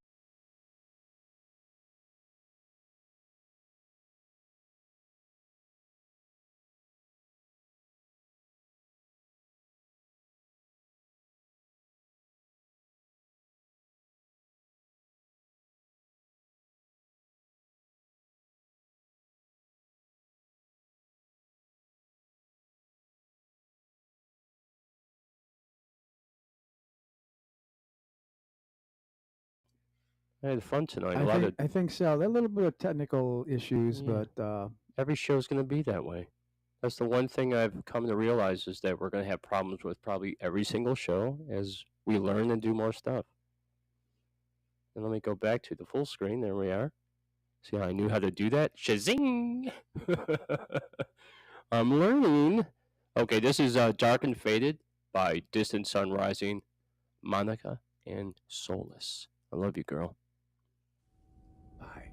I had fun tonight. I A lot think of I think so. There are a little bit of technical issues, yeah. but Every show's going to be that way. That's the one thing I've come to realize is that we're going to have problems with probably every single show as we learn and do more stuff. And let me go back to the full screen. There we are. See how I knew how to do that? Shazing! I'm learning. Okay, this is Dark and Faded by Distant Sun Rising, Monica and Soulless. I love you, girl. bye.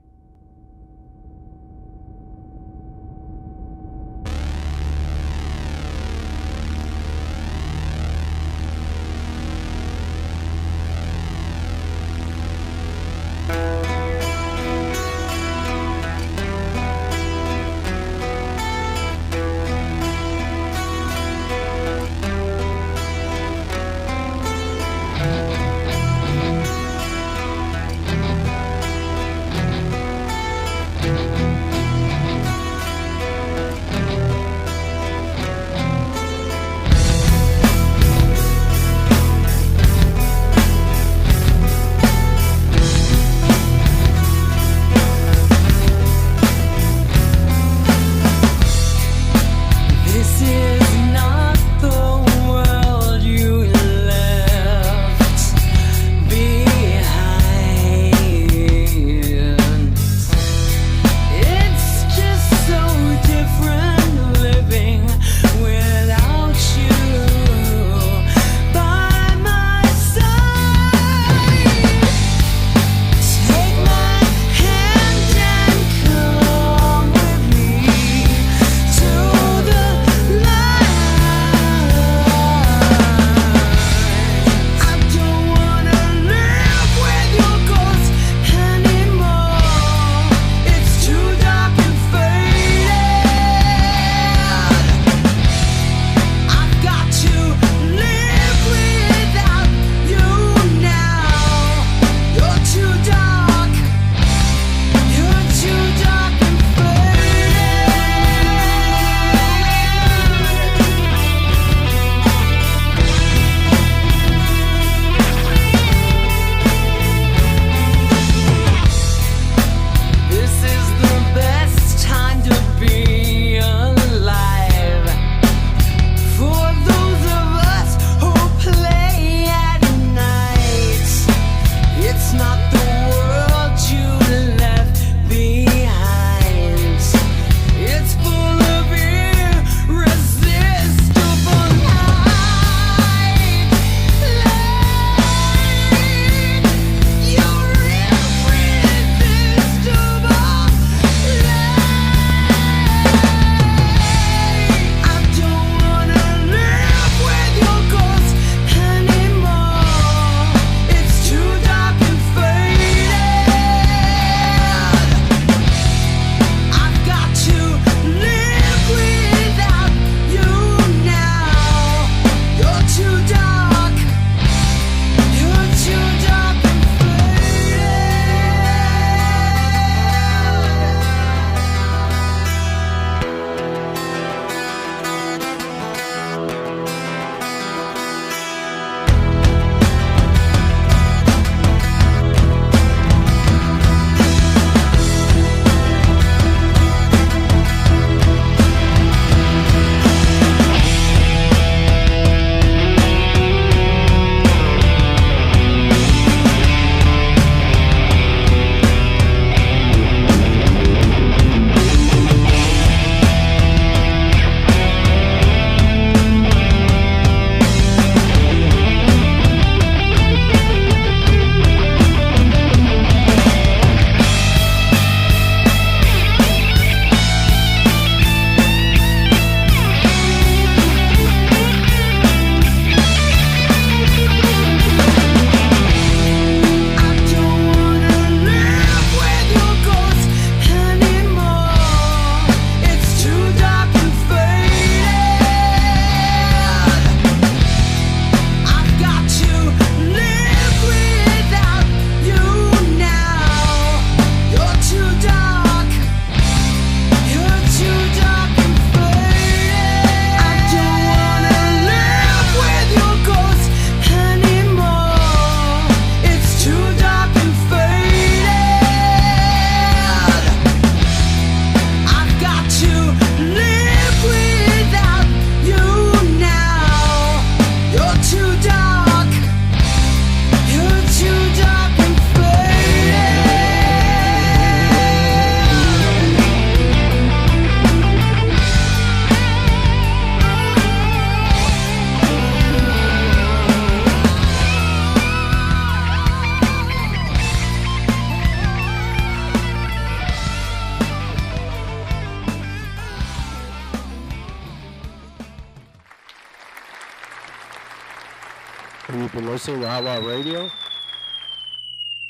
listening to Outlaw Radio.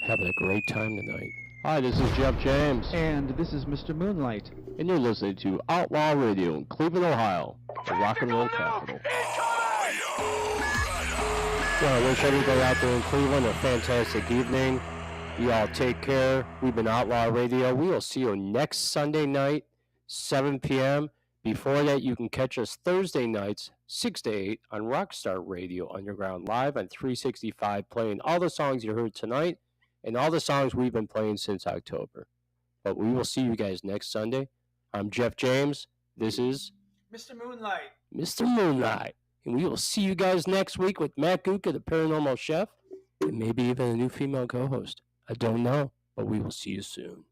Having a great time tonight. Hi, this is Jeff James. And this is Mr. Moonlight. And you're listening to Outlaw Radio in Cleveland, Ohio, the rock and roll capital. Well, I wish everybody out there in Cleveland a fantastic evening. You all take care. We've been Outlaw Radio. We will see you next Sunday night, 7 p.m. Before that, you can catch us Thursday nights, 6 to 8 on Rockstar Radio Underground Live on 365, playing all the songs you heard tonight and all the songs we've been playing since October. But we will see you guys next Sunday. I'm Jeff James. This is Mr. Moonlight. Mr. Moonlight. And we will see you guys next week with Matt Gutka, the paranormal chef, and maybe even a new female co-host. I don't know, but we will see you soon.